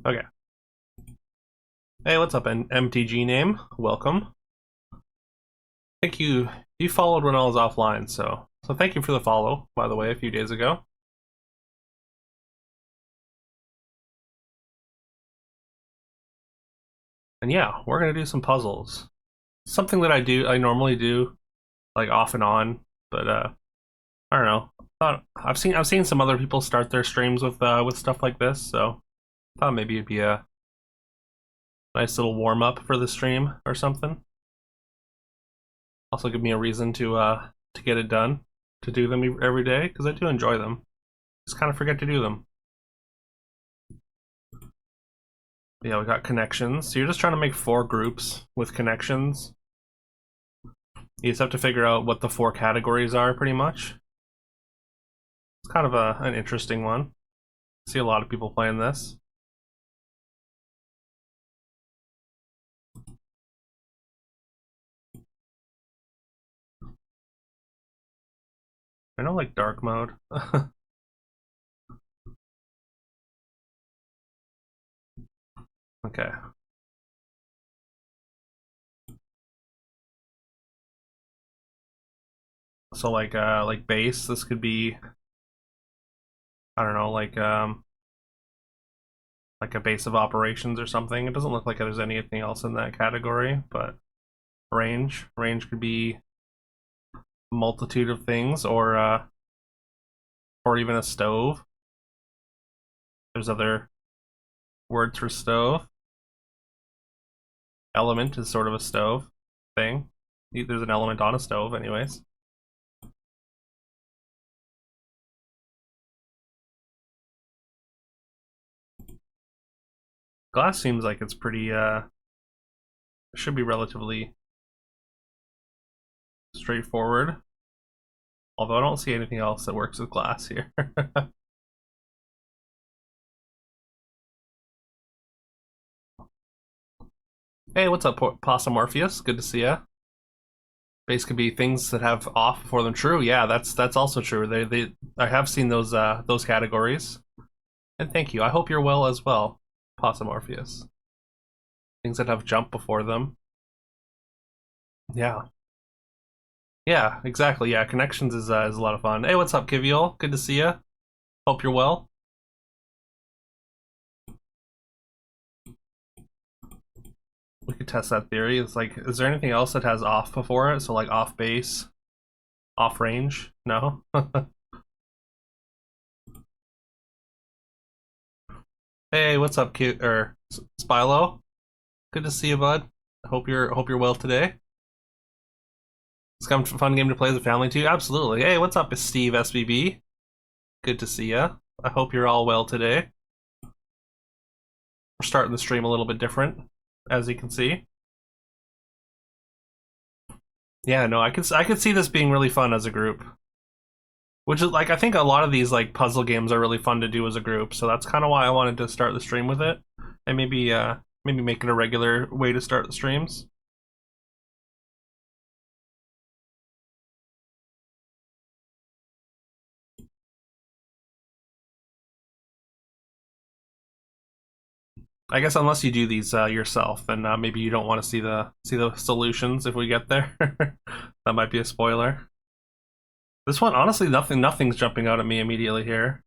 Okay. Hey, what's up, MTG name? Welcome. Thank you. You followed when I was offline, so thank you for the follow, by the way, a few days ago. And yeah, we're gonna do some puzzles. Something that I normally do, like off and on, but I don't know. I've seen some other people start their streams with stuff like this, so thought maybe it'd be a nice little warm up for the stream or something. Also, give me a reason to get it done, to do them every day because I do enjoy them. Just kind of forget to do them. Yeah, we got connections. So you're just trying to make four groups with connections. You just have to figure out what the four categories are, pretty much. It's kind of an interesting one. I see a lot of people playing this. I know, like dark mode. Okay. So like base, this could be, I don't know, like a base of operations or something. It doesn't look like there's anything else in that category, but range could be a multitude of things, or even a stove. There's other words for stove. Element is sort of a stove thing. There's an element on a stove, anyways. Glass seems like it's pretty should be relatively straightforward. Although I don't see anything else that works with glass here. Hey, what's up, Possum Morpheus? Good to see ya. Base could be things that have off before them. True, yeah, that's also true. They I have seen those categories. And thank you. I hope you're well as well, Possum Morpheus. Things that have jump before them. Yeah. Yeah, exactly. Yeah, connections is a lot of fun. Hey, what's up, Kiviol? Good to see you. Hope you're well. We could test that theory. It's like, is there anything else that has off before it? So like off base, off range? No. Hey, what's up, Kid or Spilo? Good to see you, bud. Hope you're well today. It's kind of a fun game to play as a family too. Absolutely. Hey, what's up, Steve SBB? Good to see ya. I hope you're all well today. We're starting the stream a little bit different, as you can see. Yeah, no, I could see this being really fun as a group. Which is like, I think a lot of these like puzzle games are really fun to do as a group, so that's kind of why I wanted to start the stream with it, and maybe make it a regular way to start the streams. I guess unless you do these yourself, then maybe you don't want to see the solutions if we get there. That might be a spoiler. This one, honestly, nothing's jumping out at me immediately here.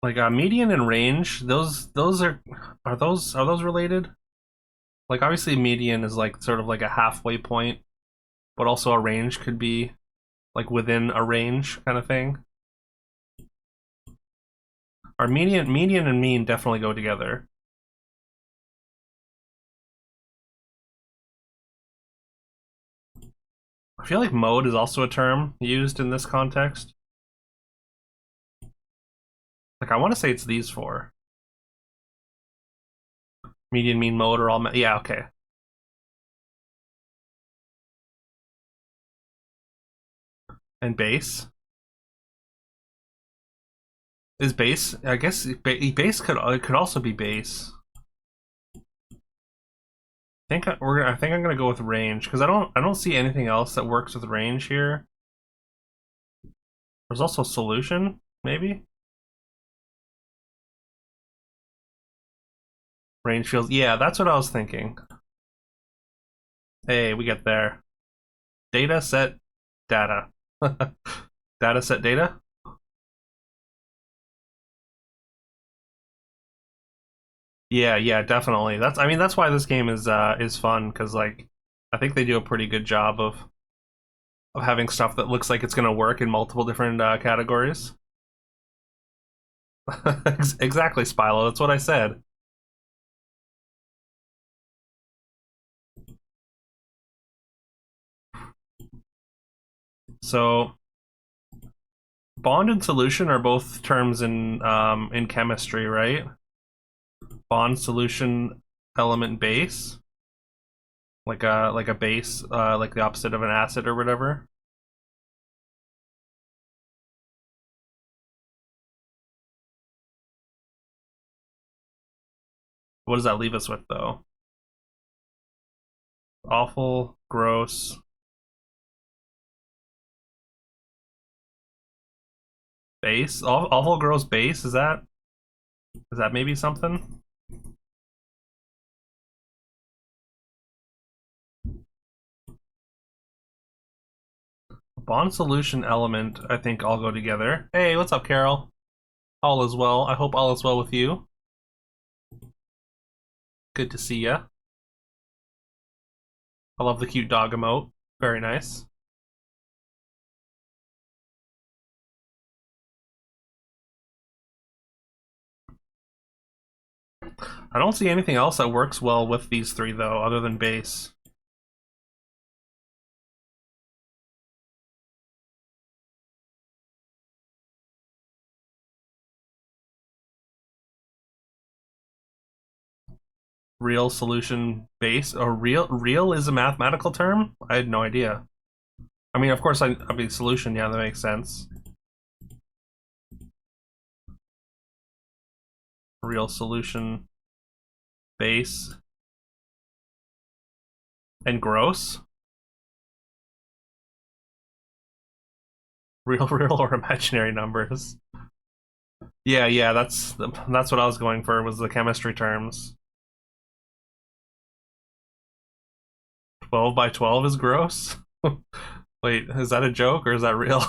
Like median and range, those are those related? Like obviously median is like sort of like a halfway point, but also a range could be like within a range kind of thing. Our median and mean definitely go together. I feel like mode is also a term used in this context. Like I want to say it's these four. Median, mean, mode are all yeah, okay. And base is base. I guess base could also be base. I think I'm gonna go with range because I don't see anything else that works with range here. There's also solution, maybe? Range fields. Yeah, that's what I was thinking. Hey, we get there. Data set data. Data set data? Yeah, yeah, definitely. That's I mean that's why this game is fun because like I think they do a pretty good job of having stuff that looks like it's gonna work in multiple different categories. Exactly, Spilo. That's what I said. So bond and solution are both terms in chemistry, right? Bond, solution, element, base, like a base, like the opposite of an acid or whatever. What does that leave us with though? Awful, gross, base. Awful, gross, base. Is that maybe something? Bond, solution, element. I think all go together. Hey, what's up, Carol? All is well. I hope all is well with you. Good to see ya. I love the cute dog emote. Very nice. I don't see anything else that works well with these three though, other than base. Real, solution, base, or real is a mathematical term? I had no idea. I mean, of course, I mean solution. Yeah, that makes sense. Real, solution, base, and gross. Real, real, or imaginary numbers. Yeah, yeah, that's what I was going for was the chemistry terms. 12 by 12 is gross. Wait, is that a joke or is that real?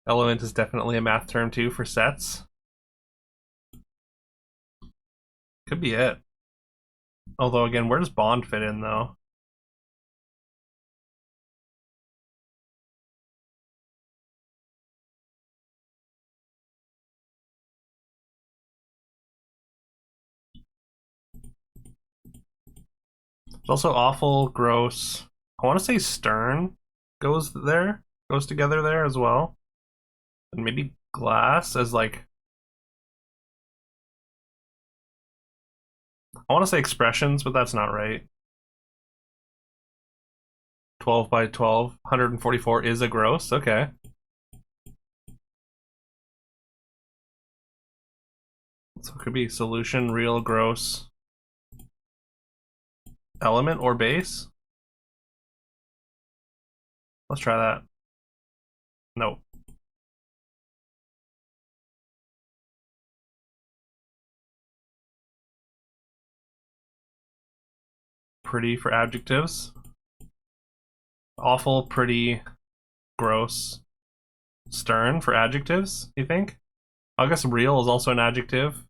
Element is definitely a math term too for sets. Could be it. Although again, where does bond fit in though? It's also awful, gross. I want to say stern goes together there as well, and maybe glass as like I want to say expressions, but that's not right. 12 by 12, 144 is a gross. Okay, so it could be solution, real, gross, element, or base. Let's try that. Nope. Pretty for adjectives. Awful, pretty, gross, stern for adjectives. You think? I guess real is also an adjective.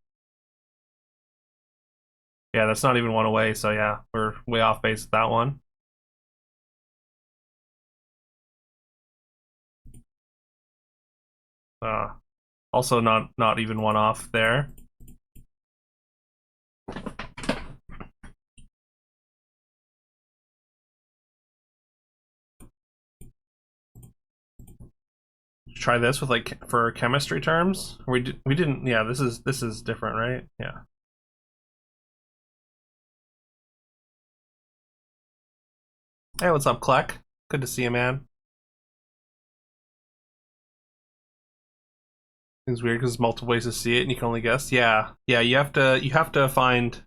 Yeah, that's not even one away. So yeah, we're way off base with that one. Uh, Also not even one off there. Try this with like for chemistry terms. We didn't. Yeah, this is different, right? Yeah. Hey, what's up, Kleck? Good to see you, man. It's weird because there's multiple ways to see it, and you can only guess. Yeah, yeah. You have to find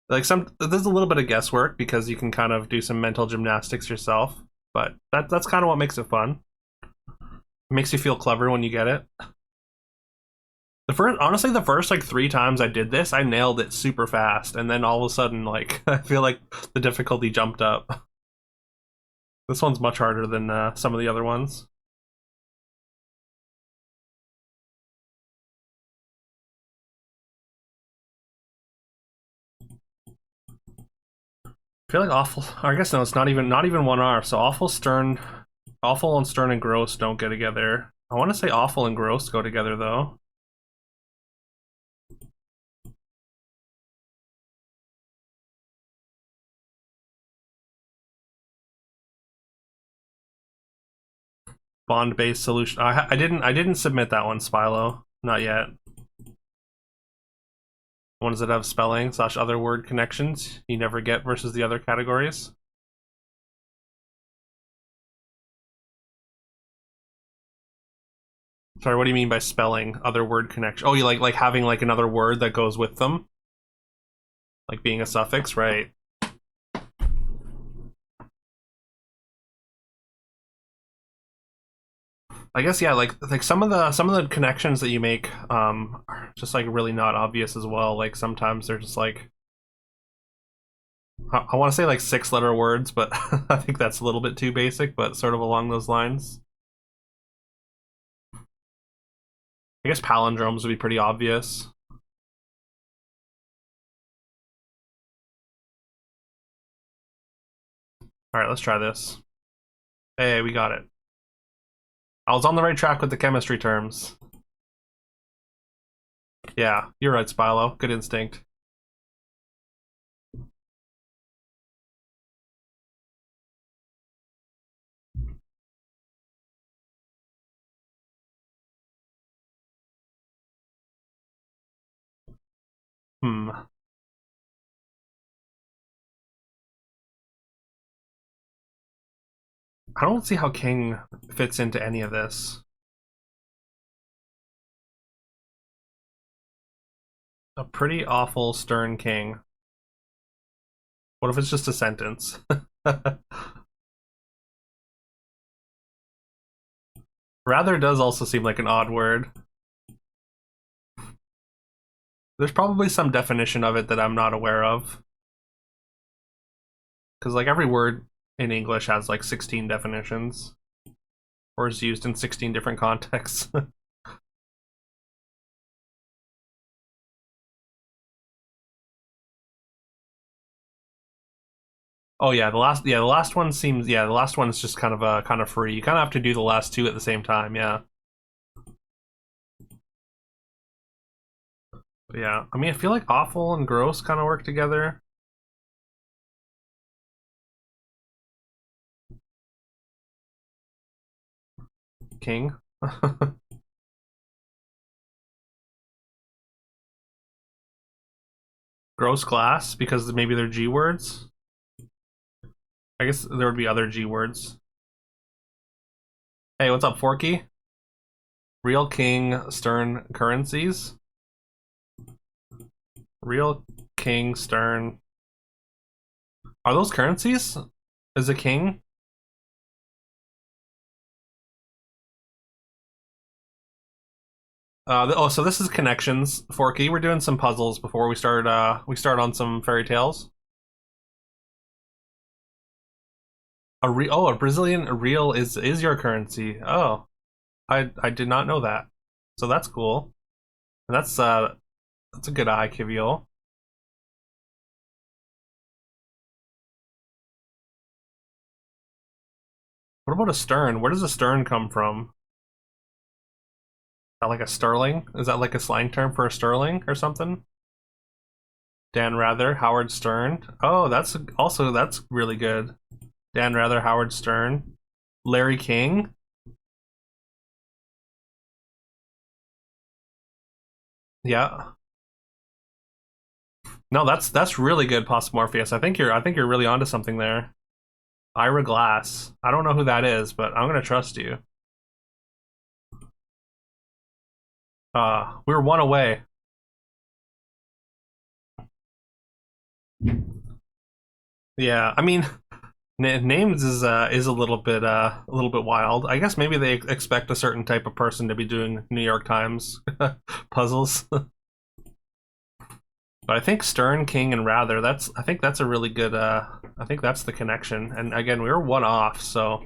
like some. There's a little bit of guesswork because you can kind of do some mental gymnastics yourself, but that's kind of what makes it fun. It makes you feel clever when you get it. Honestly, the first like 3 times I did this, I nailed it super fast, and then all of a sudden, like I feel like the difficulty jumped up. This one's much harder than some of the other ones. I feel like awful. I guess no, it's not even one R. So awful and stern and gross don't get together. I want to say awful and gross go together though. Bond-based solution. I didn't submit that one, Spilo. Not yet. Ones that have spelling slash other word connections you never get versus the other categories. Sorry, what do you mean by spelling other word connection? Oh, you like having like another word that goes with them, like being a suffix, right? I guess yeah, like some of the connections that you make are just like really not obvious as well. Like sometimes they're just like I want to say like 6 letter words, but I think that's a little bit too basic, but sort of along those lines. I guess palindromes would be pretty obvious. All right, let's try this. Hey, we got it. I was on the right track with the chemistry terms. Yeah, you're right, Spilo. Good instinct. Hmm. I don't see how king fits into any of this. A pretty awful stern king. What if it's just a sentence? Rather does also seem like an odd word. There's probably some definition of it that I'm not aware of. Because like every word in English has like 16 definitions, or is used in 16 different contexts. Oh the last one's just kind of free. You kind of have to do the last two at the same time, yeah. But yeah, I mean, I feel like awful and gross kind of work together. King. Gross glass because maybe they're G words. I guess there would be other G words. Hey, what's up, Forky? Real King Stern currencies. Real King Stern. Are those currencies? Is a king? So this is connections, Forky. We're doing some puzzles before we start. We start on some fairy tales. A Brazilian real is your currency. Oh, I did not know that. So that's cool. And that's a good eye, Kiviol. What about a stern? Where does a stern come from? Is that like a sterling? Is that like a slang term for a sterling or something? Dan Rather, Howard Stern. Oh, that's really good. Dan Rather, Howard Stern, Larry King. Yeah. No, that's really good, Morpheus. I think you're really onto something there. Ira Glass. I don't know who that is, but I'm gonna trust you. We were one away. Yeah, I mean, Names is a little bit wild. I guess maybe they expect a certain type of person to be doing New York Times puzzles. But I think Stern, King, and Rather. I think that's a really good. I think that's the connection. And again, we were one off, so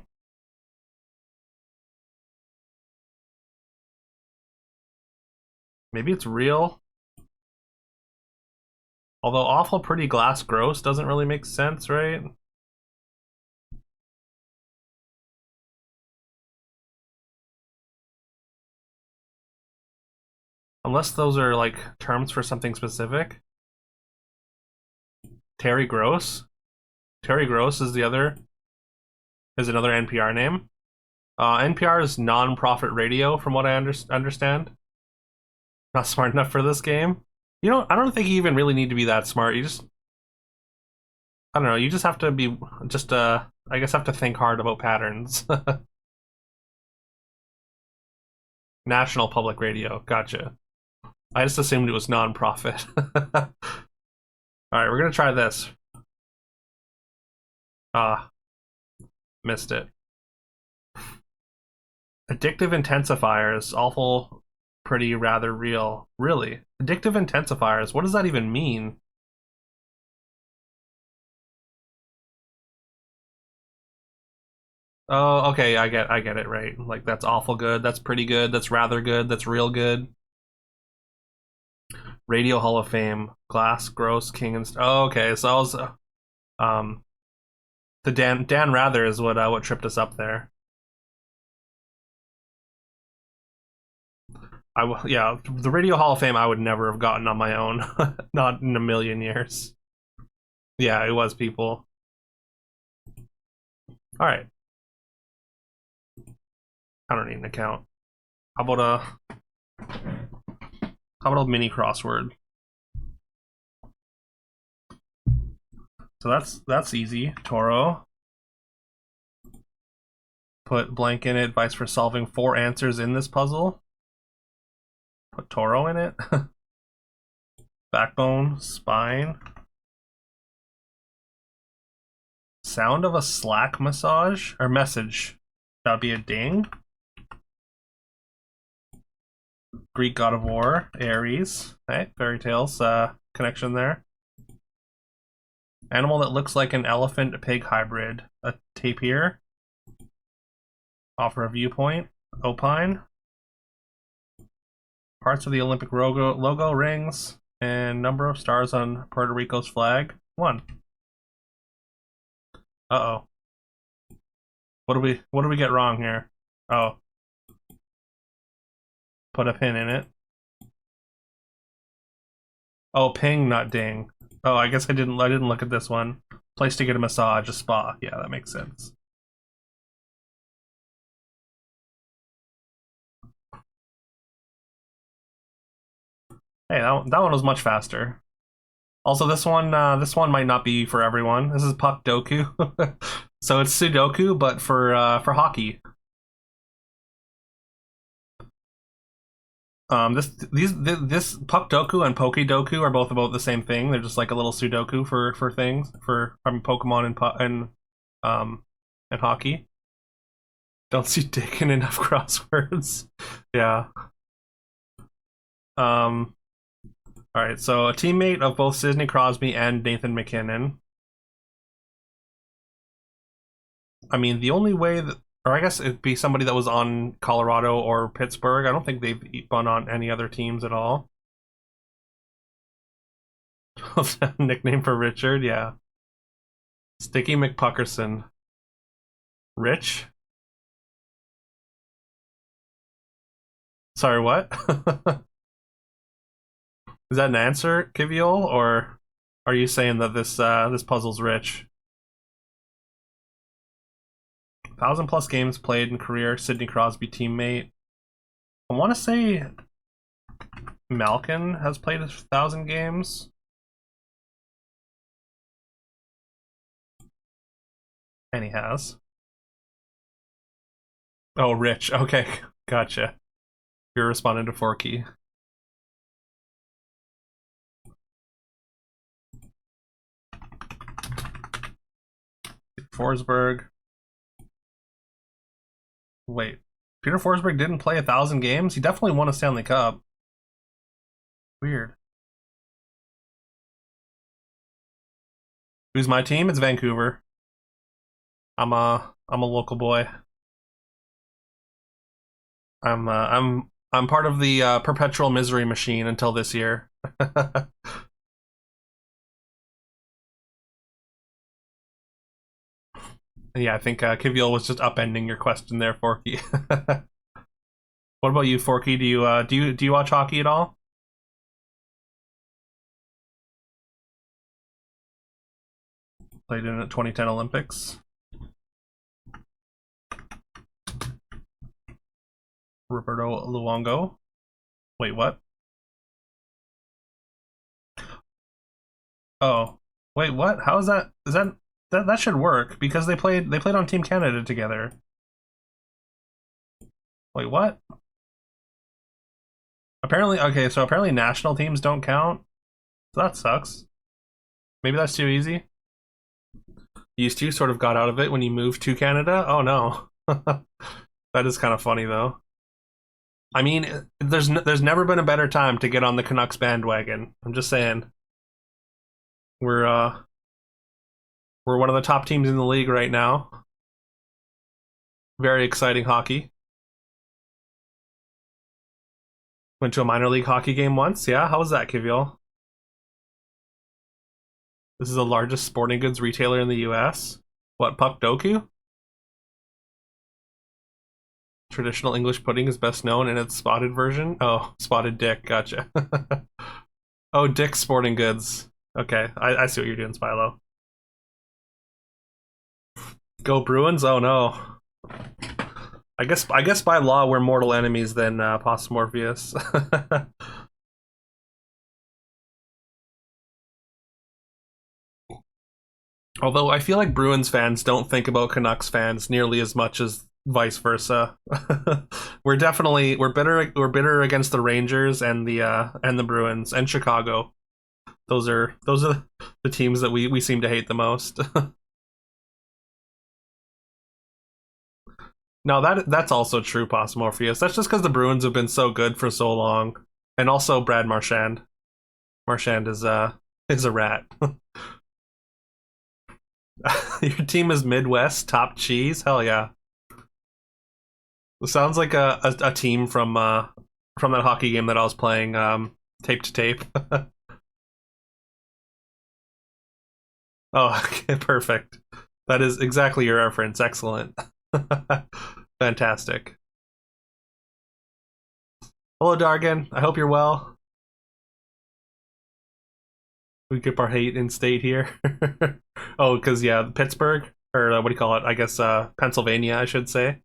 maybe it's real. Although awful, pretty, glass, gross doesn't really make sense, right? Unless those are like terms for something specific. Terry Gross. Terry Gross is another NPR name. NPR is non-profit radio, from what I understand. Not smart enough for this game. I don't think you even really need to be that smart. I don't know. You just have to be I guess have to think hard about patterns. National Public Radio. Gotcha. I just assumed it was non-profit. All right, we're gonna try this. Ah, missed it. Addictive intensifiers. Awful, pretty, rather, real. Really? Addictive intensifiers. What does that even mean? Oh, okay, I get it, right. Like that's awful good, that's pretty good, that's rather good, that's real good. Radio Hall of Fame, Glass, Gross, King, and oh, okay. So I was um the Dan Rather is what tripped us up there. Yeah, the Radio Hall of Fame I would never have gotten on my own, not in a million years. Yeah, it was people. All right, I don't need an account. How about a mini crossword? So that's easy. Toro. Put blank in it. Advice for solving 4 answers in this puzzle. Put Toro in it. Backbone, spine. Sound of a Slack massage or message. That'd be a ding. Greek god of war, Ares. Hey, Fairytale's connection there. Animal that looks like an elephant pig hybrid. A tapir. Offer a viewpoint. Opine. Parts of the Olympic logo rings. And number of stars on Puerto Rico's flag. 1. Uh-oh. What do we get wrong here? Oh. Put a pin in it. Oh, ping, not ding. Oh, I guess I didn't look at this one. Place to get a massage, a spa. Yeah, that makes sense. Hey, that one was much faster. Also, this one might not be for everyone. This is Puck Doku, so it's Sudoku, but for hockey. This Puck Doku and Poke Doku are both about the same thing. They're just like a little Sudoku for things for Pokemon and hockey. Don't see dick in enough crosswords. Yeah. Um. All right. So a teammate of both Sidney Crosby and Nathan McKinnon. I mean, the only way that, or I guess it'd be somebody that was on Colorado or Pittsburgh. I don't think they've been on any other teams at all. Nickname for Richard, yeah. Sticky McPuckerson. Rich? Sorry, what? Is that an answer, Kiviol, or are you saying that this puzzle's rich? 1,000+ games played in career, Sidney Crosby teammate. I want to say Malkin has played 1,000 games. And he has. Oh, Rich. Okay, gotcha. You're responding to Forky. Forsberg. Wait, Peter Forsberg didn't play 1,000 games? He definitely won a Stanley Cup. Weird. Who's my team? It's Vancouver. I'm a local boy. I'm part of the perpetual misery machine until this year. Yeah, I think Kiviol was just upending your question there, Forky. What about you, Forky? Do you watch hockey at all? Played in the 2010 Olympics. Roberto Luongo. Wait, what? Oh, wait, what? How is that? Is that should work because they played on Team Canada together. Wait, what? Apparently, okay, so apparently national teams don't count. So that sucks. Maybe that's too easy. Used to sort of got out of it when you moved to Canada. Oh no, that is kind of funny though. I mean, there's never been a better time to get on the Canucks bandwagon. I'm just saying, we're uh we're one of the top teams in the league right now. Very exciting hockey. Went to a minor league hockey game once. Yeah, how was that, Kiviol? This is the largest sporting goods retailer in the U.S. What, Puck Doku? Traditional English pudding is best known in its spotted version. Oh, spotted dick. Gotcha. Oh, Dick's Sporting Goods. Okay, I see what you're doing, Spilo. Go Bruins? Oh no. I guess by law we're mortal enemies then, Pos Morpheus. Although I feel like Bruins fans don't think about Canucks fans nearly as much as vice versa. We're bitter against the Rangers and the Bruins and Chicago. Those are the teams that we seem to hate the most. No, that's also true, Pos Morpheus. That's just because the Bruins have been so good for so long, and also Brad Marchand. Marchand is a rat. Your team is Midwest top cheese. Hell yeah! It sounds like a team from that hockey game that I was playing, tape to tape. Oh, okay, perfect. That is exactly your reference. Excellent. Fantastic. Hello, Dargan. I hope you're well. We keep our hate in state here. Oh, because yeah, Pittsburgh or what do you call it? I guess Pennsylvania, I should say.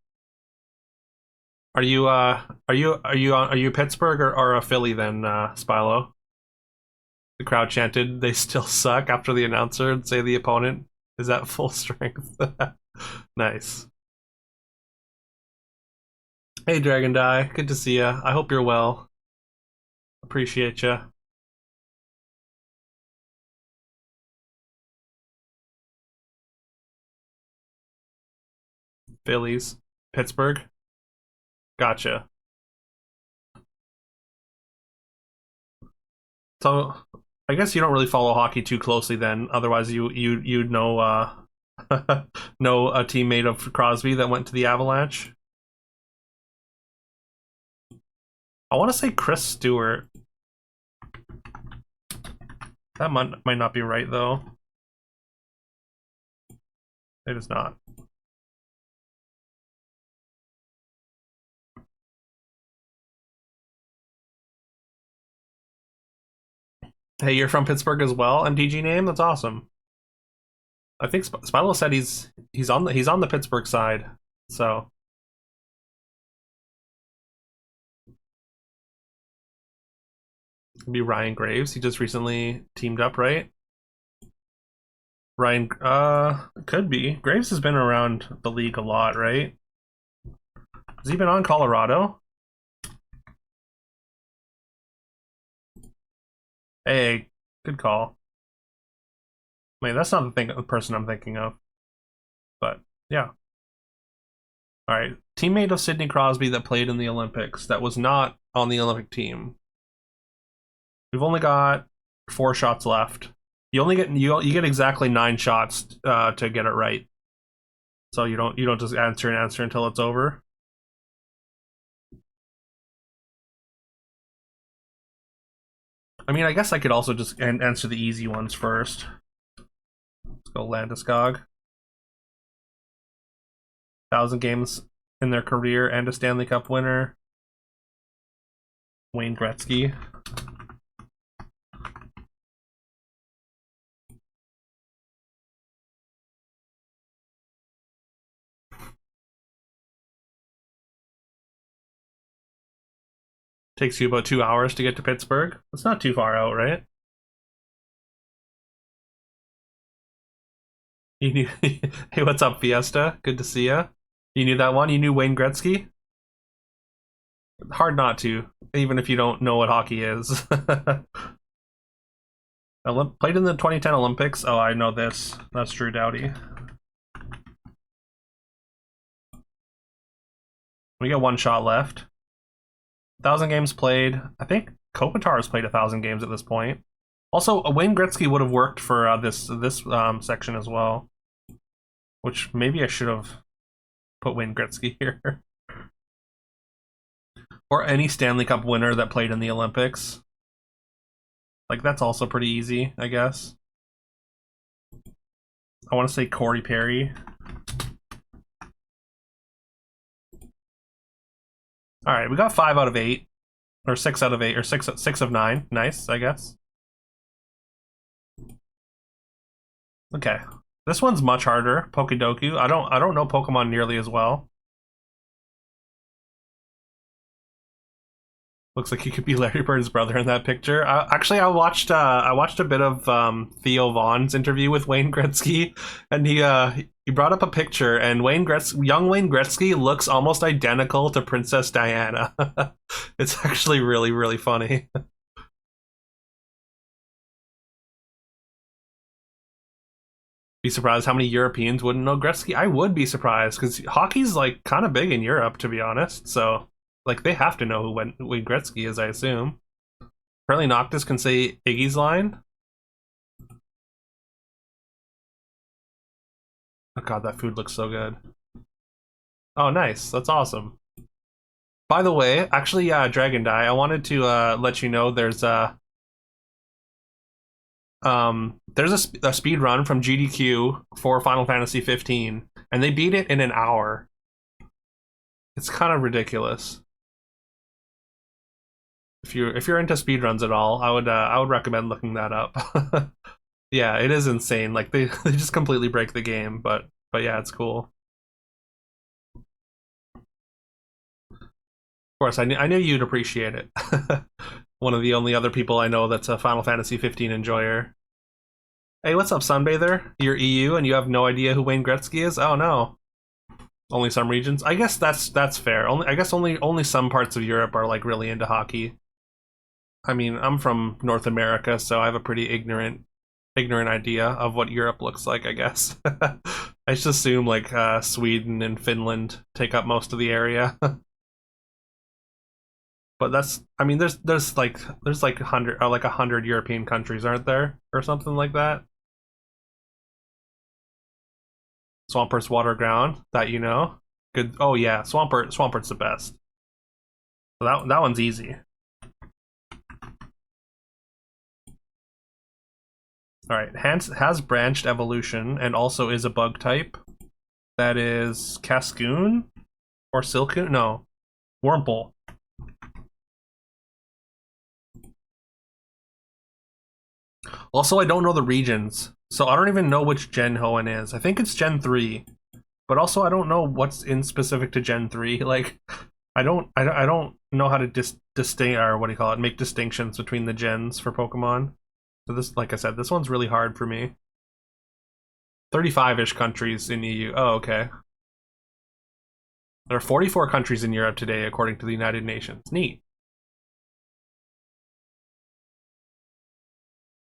Are you Pittsburgh or a Philly then, Spilo? The crowd chanted, "They still suck" after the announcer and say the opponent is at full strength. Nice. Hey, Dragon Die. Good to see ya. I hope you're well. Appreciate ya. Phillies. Pittsburgh. Gotcha. So, I guess you don't really follow hockey too closely then. Otherwise, you'd know know a teammate of Crosby that went to the Avalanche. I want to say Chris Stewart. That might not be right though. It is not. Hey, you're from Pittsburgh as well. MDG name? That's awesome. I think Spilo said he's on the Pittsburgh side. So it'd be Ryan Graves. He just recently teamed up, right? Ryan, could be. Graves has been around the league a lot, right? Has he been on Colorado? Hey, good call. Wait, that's not the person I'm thinking of. But yeah. All right. Teammate of Sidney Crosby that played in the Olympics that was not on the Olympic team. We've only got 4 shots left. You get exactly 9 shots to get it right. So you don't just answer and answer until it's over. I mean, I guess I could also just answer the easy ones first. Let's go Landeskog. 1,000 games in their career and a Stanley Cup winner. Wayne Gretzky. Takes you about 2 hours to get to Pittsburgh. It's not too far out, right? You knew. Hey, what's up, Fiesta? Good to see ya. You knew that one? You knew Wayne Gretzky? Hard not to, even if you don't know what hockey is. Played in the 2010 Olympics. Oh, I know this. That's Drew Doughty. We got 1 shot left. 1,000 games played. I think Kopitar has played 1,000 games at this point. Also, Wayne Gretzky would have worked for this section as well, which maybe I should have put Wayne Gretzky here. Or any Stanley Cup winner that played in the Olympics. Like, that's also pretty easy, I guess. I want to say Corey Perry. All right, we got 5 out of 8, or 6 out of 8, or 6 of 9. Nice, I guess. Okay, this one's much harder. Pokedoku. I don't know Pokemon nearly as well. Looks like he could be Larry Bird's brother in that picture. Actually, I watched a bit of Theo Vaughn's interview with Wayne Gretzky, and he brought up a picture, and young Wayne Gretzky looks almost identical to Princess Diana. It's actually really, really funny. Be surprised how many Europeans wouldn't know Gretzky. I would be surprised because hockey's like kind of big in Europe, to be honest. So like they have to know who Wayne Gretzky is, I assume. Apparently, Noctis can say Iggy's line. Oh god, that food looks so good. Oh, nice. That's awesome. By the way, actually, Dragon Die, I wanted to let you know there's a speed run from GDQ for Final Fantasy 15, and they beat it in an hour. It's kind of ridiculous. If you're into speedruns at all, I would recommend looking that up. Yeah, it is insane. Like they just completely break the game, but yeah, it's cool. Of course, I knew you'd appreciate it. One of the only other people I know that's a Final Fantasy 15 enjoyer. Hey, what's up, Sunbather? You're EU and you have no idea who Wayne Gretzky is? Oh no. Only some regions. I guess that's fair. I guess only some parts of Europe are like really into hockey. I mean, I'm from North America, so I have a pretty ignorant idea of what Europe looks like, I guess. I just assume like Sweden and Finland take up most of the area. But I mean, there's like 100 European countries, aren't there, or something like that? Swampert's water ground, that you know. Good. Oh yeah, Swampert's the best. So that one's easy. All right, has branched evolution and also is a bug type. That is Cascoon or Silcoon? No, Wurmple. Also, I don't know the regions, so I don't even know which Gen Hoenn is. I think it's Gen 3, but also I don't know what's in specific to Gen 3. Like, I don't know how to distinct, or what do you call it? Make distinctions between the gens for Pokemon. So this, like I said, this one's really hard for me. 35-ish countries in EU. Oh, okay. There are 44 countries in Europe today, according to the United Nations. Neat.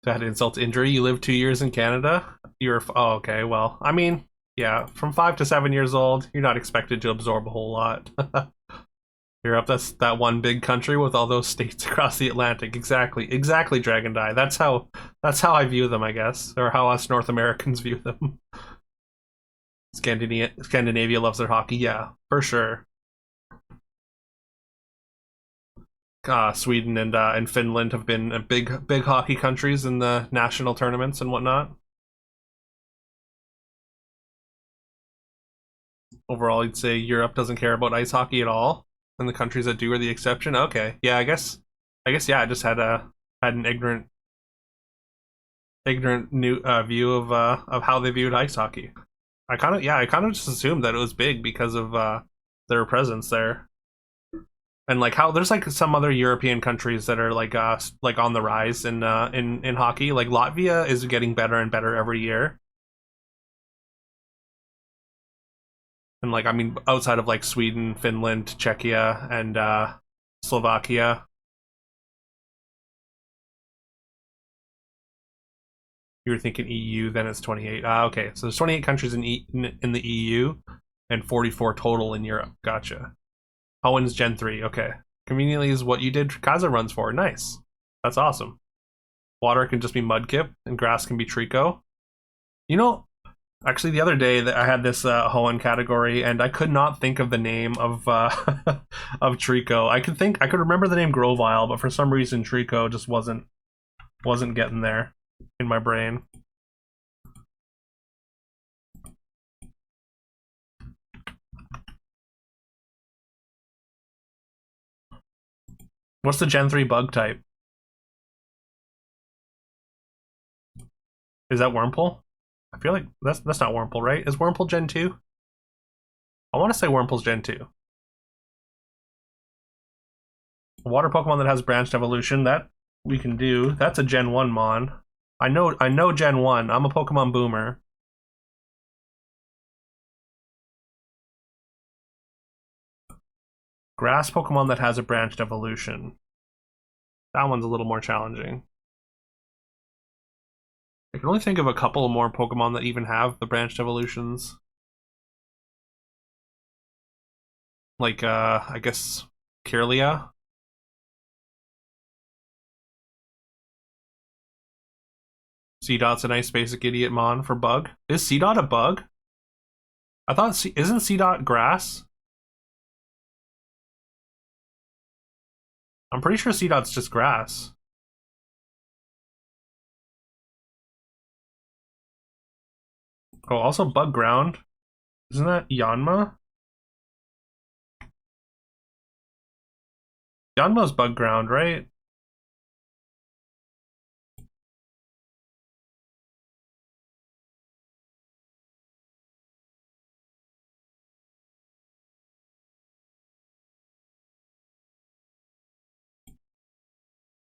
That insult to injury. You lived 2 years in Canada. Oh, okay. Well, I mean, Yeah, from 5 to 7 years old, you're not expected to absorb a whole lot. Europe, that's that one big country with all those states across the Atlantic. Exactly, exactly. Dragon Die. That's how I view them, I guess, or how us North Americans view them. Scandinavia loves their hockey. Yeah, for sure. Sweden and Finland have been big hockey countries in the national tournaments and whatnot. Overall, you'd say Europe doesn't care about ice hockey at all, and the countries that do are the exception. Okay, yeah, I guess yeah, I just had an ignorant new view of how they viewed ice hockey. I kind of just assumed that it was big because of their presence there, and like how there's like some other European countries that are like on the rise in hockey. Like Latvia is getting better and better every year, and like I mean outside of like Sweden, Finland, Czechia, and Slovakia. You were thinking EU, then it's 28. Okay, so there's 28 countries in the EU and 44 total in Europe. Gotcha. Owen's Gen 3. Okay. Conveniently is what you did Kaza runs for. Nice. That's awesome. Water can just be Mudkip, and grass can be Trico. You know, actually, the other day that I had this Hoenn category, and I could not think of the name of of Trico. I could remember the name Grovyle, but for some reason Trico just wasn't getting there in my brain. What's the Gen 3 bug type? Is that Wurmple? I feel like that's not Wurmple, right? Is Wurmple Gen 2? I want to say Wurmple's Gen 2. A water Pokemon that has branched evolution, that we can do. That's a Gen 1 Mon. I know Gen 1. I'm a Pokemon boomer. Grass Pokemon that has a branched evolution. That one's a little more challenging. I can only think of a couple more Pokemon that even have the branched evolutions. Like I guess Kirlia. Seedot's a nice basic idiot mon for bug. Is Seedot a bug? I thought isn't Seedot grass? I'm pretty sure Seedot's just grass. Oh, also bug ground. Isn't that Yanma? Yanma's bug ground, right?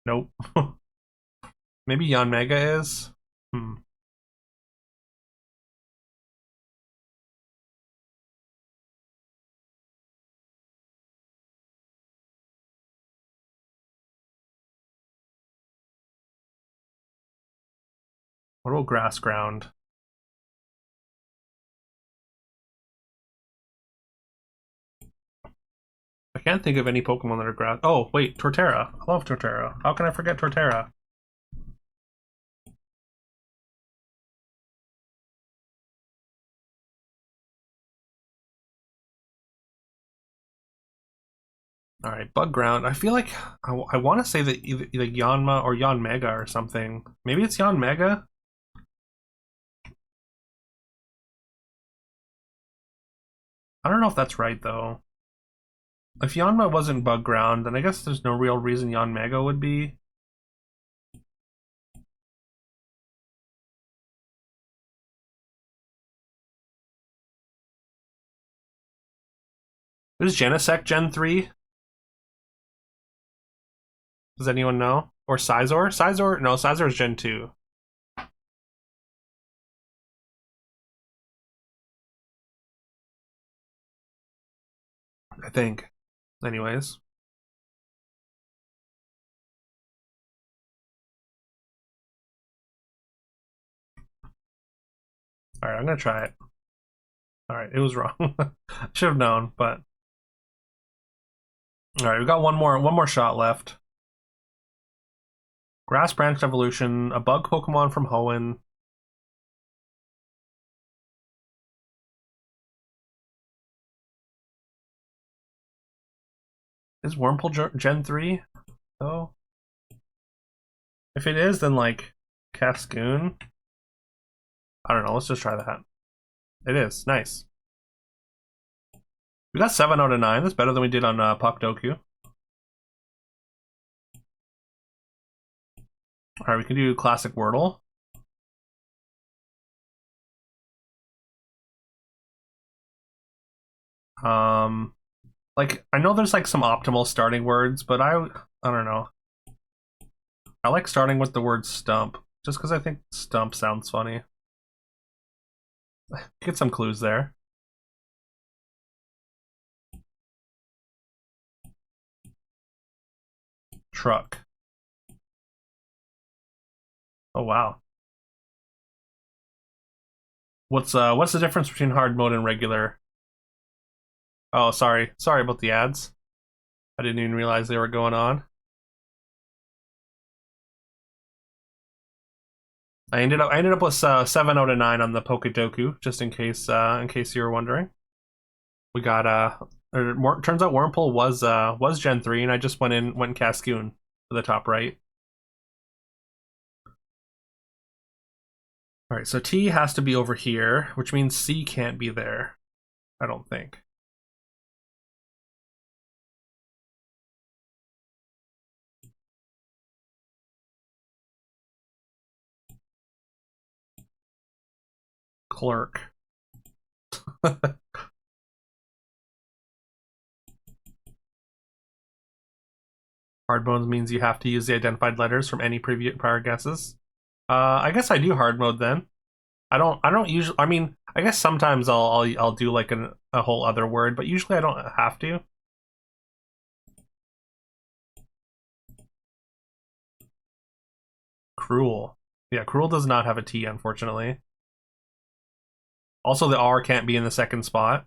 Nope. Maybe Yanmega is. Hmm. What about grass ground? I can't think of any Pokemon that are grass. Oh, wait, Torterra. I love Torterra. How can I forget Torterra? All right, bug ground. I feel like I want to say that either Yanma or Yanmega or something. Maybe it's Yanmega. I don't know if that's right though. If Yanma wasn't bug ground, then I guess there's no real reason Yanmega would be. Is Genesect Gen 3? Does anyone know? Or Sizor? Sizor? No, Sizor is Gen 2. I think. Anyways. Alright, I'm gonna try it. All right, it was wrong. Should have known, but all right, we got one more shot left. Grass Branch Evolution, a bug Pokemon from Hoenn. Is Wurmple Gen 3? Oh. If it is, then like Cascoon. I don't know, let's just try that. It is. Nice. We got 7 out of 9. That's better than we did on Puck Doku. Alright, we can do Classic Wordle. Like, I know there's like some optimal starting words, but I don't know. I like starting with the word stump, just because I think stump sounds funny. Get some clues there. Truck. Oh wow. What's the difference between hard mode and regular? Oh, sorry about the ads. I didn't even realize they were going on. I ended up with 7 out of 9 on the Pokedoku, just in case you were wondering. We got turns out Wurmple was Gen 3, and I just went Cascoon for the top right. All right, so T has to be over here, which means C can't be there. I don't think. Clerk. Hard modes means you have to use the identified letters from any prior guesses. I guess I do hard mode then. I don't usually. I mean, I guess sometimes I'll do like a whole other word, but usually I don't have to. Cruel. Yeah, cruel does not have a T, unfortunately. Also, the R can't be in the second spot.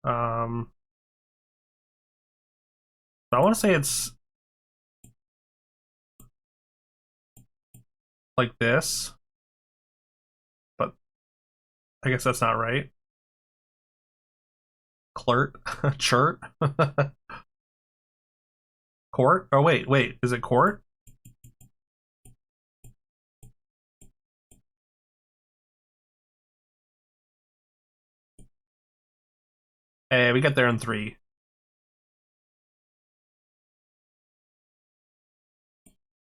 Um, I want to say it's like this, but I guess that's not right. Clert, chert, court. Oh wait, is it court? Hey, we get there in 3.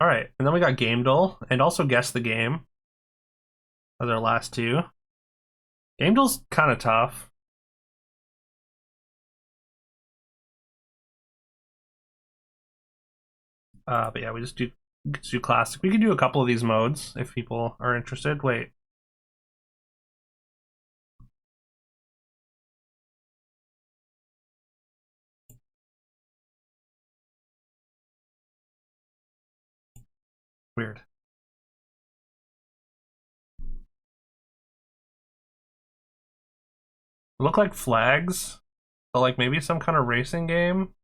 All right, and then we got Game Dull, and also Guess the Game as our last 2. Game Dull's kind of tough. But yeah, we just do classic. We can do a couple of these modes if people are interested. Wait. Weird. Look like flags, but like maybe some kind of racing game.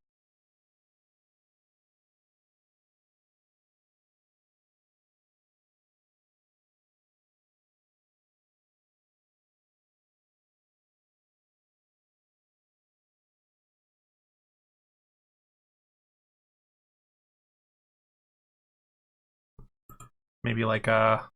Maybe like I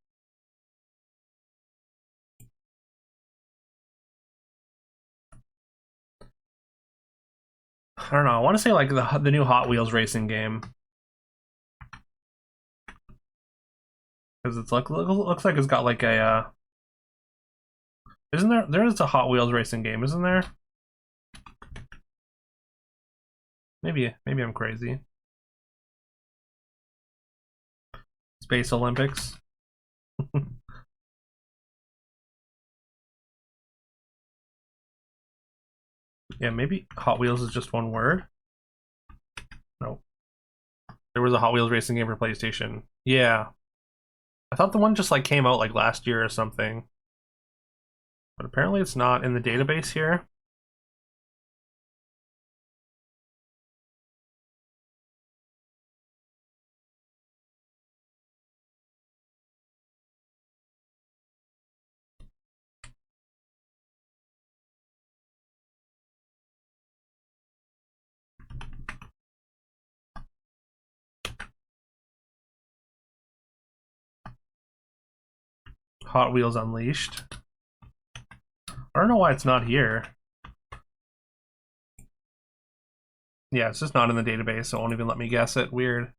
don't know. I want to say like the new Hot Wheels racing game because it's like looks like it's got like a isn't there is a Hot Wheels racing game, isn't there? Maybe I'm crazy. Space Olympics. Yeah, maybe Hot Wheels is just one word. No. There was a Hot Wheels racing game for PlayStation. Yeah. I thought the one just like came out like last year or something. But apparently it's not in the database here. Hot Wheels Unleashed. I don't know why it's not here. Yeah, it's just not in the database, so it won't even let me guess it. Weird.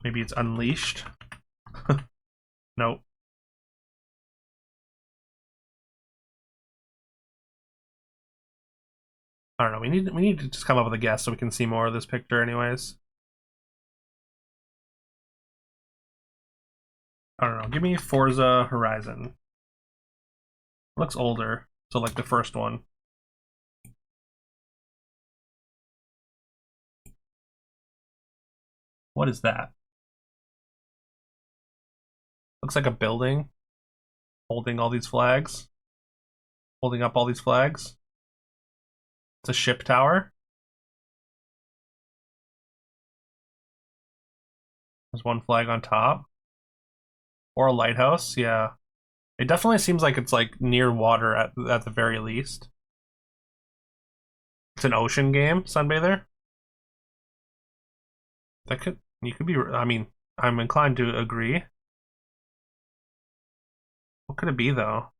Maybe it's Unleashed. Nope. I don't know. We need to just come up with a guess so we can see more of this picture, anyways. I don't know. Give me Forza Horizon. Looks older, so like the first one. What is that? Looks like a building holding all these flags. Holding up all these flags. It's a ship tower. There's one flag on top. Or a lighthouse, yeah. It definitely seems like it's like near water at the very least. It's an ocean game, Sunbather. That could you could be. I mean, I'm inclined to agree. What could it be though?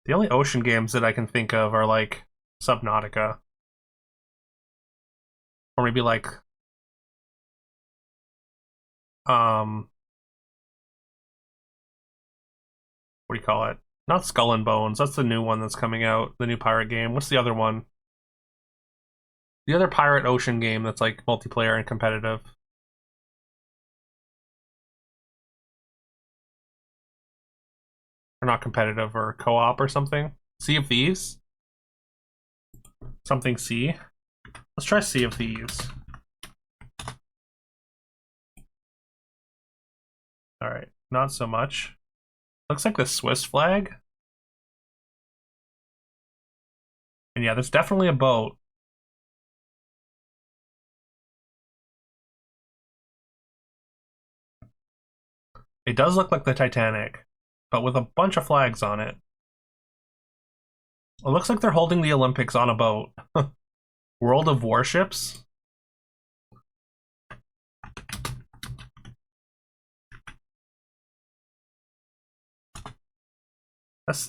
The only ocean games that I can think of are like Subnautica, or maybe like um, what do you call it? Not Skull and Bones. That's the new one that's coming out. The new pirate game. What's the other one? The other pirate ocean game that's like multiplayer and competitive. Or not competitive, or co-op or something. Sea of Thieves? Something Sea? Let's try Sea of Thieves. Alright, not so much. Looks like the Swiss flag. And yeah, there's definitely a boat. It does look like the Titanic, but with a bunch of flags on it. It looks like they're holding the Olympics on a boat. World of Warships?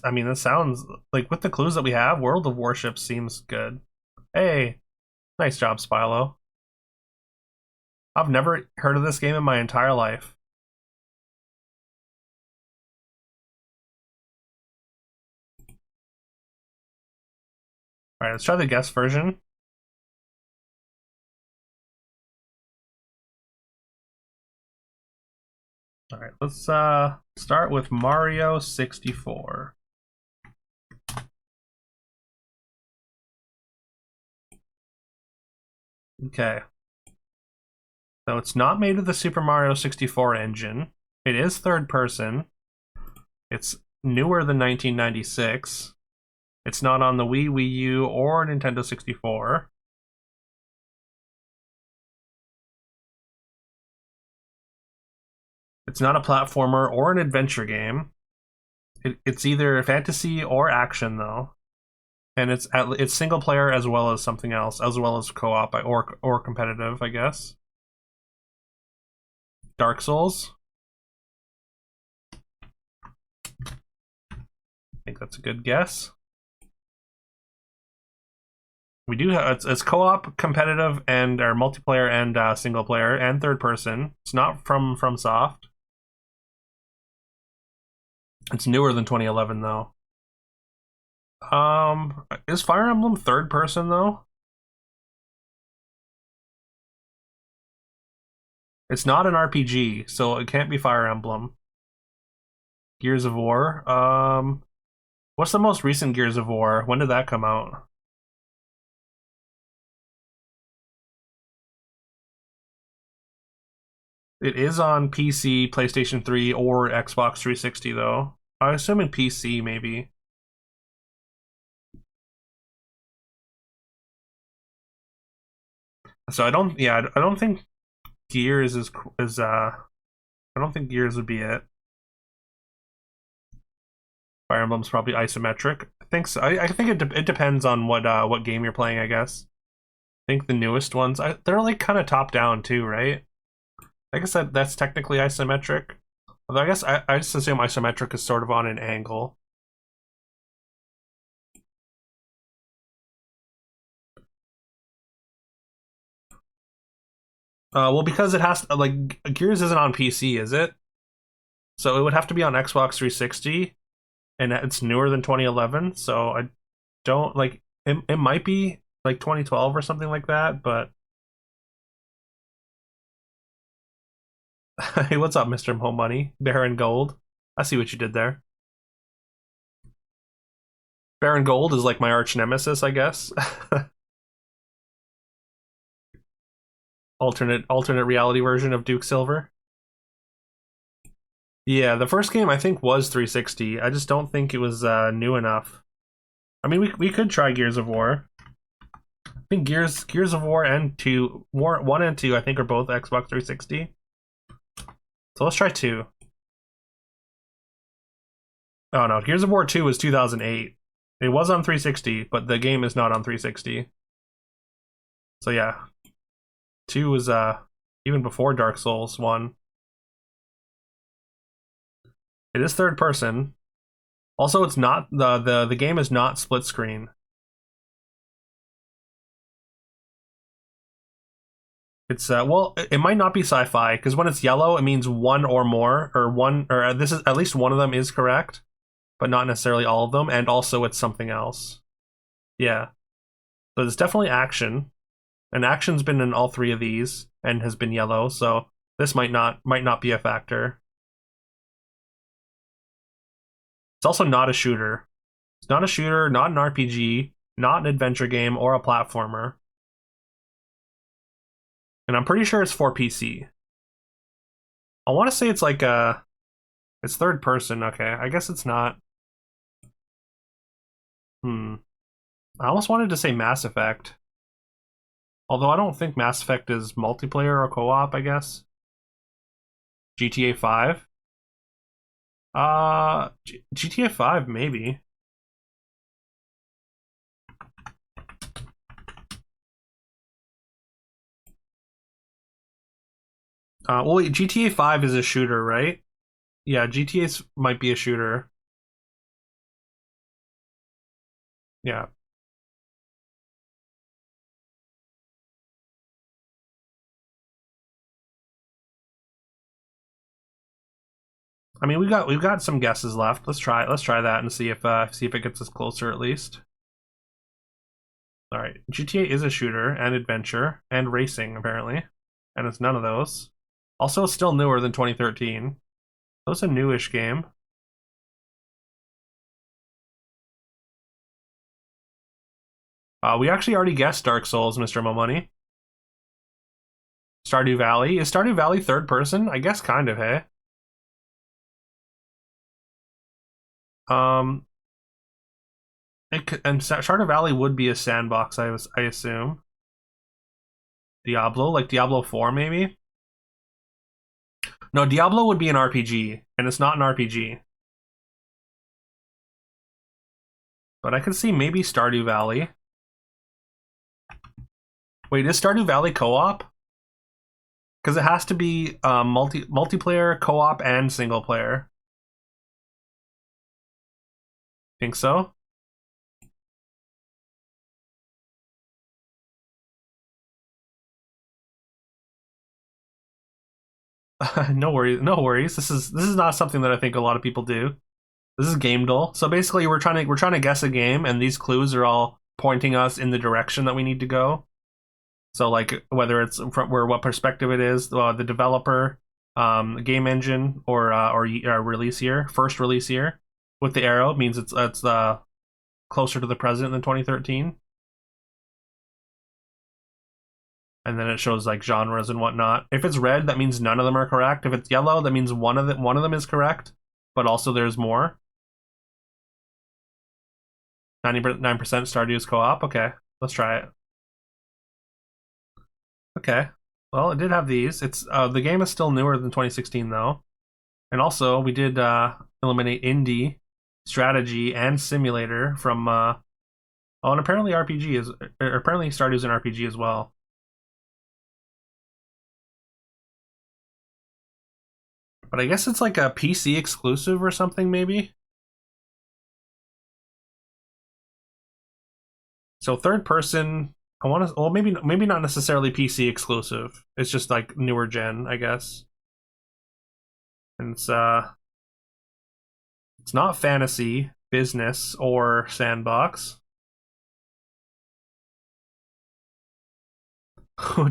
I mean, that sounds like with the clues that we have, World of Warships seems good. Hey, nice job, Spilo. I've never heard of this game in my entire life. All right, let's try the guess version. All right, let's start with Mario 64. Okay. So it's not made with the Super Mario 64 engine. It is third person. It's newer than 1996. It's not on the Wii U, or Nintendo 64. It's not a platformer or an adventure game. It's either fantasy or action though, and it's single player as well as something else, as well as co-op or competitive, I guess. Dark Souls. I think that's a good guess. We do have it's co-op, competitive, and or multiplayer and single player and third person. It's not from FromSoft. It's newer than 2011 though. Is Fire Emblem third person though? It's not an RPG, so it can't be Fire Emblem. Gears of War. What's the most recent Gears of War? When did that come out? It is on PC, PlayStation 3, or Xbox 360 though. I assume in PC maybe. So I don't. Yeah, I don't think Gears is. I don't think Gears would be it. Fire Emblem's probably isometric. I think so. I think it depends on what game you're playing. I guess. I think the newest ones they're like kind of top down too, right? I guess that's technically isometric. Although I guess I just assume isometric is sort of on an angle. Well, because it has to, like Gears isn't on PC, is it? So it would have to be on Xbox 360, and it's newer than 2011. So I don't like it might be like 2012 or something like that. But hey, what's up, Mr. Mo Money? Baron Gold. I see what you did there. Baron Gold is like my arch nemesis, I guess. alternate reality version of Duke Silver. Yeah, the first game I think was 360. I just don't think it was new enough. I mean, we could try Gears of War. I think Gears of War and one and two, I think are both Xbox 360. So let's try two. Oh no, Gears of War 2 was 2008. It was on 360, but the game is not on 360. So yeah, 2 was even before Dark Souls 1. It is third person. Also, it's not the game is not split screen. It's well, it might not be sci-fi because when it's yellow, it means one or more, or one, or this is at least one of them is correct, but not necessarily all of them. And also, it's something else. Yeah, so it's definitely action, and action's been in all three of these and has been yellow. So this might not be a factor. It's also not a shooter. It's not a shooter, not an RPG, not an adventure game, or a platformer. And I'm pretty sure it's for PC. I want to say it's like it's third person. Okay, I guess it's not. Hmm. I almost wanted to say Mass Effect. Although I don't think Mass Effect is multiplayer or co-op, I guess. GTA 5? GTA 5 maybe. Well, wait, GTA 5 is a shooter, right? Yeah, GTA might be a shooter. Yeah. I mean, we've got some guesses left. Let's try that and see if it gets us closer at least. All right, GTA is a shooter and adventure and racing apparently, and it's none of those. Also, it's still newer than 2013. That was a newish game. We actually already guessed Dark Souls, Mr. Momoney. Stardew Valley. Is Stardew Valley third person? I guess kind of, hey? Um, and Stardew Valley would be a sandbox, I assume. Diablo, like Diablo 4, maybe? No, Diablo would be an RPG, and it's not an RPG. But I could see maybe Stardew Valley. Wait, is Stardew Valley co-op? Because it has to be multiplayer, co-op, and single player. Think so? No worries, no worries. This is not something that I think a lot of people do. This is Game Dull. So basically, we're trying to guess a game, and these clues are all pointing us in the direction that we need to go. So like whether it's from where what perspective it is, the developer, game engine, or release year, first release year, with the arrow means it's closer to the present than 2013, and then it shows like genres and whatnot. If it's red, that means none of them are correct. If it's yellow, that means one of them is correct, but also there's more. 99% Stardew's co-op. Okay, let's try it. Okay. Well, it did have these. It's the game is still newer than 2016 though, and also we did eliminate indie, strategy, and simulator from. Oh, and apparently RPG is apparently Stardew's an RPG as well. But I guess it's like a PC exclusive or something maybe. So third person, I want to. Well, maybe not necessarily PC exclusive. It's just like newer gen, I guess. And it's not fantasy, business, or sandbox.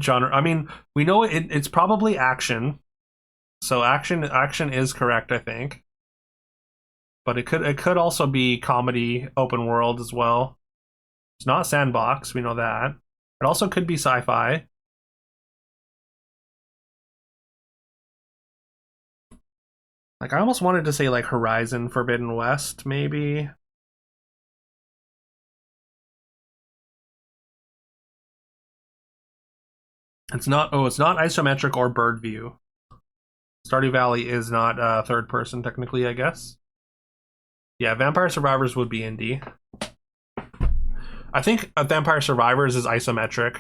Genre. I mean, we know it's probably action. So action is correct, I think. But it could also be comedy, open world as well. It's not sandbox. We know that. It also could be sci-fi. Like I almost wanted to say like Horizon Forbidden West, maybe. It's not. Oh, it's not isometric or bird view. Stardew Valley is not third person technically, I guess. Yeah, Vampire Survivors would be indie. I think Vampire Survivors is isometric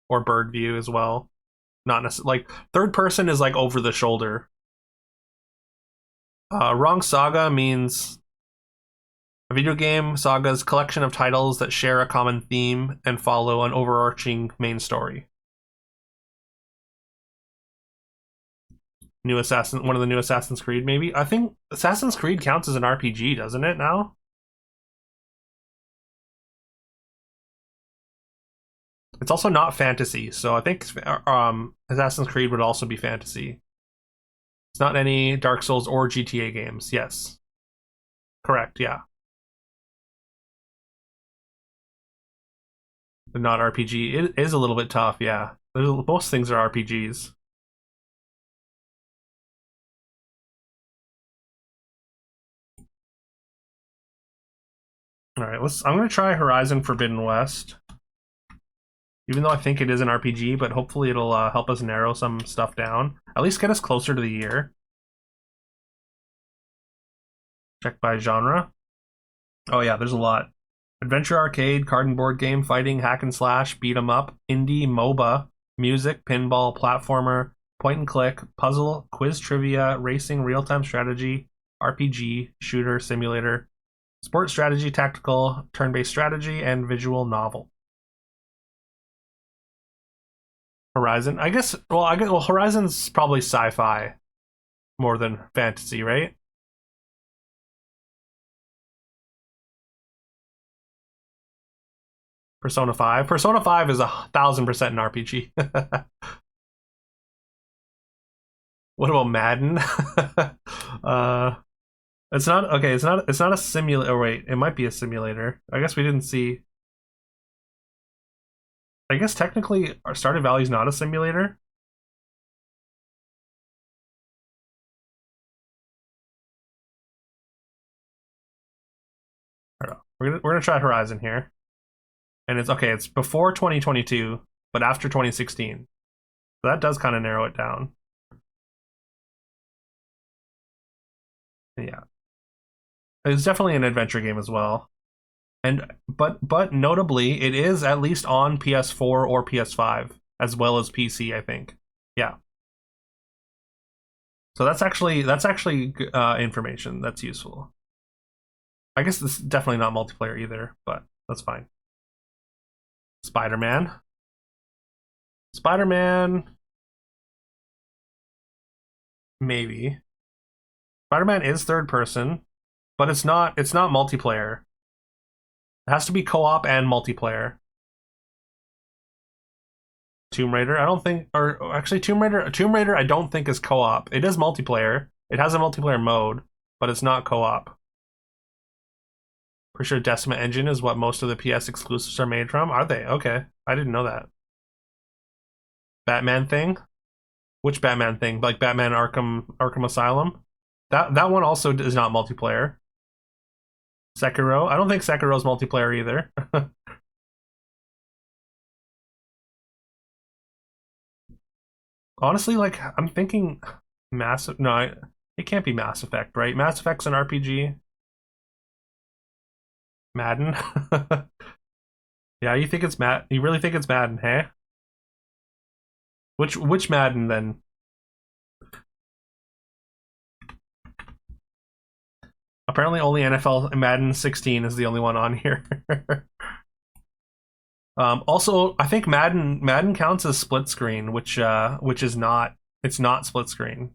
or bird view as well. Not necessarily like third person is like over the shoulder. Wrong Saga means a video game saga's collection of titles that share a common theme and follow an overarching main story. One of the new Assassin's Creed, maybe. I think Assassin's Creed counts as an RPG, doesn't it now? It's also not fantasy, so I think Assassin's Creed would also be fantasy. It's not any Dark Souls or GTA games. Yes, correct. Yeah, but not RPG. It is a little bit tough. Yeah, most things are RPGs. All right, let's. I'm gonna try Horizon Forbidden West, even though I think it is an RPG. But hopefully, it'll help us narrow some stuff down. At least get us closer to the year. Check by genre. Oh yeah, there's a lot. Adventure arcade, card and board game, fighting, hack and slash, beat 'em up, indie, MOBA, music, pinball, platformer, point and click, puzzle, quiz trivia, racing, real time strategy, RPG, shooter, simulator, sports strategy, tactical, turn based strategy, and visual novel. Horizon, I guess. Well, Horizon's probably sci-fi more than fantasy, right? Persona 5. Persona 5 is 1,000% an RPG. What about Madden? uh, it's not okay. It's not a simulator. Oh, wait, it might be a simulator. I guess we didn't see. I guess technically, our Stardew Valley is not a simulator. I don't know. We're gonna try Horizon here, and it's okay. It's before 2022, but after 2016. So that does kind of narrow it down. Yeah, it's definitely an adventure game as well. And but notably, it is at least on PS4 or PS5 as well as PC. I think. Yeah. So that's actually information that's useful. I guess this is definitely not multiplayer either, but that's fine. Spider-Man. Spider-Man, maybe. Spider-Man is third person, but it's not multiplayer. It has to be co-op and multiplayer. Tomb Raider. I don't think, or actually, Tomb Raider. I don't think is co-op. It is multiplayer. It has a multiplayer mode, but it's not co-op. For sure, Decima Engine is what most of the PS exclusives are made from. Are they? Okay, I didn't know that. Batman thing. Which Batman thing? Like Batman Arkham Asylum? That one also is not multiplayer. Sekiro? I don't think Sekiro's multiplayer either. Honestly, like I'm thinking No, it can't be Mass Effect, right? Mass Effect's an RPG. Madden. Yeah, you think it's You really think it's Madden, hey? Which Madden then? Apparently, only NFL Madden 16 is the only one on here. Also, I think Madden counts as split screen, which is not. It's not split screen.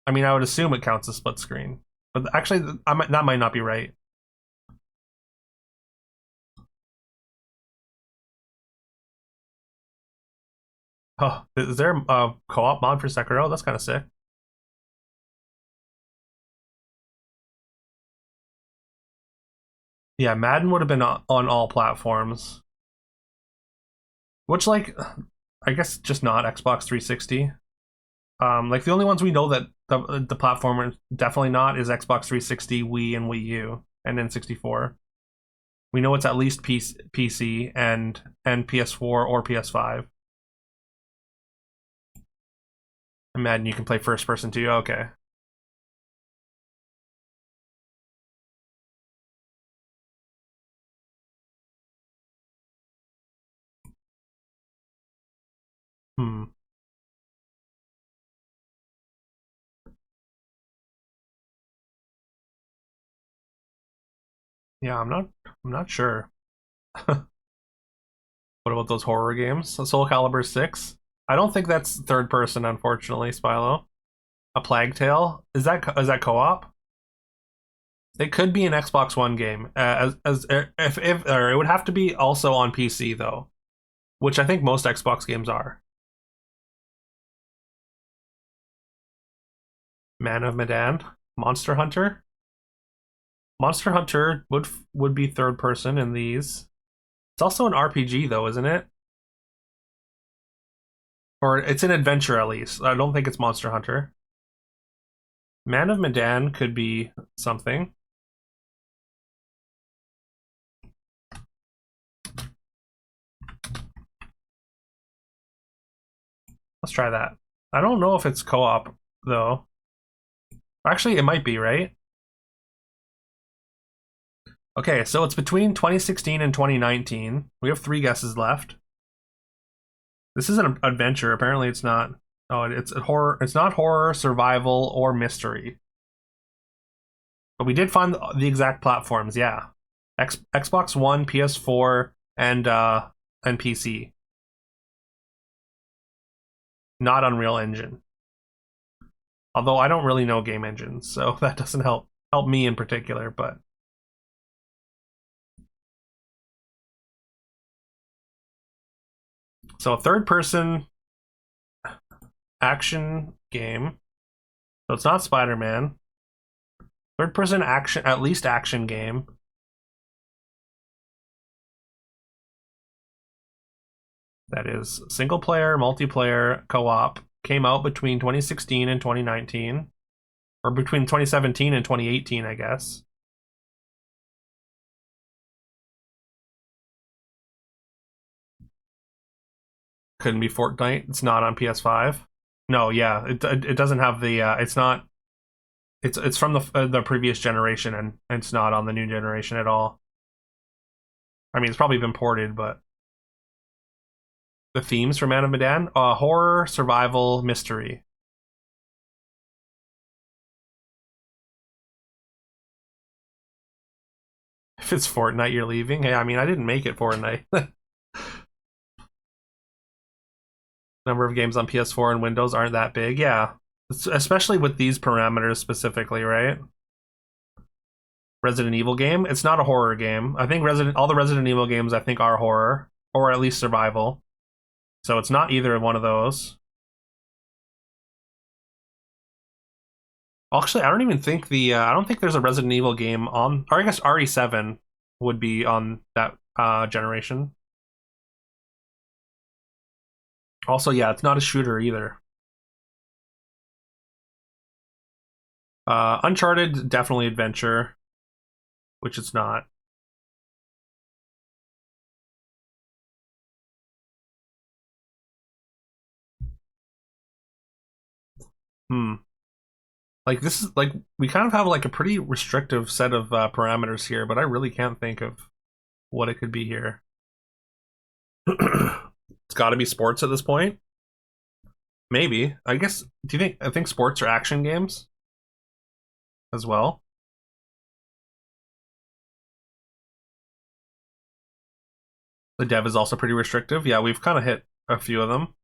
I mean, I would assume it counts as split screen, but actually, that might not be right. Oh, is there a co-op mod for Sekiro? That's kind of sick. Yeah, Madden would have been on all platforms, which like I guess just not Xbox 360. Like the only ones we know that the platform is definitely not is Xbox 360, Wii, and Wii U, and N64. We know it's at least PC and PS4 or PS5. And Madden, you can play first person too. Okay. Hmm. Yeah, I'm not sure. What about those horror games? Soul Calibur 6? I don't think that's third person, unfortunately, Spilo. A Plague Tale? Is that co-op? It could be an Xbox One game. As if or it would have to be also on PC though, which I think most Xbox games are. Man of Medan, Monster Hunter. Monster Hunter would be third person in these. It's also an RPG though, isn't it? Or it's an adventure at least. I don't think it's Monster Hunter. Man of Medan could be something. Let's try that. I don't know if it's co-op though. Actually, it might be, right? Okay, so it's between 2016 and 2019. We have three guesses left. This is an adventure. Apparently, it's not. Oh, it's a horror. It's not horror, survival, or mystery. But we did find the exact platforms. Yeah, Xbox One, PS4, and PC. Not Unreal Engine. Although I don't really know game engines, so that doesn't help me in particular. But so a third person action game. So it's not Spider-Man. Third person action, at least action game. That is single player, multiplayer, co-op. Came out between 2016 and 2019, or between 2017 and 2018, I guess. Couldn't be Fortnite. It's not on PS5. No, yeah, it doesn't have the. It's not. It's from the previous generation, and it's not on the new generation at all. I mean, it's probably been ported, but the themes for Man of Medan: horror, survival, mystery. If it's Fortnite, you're leaving. Hey, I mean, I didn't make it Fortnite. Number of games on PS4 and Windows aren't that big. Yeah, especially with these parameters specifically, right? Resident Evil game. It's not a horror game. I think all the Resident Evil games I think are horror or at least survival. So it's not either one of those. Actually, I don't even think I don't think there's a Resident Evil game on. Or I guess RE7 would be on that generation. Also, yeah, it's not a shooter either. Uncharted, definitely adventure, which it's not. Hmm. Like this is like we kind of have like a pretty restrictive set of parameters here, but I really can't think of what it could be here. It's got to be sports at this point. Maybe. I guess. Do you think? I think sports are action games as well. The dev is also pretty restrictive. Yeah, we've kind of hit a few of them.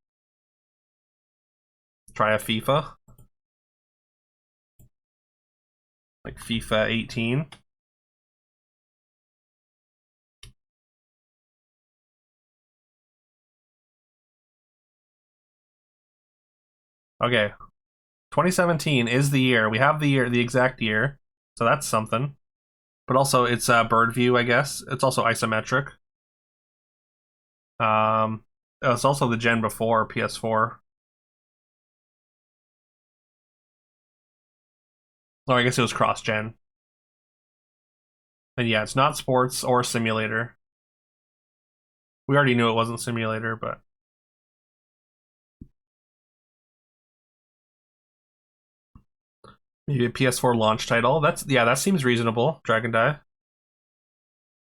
Try a FIFA, like FIFA 18. Okay, 2017 is the year. We have the year, the exact year, so that's something. But also, it's bird view, I guess. It's also isometric. Um, it's also the gen before PS4. Oh, I guess it was cross-gen. And yeah, it's not sports or simulator. We already knew it wasn't simulator, but maybe a PS4 launch title. That's yeah, that seems reasonable. Dragon Die.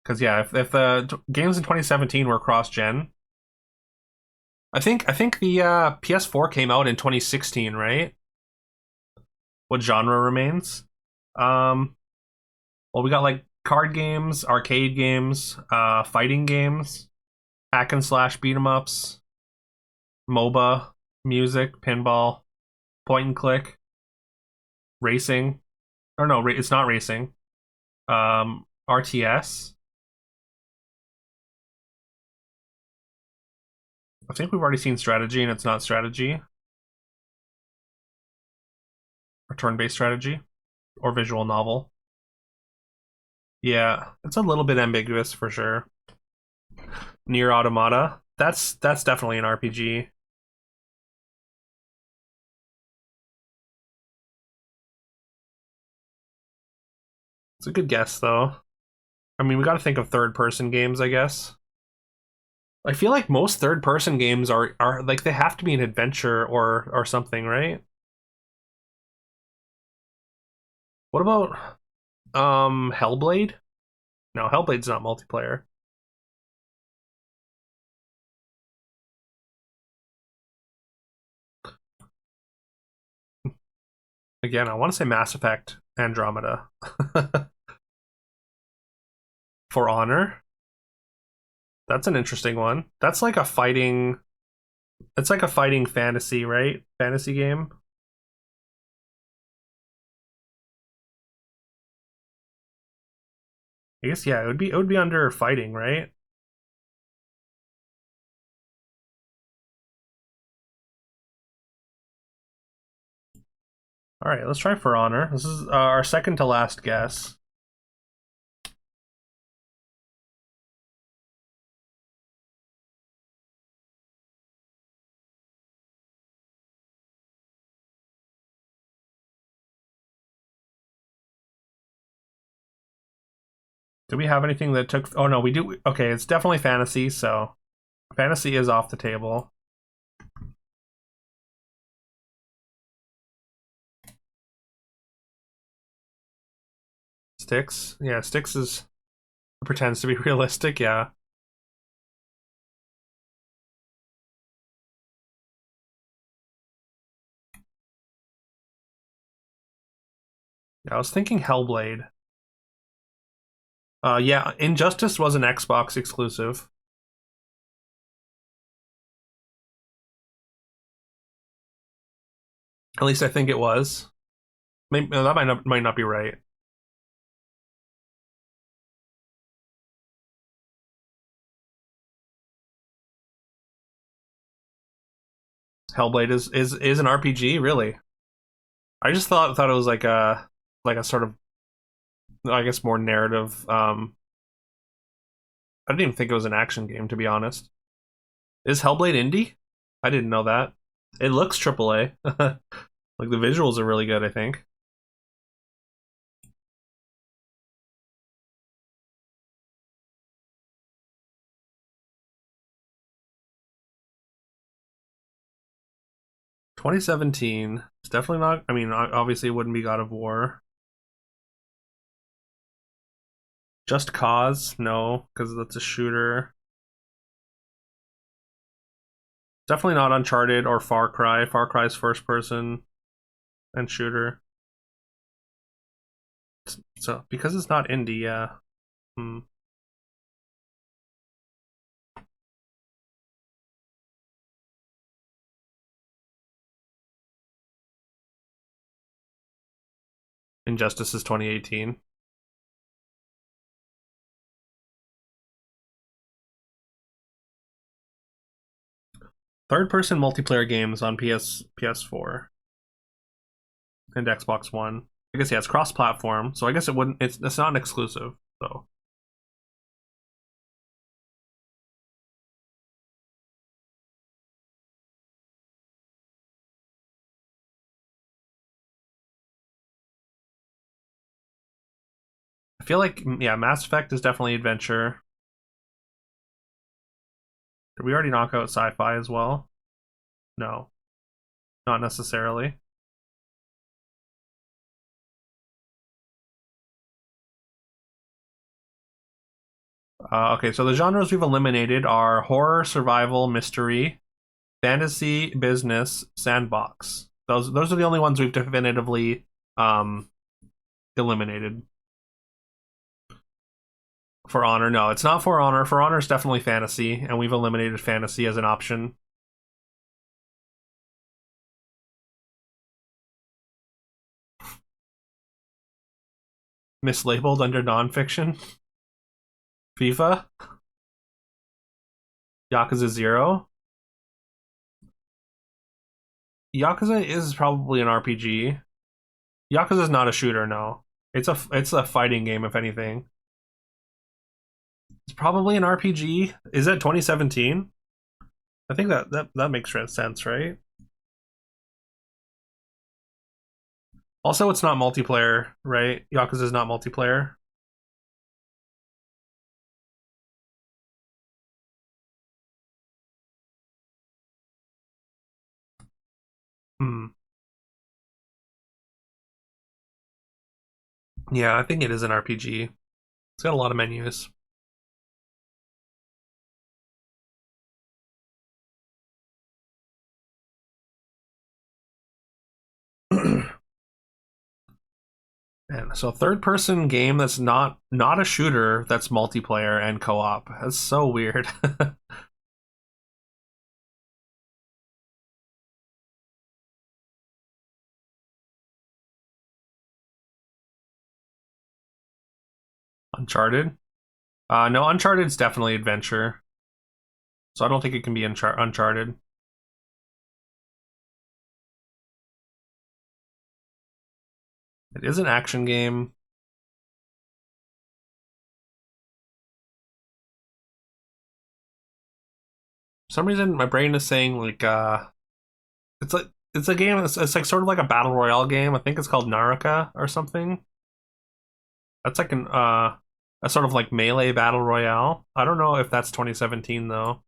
Because yeah, if the games in 2017 were cross-gen, I think the PS4 came out in 2016, right? What genre remains? Um, well, we got like card games, arcade games, fighting games, hack and slash beat 'em ups, MOBA, music, pinball, point and click, racing. Or no, it's not racing. RTS. I think we've already seen strategy, and it's not strategy or turn-based strategy or visual novel. Yeah, it's a little bit ambiguous for sure. Near Automata. That's definitely an RPG. It's a good guess though. I mean, we got to think of third-person games, I guess. I feel like most third-person games are like they have to be an adventure or something, right? What about Hellblade? No, Hellblade's not multiplayer. Again, I want to say Mass Effect Andromeda. For Honor. That's an interesting one. That's like a fighting. It's like a fighting fantasy, right? Fantasy game. I guess yeah, it would be under fighting, right? All right, let's try For Honor. This is our second to last guess. Do we have anything that took? Oh no, we do. Okay, it's definitely fantasy. So fantasy is off the table. Sticks, yeah, Sticks is pretends to be realistic. Yeah, I was thinking Hellblade. Yeah, Injustice was an Xbox exclusive. At least I think it was. Maybe that might not be right. Hellblade is an RPG, really? I just thought it was like a sort of, I guess, more narrative. I didn't even think it was an action game, to be honest. Is Hellblade indie? I didn't know that. It looks AAA. Like the visuals are really good, I think. 2017. It's definitely not. I mean, obviously, it wouldn't be God of War. Just Cause, no, because that's a shooter. Definitely not Uncharted or Far Cry. Far Cry's first person and shooter. So because it's not indie, yeah. Hmm. Injustice is 2018. Third person multiplayer games on PS4 and Xbox One. I guess yeah, it's cross platform, so I guess it wouldn't. It's not an exclusive though. I feel like yeah, Mass Effect is definitely adventure. Did we already knock out sci-fi as well? No, not necessarily. Okay, so the genres we've eliminated are horror, survival, mystery, fantasy, business, sandbox. Those are the only ones we've definitively um, eliminated. For Honor, no, it's not For Honor. For Honor is definitely fantasy, and we've eliminated fantasy as an option. Mislabeled under nonfiction. FIFA, Yakuza 0. Yakuza is probably an RPG. Yakuza is not a shooter, no. It's a fighting game, if anything. It's probably an RPG. Is that 2017? I think that makes sense, right? Also, it's not multiplayer, right? Yakuza is not multiplayer. Hmm. Yeah, I think it is an RPG. It's got a lot of menus. And so third person game that's not a shooter that's multiplayer and co-op. That's so weird. Uncharted. No, Uncharted's definitely adventure. So I don't think it can be Uncharted. It is an action game. For some reason my brain is saying like it's a game. It's like sort of like a battle royale game. I think it's called Naraka or something. That's like an a sort of like melee battle royale. I don't know if that's 2017 though.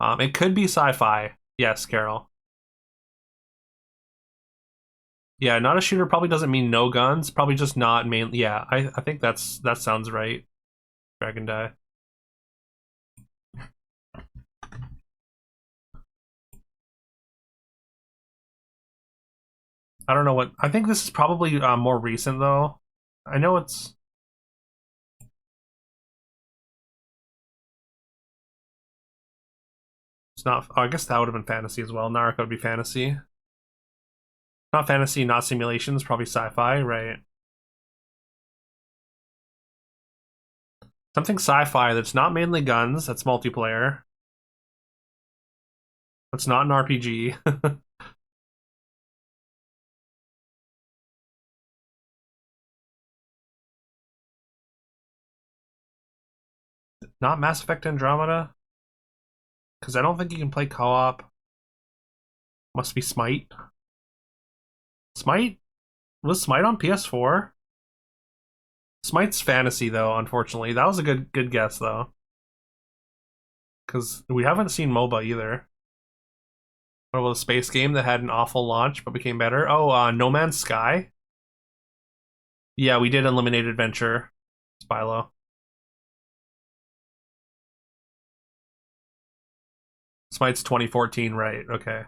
It could be sci-fi. Yes, Carol. Yeah, not a shooter probably doesn't mean no guns. Probably just not main. Yeah, I think that sounds right. Dragon Die. I don't know what. I think this is probably more recent though. I know it's not. Oh, I guess that would have been fantasy as well. Naraka would be fantasy. Not fantasy, not simulations. Probably sci-fi, right? Something sci-fi that's not mainly guns. That's multiplayer. It's not an RPG. Not Mass Effect Andromeda, because I don't think you can play co-op. Must be Smite. Smite was Smite on PS4. Smite's fantasy though, unfortunately. That was a good guess though, because we haven't seen MOBA either. What about a space game that had an awful launch but became better? Oh, No Man's Sky. Yeah, we did Eliminate Adventure, Spylo. Smite's 2014, right? Okay,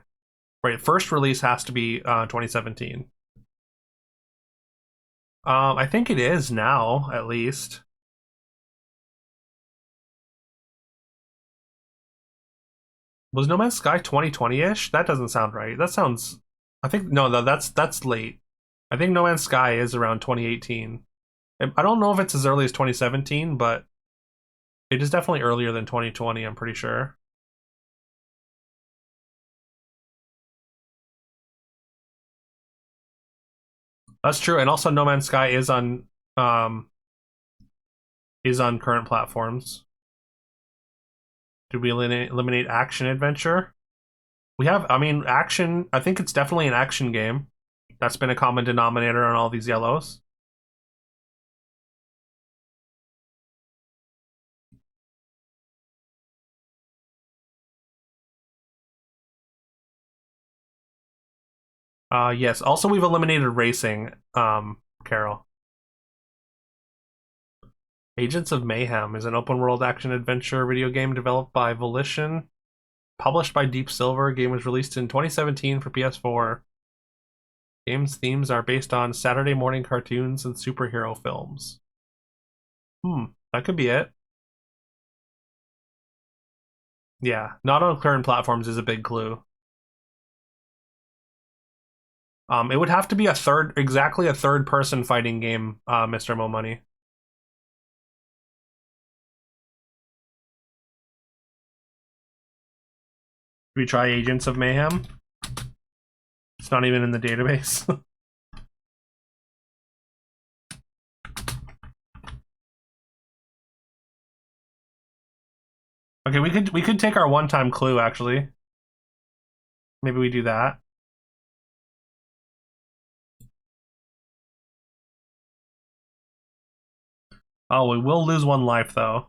right. First release has to be 2017. I think it is now, at least. Was No Man's Sky 2020-ish? That doesn't sound right. That sounds. I think no, that's late. I think No Man's Sky is around 2018. I don't know if it's as early as 2017, but it is definitely earlier than 2020. I'm pretty sure. That's true, and also No Man's Sky um is on current platforms. Did we eliminate action adventure? We have. I mean, action. I think it's definitely an action game. That's been a common denominator on all these yellows. Yes. Also, we've eliminated racing. Carol. Agents of Mayhem is an open-world action-adventure video game developed by Volition, published by Deep Silver. Game was released in 2017 for PS4. Game's themes are based on Saturday morning cartoons and superhero films. That could be it. Yeah, not on current platforms is a big clue. It would have to be exactly a third-person fighting game, Mr. Mo Money. We try Agents of Mayhem. It's not even in the database. Okay, we could take our one-time clue actually. Maybe we do that. Oh, we will lose one life though.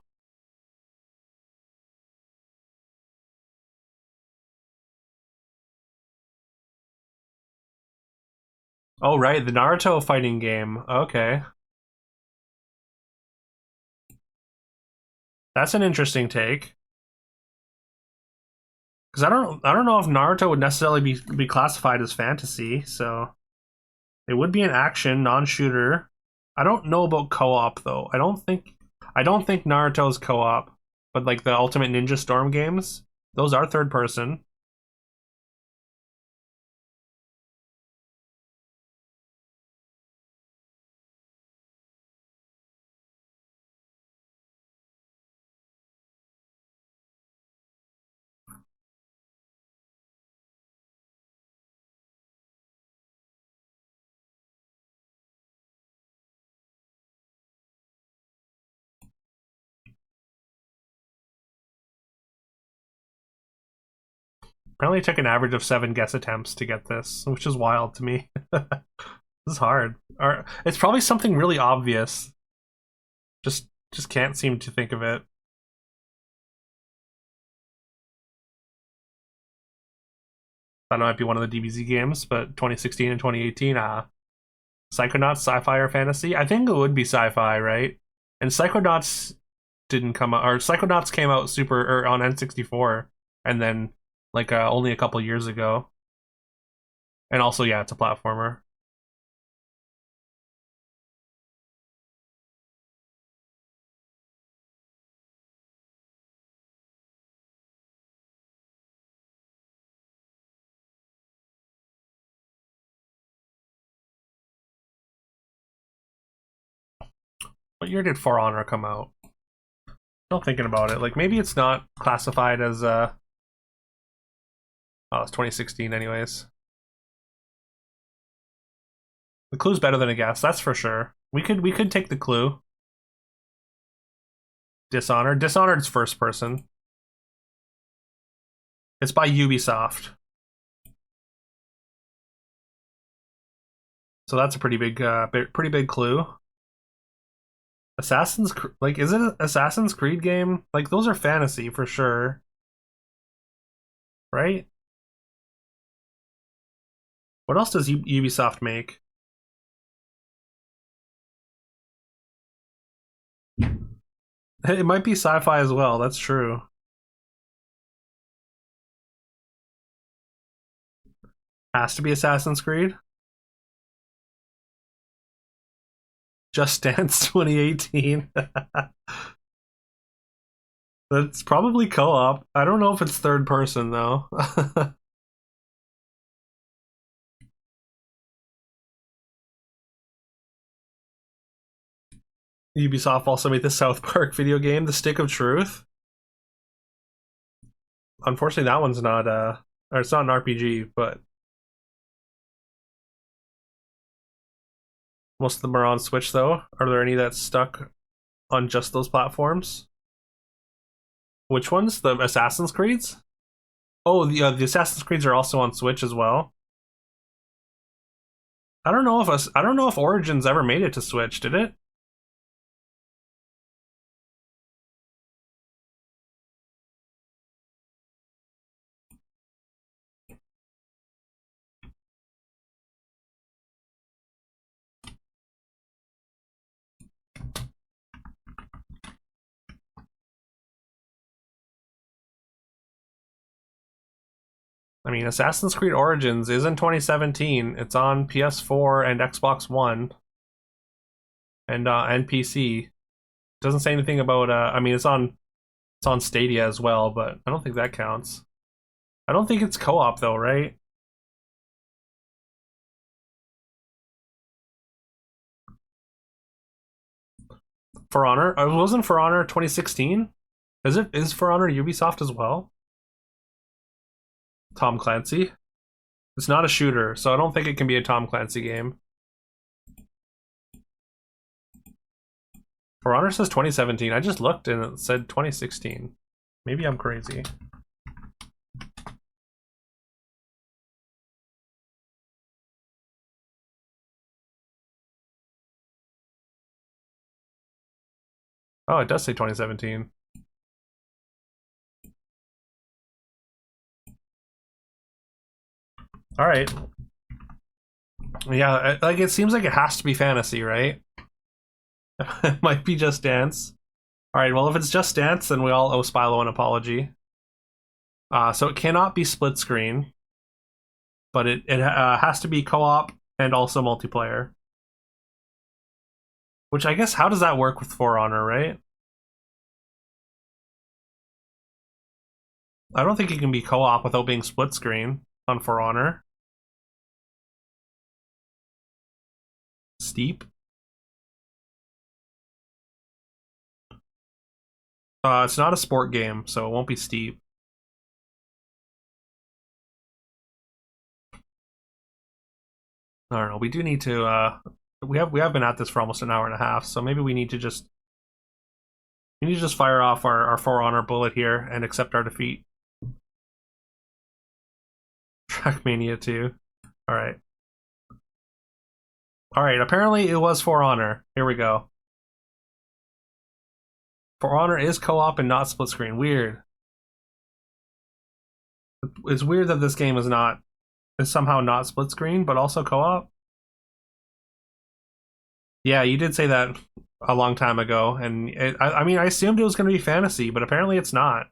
Oh right, the Naruto fighting game. Okay, that's an interesting take. Because I don't know if Naruto would necessarily be classified as fantasy, so it would be an action non-shooter. I don't know about co-op though. I don't think Naruto's co-op, but like the Ultimate Ninja Storm games, those are third person. Apparently, it took an average of 7 guess attempts to get this, which is wild to me. This is hard. Or it's probably something really obvious. Just can't seem to think of it. That might be one of the DBZ games, but 2016 and 2018, Psychonauts, sci-fi or fantasy? I think it would be sci-fi, right? And Psychonauts didn't come out, or Psychonauts came out super or on N64, and then like only a couple years ago. And also, yeah, it's a platformer. What year did For Honor come out? Still thinking about it. Like maybe it's not classified as Oh, it's 2016 anyways. The clue's better than a guess, that's for sure. We could take the clue. Dishonored. Dishonored's first person. It's by Ubisoft. So that's a pretty big clue. Like, is it an Assassin's Creed game? Like, those are fantasy for sure, right? What else does Ubisoft make? It might be sci-fi as well. That's true. Has to be Assassin's Creed. Just Dance 2018. That's probably co-op. I don't know if it's third person though. Ubisoft also made the South Park video game, The Stick of Truth. Unfortunately, that one's not or it's not an RPG, but most of them are on Switch though. Are there any that stuck on just those platforms? Which ones? The Assassin's Creeds? Oh, the Assassin's Creeds are also on Switch as well. I don't know if Origins ever made it to Switch, did it? I mean, Assassin's Creed Origins is in 2017. It's on PS4 and Xbox One and PC. Doesn't say anything about. I mean, it's on Stadia as well, but I don't think that counts. I don't think it's co-op though, right? For Honor, wasn't For Honor 2016? Is For Honor Ubisoft as well? Tom Clancy. It's not a shooter, so I don't think it can be a Tom Clancy game. For Honor says 2017. I just looked and it said 2016. Maybe I'm crazy. Oh, it does say 2017. All right. Yeah, like it seems like it has to be fantasy, right? It might be Just Dance. All right, well, if it's Just Dance, then we all owe Spilo an apology. So it cannot be split screen, but it has to be co-op and also multiplayer. Which I guess, how does that work with For Honor, right? I don't think it can be co-op without being split screen on For Honor. Steep. It's not a sport game, so it won't be Steep. I don't know. We do need to. We have been at this for almost an hour and a half, so maybe we need to just fire off our For Honor bullet here and accept our defeat. Trackmania 2. All right. All right. Apparently, it was For Honor. Here we go. For Honor is co-op and not split screen. Weird. It's weird that this game is somehow not split screen, but also co-op. Yeah, you did say that a long time ago, and I mean, I assumed it was going to be fantasy, but apparently it's not.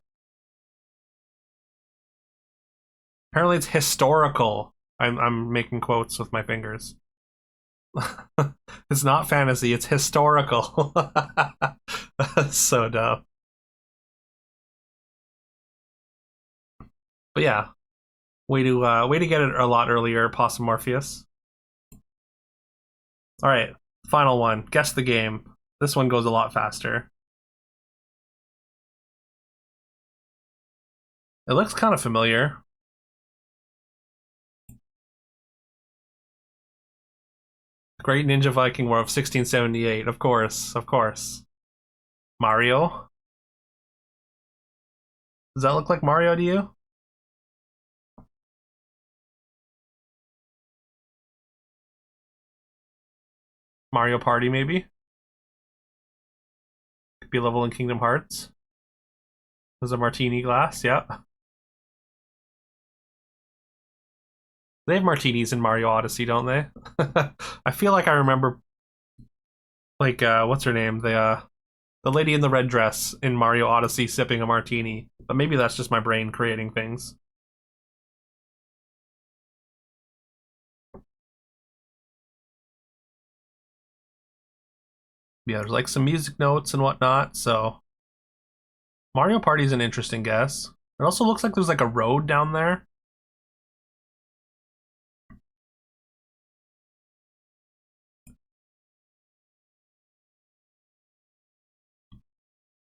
Apparently it's historical. I'm making quotes with my fingers. It's not fantasy, it's historical. That's so dumb. But yeah, way to get it a lot earlier, Possum Morpheus. All right, final one. Guess the game. This one goes a lot faster. It looks kind of familiar. Great Ninja Viking War of 1678. Of course, of course. Mario. Does that look like Mario to you? Mario Party, maybe? Could be a level in Kingdom Hearts. There's a martini glass, yeah. They have martinis in Mario Odyssey, don't they? I feel like I remember, like, what's her name? The lady in the red dress in Mario Odyssey sipping a martini. But maybe that's just my brain creating things. Yeah, there's like some music notes and whatnot, so Mario Party's an interesting guess. It also looks like there's like a road down there.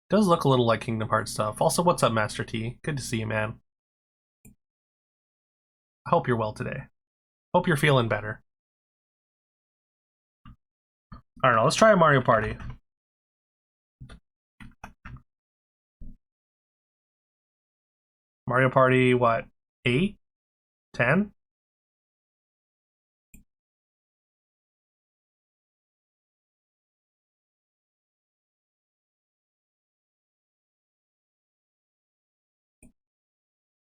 It does look a little like Kingdom Hearts stuff. Also, what's up, Master T? Good to see you, man. I hope you're well today. Hope you're feeling better. I don't know. Let's try a Mario Party. Mario Party, what? 8? 10?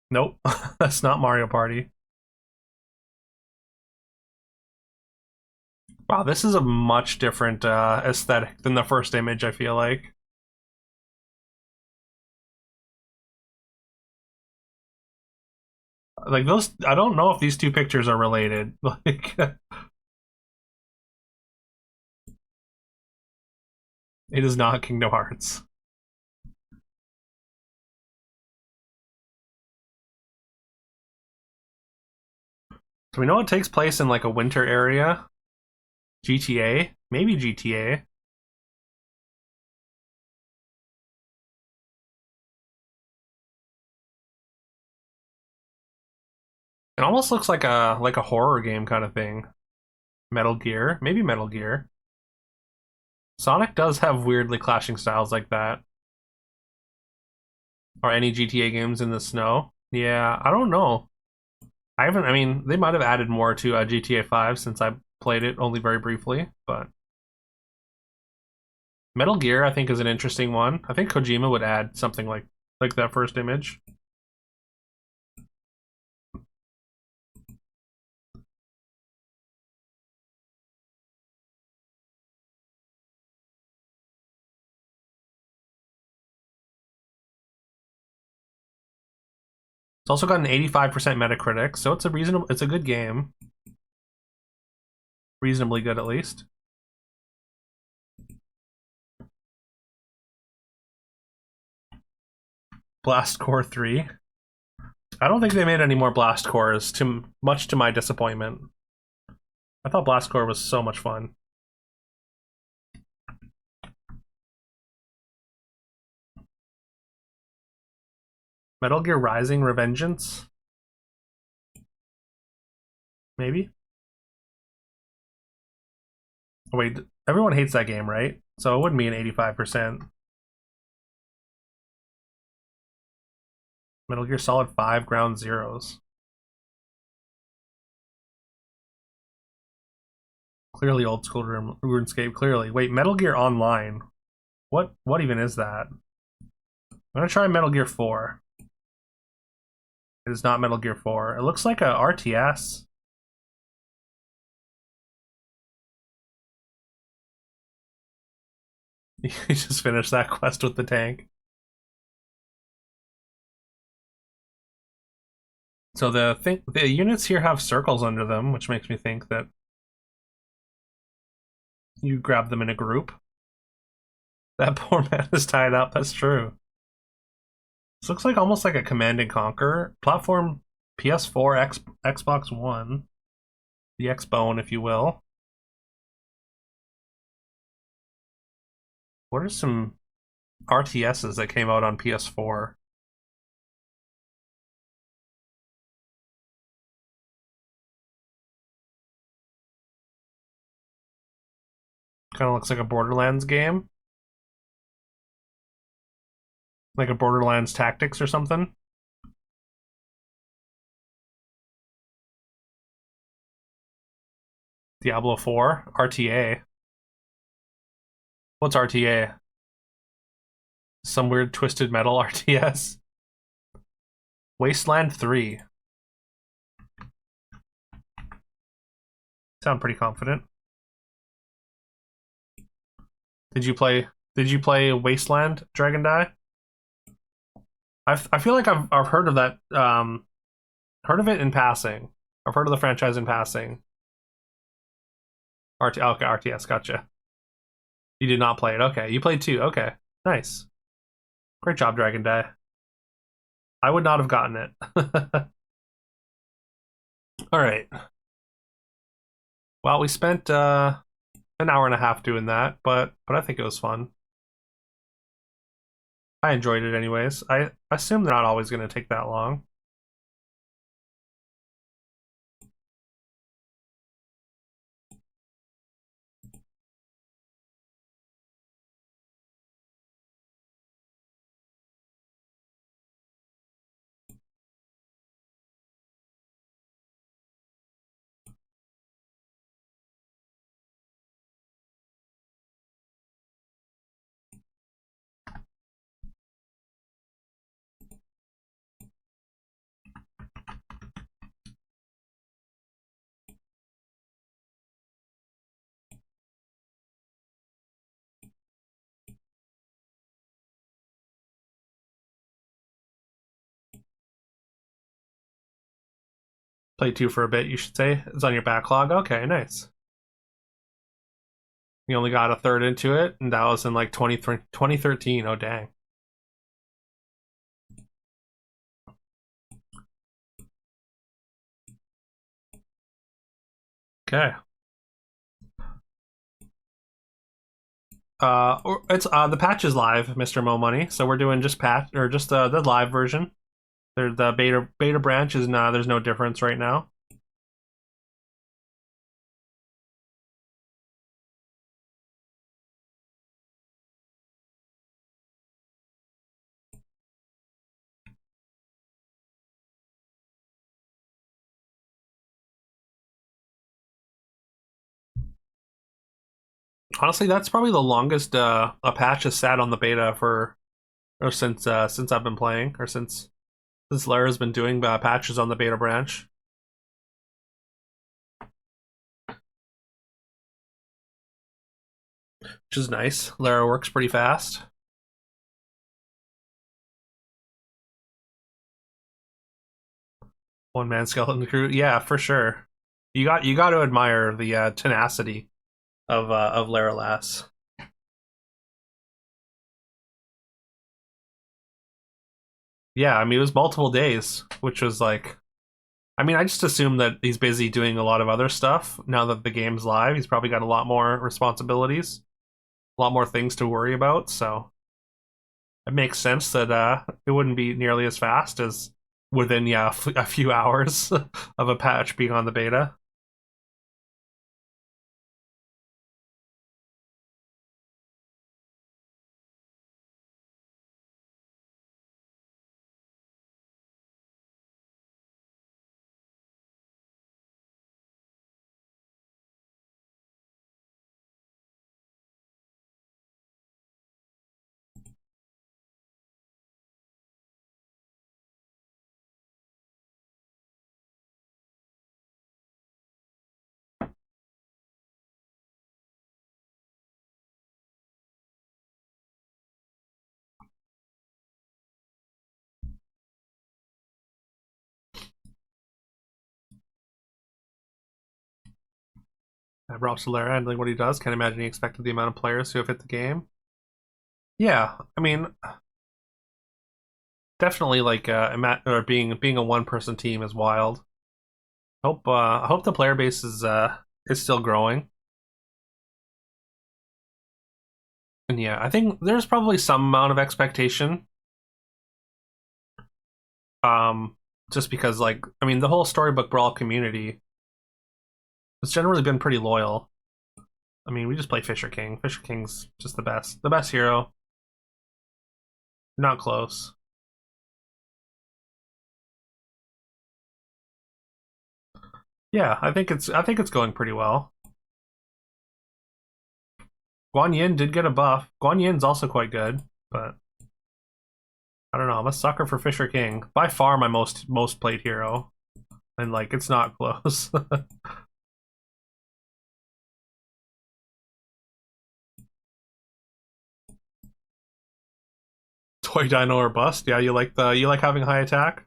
Nope. That's not Mario Party. Wow, this is a much different aesthetic than the first image, I feel like. Like those, I don't know if these two pictures are related. Like, it is not Kingdom Hearts. So we know it takes place in like a winter area. GTA? Maybe GTA. It almost looks like a horror game kind of thing. Metal Gear? Maybe Metal Gear. Sonic does have weirdly clashing styles like that. Or any GTA games in the snow. Yeah, I don't know. I mean, they might have added more to GTA 5 since I played it only very briefly, but Metal Gear I think is an interesting one. I think Kojima would add something like that first image. It's also got an 85% Metacritic, so it's a good game. Reasonably good at least. Blast Core 3. I don't think they made any more Blast Cores, to much to my disappointment. I thought Blast Core was so much fun. Metal Gear Rising Revengeance? Maybe? Oh, wait, everyone hates that game, right? So it wouldn't be an 85%. Metal Gear Solid 5 Ground Zeroes. Clearly old school RuneScape, clearly. Wait, Metal Gear Online. What even is that? I'm gonna try Metal Gear 4. It is not Metal Gear 4. It looks like a RTS. You just finished that quest with the tank. So the units here have circles under them, which makes me think that you grab them in a group. That poor man is tied up. That's true. This looks like almost like a Command and Conquer platform. PS4, Xbox One, the X-Bone, if you will. What are some RTSs that came out on PS4? Kind of looks like a Borderlands game, like a Borderlands Tactics or something. Diablo 4 RTA. What's RTA? Some weird twisted metal RTS. Wasteland 3. Sound pretty confident. Did you play? Did you play Wasteland Dragon Die? I feel like I've heard of that. Heard of it in passing. I've heard of the franchise in passing. Okay, RTS, gotcha. You did not play it. Okay, you played two. Okay, nice. Great job, Dragon Die. I would not have gotten it. All right. Well, we spent an hour and a half doing that, but I think it was fun. I enjoyed it anyways. I assume they're not always going to take that long. Played two for a bit, you should say. It's on your backlog. Okay, nice. You only got a third into it, and that was in like 2013. Oh, dang. Okay. It's the patch is live, Mr. Mo Money. So we're doing just patch or just the live version. The beta branch is not. There's no difference right now. Honestly, that's probably the longest a patch has sat on the beta for, or since I've been playing, or since Lara's been doing patches on the beta branch, which is nice. Lara works pretty fast. One man skeleton crew, yeah, for sure. You got to admire the tenacity of Lara Lass. Yeah, I mean it was multiple days, which was like, I mean I just assume that he's busy doing a lot of other stuff now that the game's live. He's probably got a lot more responsibilities, a lot more things to worry about. So it makes sense that it wouldn't be nearly as fast as within a few hours of a patch being on the beta. Rob Solera handling what he does. Can't imagine he expected the amount of players who have hit the game. Yeah, I mean, definitely like or being a one person team is wild. I hope the player base is still growing. And yeah, I think there's probably some amount of expectation. Um, just because like I mean the whole Storybook Brawl community has generally been pretty loyal. I mean, we just play Fisher King. Fisher King's just the best hero. Not close. Yeah, I think it's going pretty well. Guan Yin did get a buff. Guan Yin's also quite good, but I don't know. I'm a sucker for Fisher King. By far my most played hero. And like it's not close. Toy Dino or bust. Yeah, you like having high attack?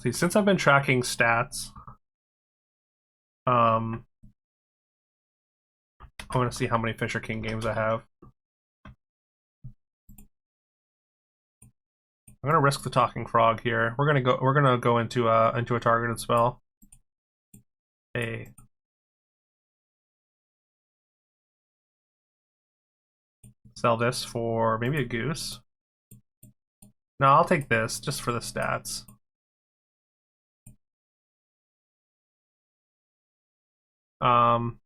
See, since I've been tracking stats, um I want to see how many Fisher King games I have. I'm gonna risk the talking frog here. We're gonna go into a targeted spell. Hey. Sell this for maybe a goose. No, I'll take this just for the stats. Um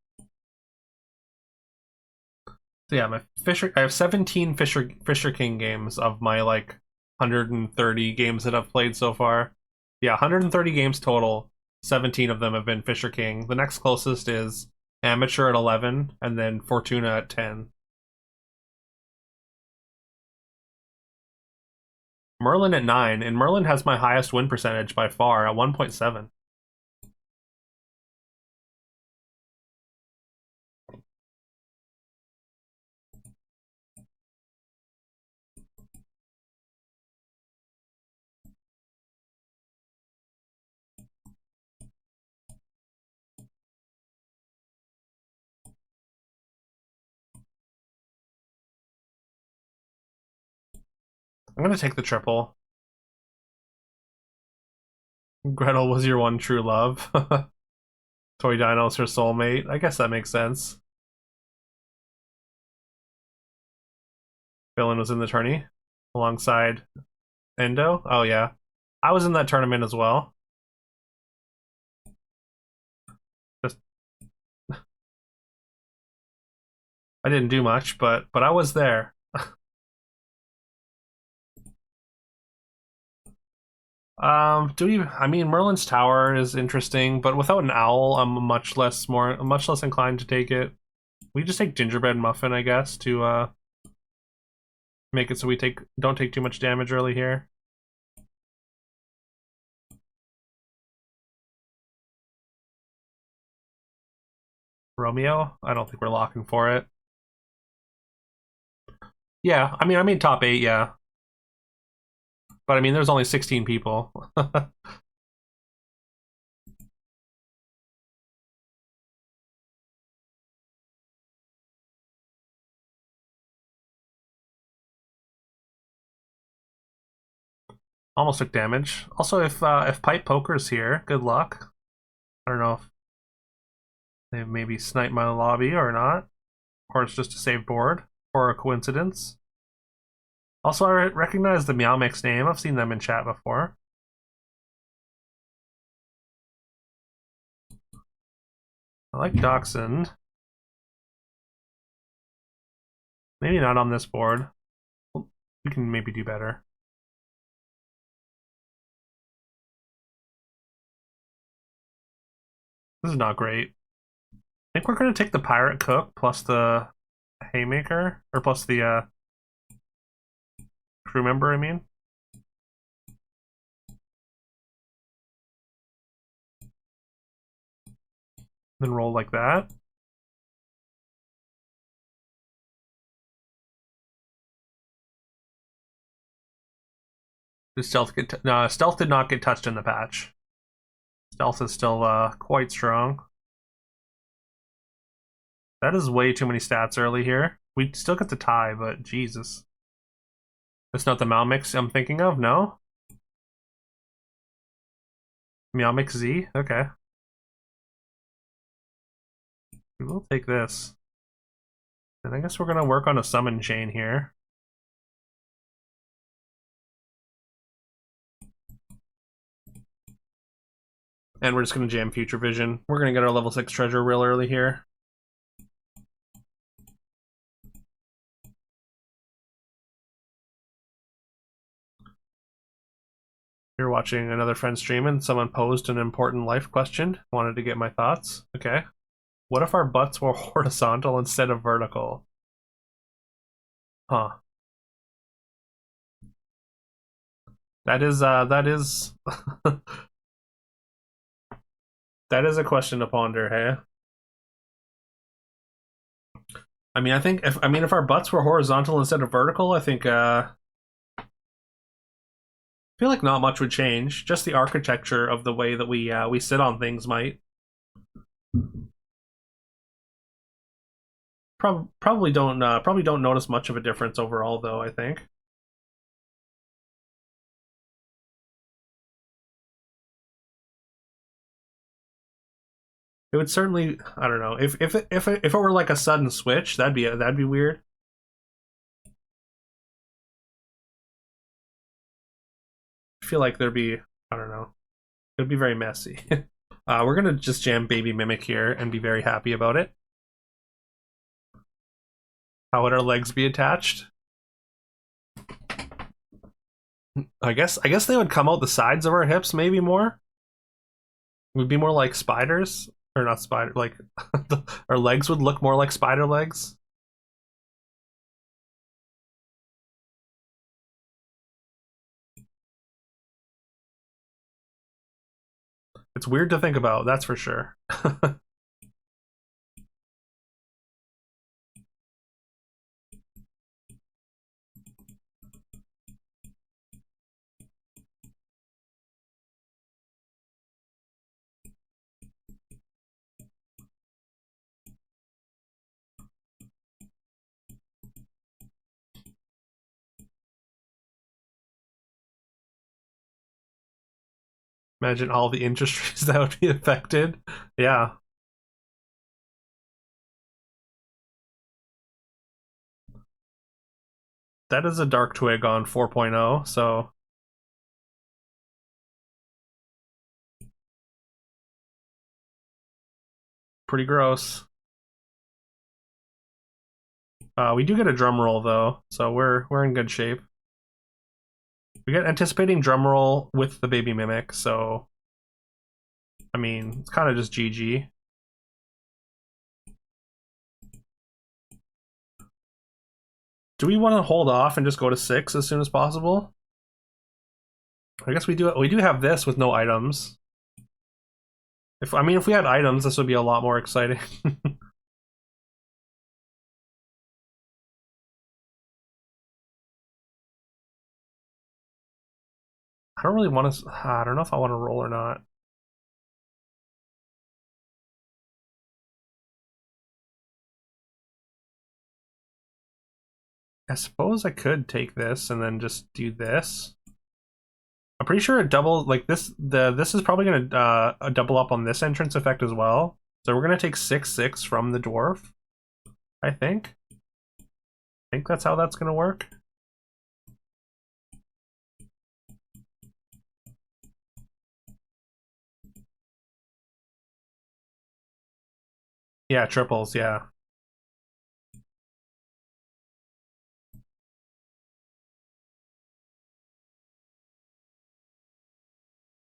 so yeah, I have 17 Fisher King games of my like 130 games that I've played so far. Yeah, 130 games total. 17 of them have been Fisher King. The next closest is Amateur at 11 and then Fortuna at 10. Merlin at 9, and Merlin has my highest win percentage by far at 1.7. I'm gonna take the triple. Gretel was your one true love. Toy Dino's her soulmate. I guess that makes sense. Villain was in the tourney alongside Endo. Oh yeah, I was in that tournament as well. Just I didn't do much, but I was there. Do we? I mean, Merlin's Tower is interesting, but without an owl, I'm much less inclined to take it. We just take Gingerbread Muffin, I guess, to make it so we don't take too much damage early here. Romeo? I don't think we're locking for it. Yeah, I mean top 8, yeah. But I mean there's only 16 people. Almost took damage. Also, if Pipe Poker's here, good luck. I don't know if they maybe snipe my lobby or not, or it's just a save board, or a coincidence. Also, I recognize the Meow Mix name. I've seen them in chat before. I like Dachshund. Maybe not on this board. We can maybe do better. This is not great. I think we're going to take the Pirate Cook plus the Haymaker, or plus the crew member, I mean. Then roll like that. Did stealth get no, stealth did not get touched in the patch. Stealth is still quite strong. That is way too many stats early here. We still get the tie, but Jesus. That's not the Malmix I'm thinking of, no? Meowmix Z? Okay. We'll take this. And I guess we're gonna work on a summon chain here. And we're just gonna jam Future Vision. We're gonna get our level 6 treasure real early here. You're watching another friend stream and someone posed an important life question. Wanted to get my thoughts. Okay. What if our butts were horizontal instead of vertical? Huh. That is that is a question to ponder, hey? I mean, if our butts were horizontal instead of vertical, I feel like not much would change. Just the architecture of the way that we sit on things might. Probably don't notice much of a difference overall, though. I think it would certainly. I don't know if it were like a sudden switch, that'd be weird. I feel like there'd be. I don't know. It'd be very messy. We're gonna just jam Baby Mimic here and be very happy about it. How would our legs be attached? I guess they would come out the sides of our hips, maybe more. We'd be more like spiders, or not spider. Like our legs would look more like spider legs. It's weird to think about, that's for sure. Imagine all the industries that would be affected. Yeah, that is a Dark Twig on 4.0, so pretty gross. We do get a drum roll though, so we're in good shape. We get anticipating drum roll with the Baby Mimic, so I mean it's kind of just GG. Do we want to hold off and just go to 6 as soon as possible? I guess we do. We do have this with no items. If we had items, this would be a lot more exciting. I don't really want to. I don't know if I want to roll or not. I suppose I could take this and then just do this. I'm pretty sure it doubles like this. This is probably gonna double up on this entrance effect as well. So we're gonna take 6/6 from the dwarf. I think. I think that's how that's gonna work. Yeah, triples. Yeah.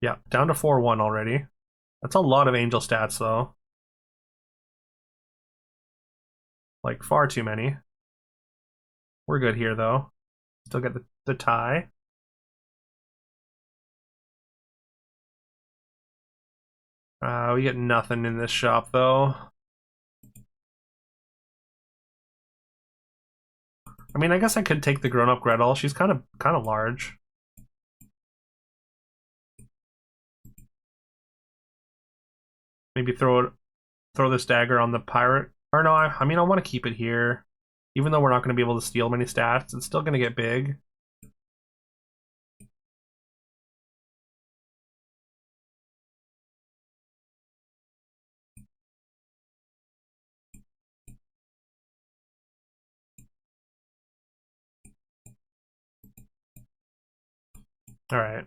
Yeah, down to 4/1 already. That's a lot of angel stats though. Like far too many. We're good here though. Still get the tie. We get nothing in this shop though. I mean, I guess I could take the grown-up Gretel. She's kind of large. Maybe throw this dagger on the pirate. Or no, I mean I want to keep it here. Even though we're not going to be able to steal many stats, it's still going to get big. All right.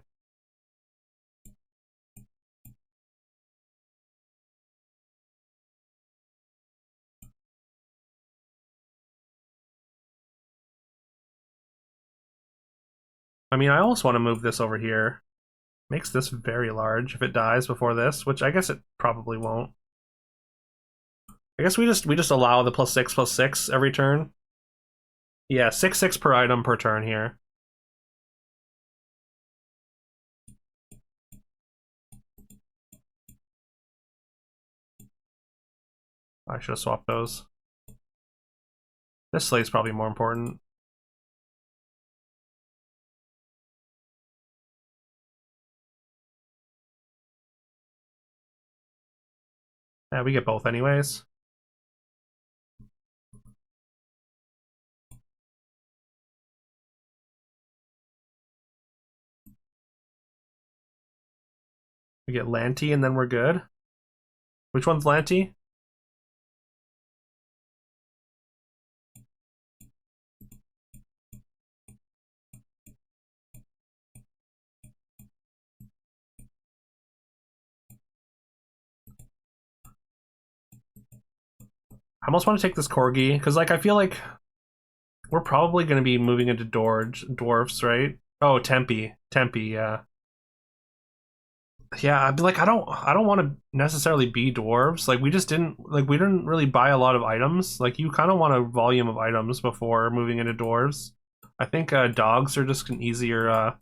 I mean, I almost want to move this over here. Makes this very large if it dies before this, which I guess it probably won't. I guess we just allow the +6/+6 every turn. Yeah, 6/6 per item per turn here. I should have swapped those. This slate's probably more important. Yeah, we get both anyways. We get Lanty and then we're good. Which one's Lanty? I almost want to take this Corgi, because like I feel like we're probably going to be moving into dwarfs, right? Oh, Tempe, yeah. Yeah, I'd be like, I don't want to necessarily be dwarves. Like we didn't really buy a lot of items. Like you kind of want a volume of items before moving into dwarves. I think dogs are just an easier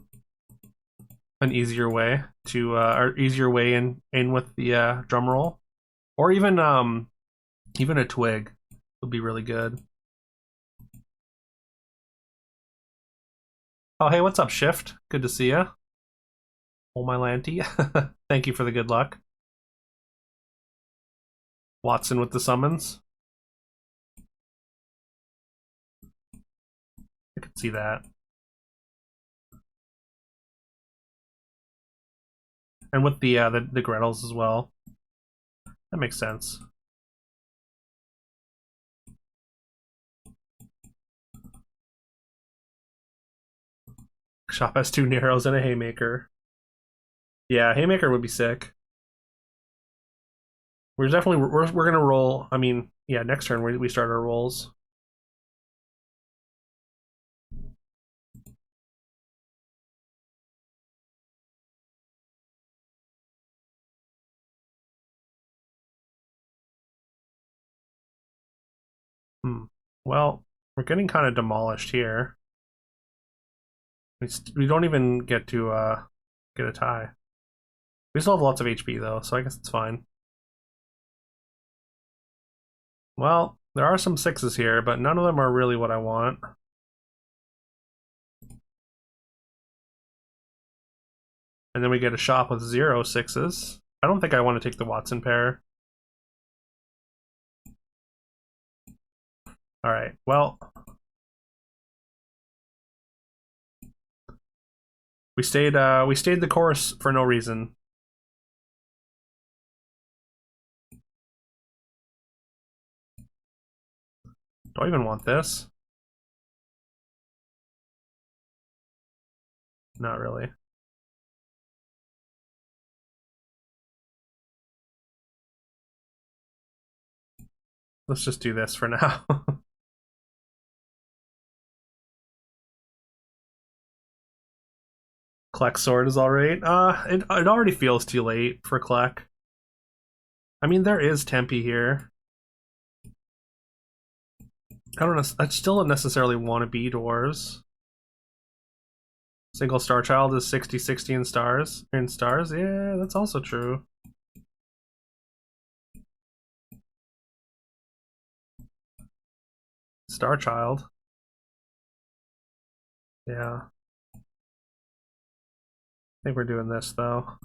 way to or easier way in with the drum roll, or even a twig would be really good. Oh hey, what's up, Shift? Good to see ya. Oh my Lanty. Thank you for the good luck. Watson with the summons. I could see that. And with the Gretels as well. That makes sense. Shop has 2 Neros and a Haymaker. Yeah, Haymaker would be sick. We're gonna roll. I mean, yeah, next turn we start our rolls. Hmm. Well, we're getting kind of demolished here. We don't even get to get a tie. We still have lots of HP though, so I guess it's fine. Well, there are some sixes here, but none of them are really what I want. And then we get a shop with 0 6s. I don't think I want to take the Watson pair. All right. Well, we stayed the course for no reason. Do I even want this? Not really. Let's just do this for now. Kleck's sword is alright. It already feels too late for Kleck. I mean, there is Tempe here. I still don't necessarily want to be dwarves. Single Star Child is 60/60 in stars. In stars, yeah, that's also true. Star Child. Yeah. I think we're doing this though.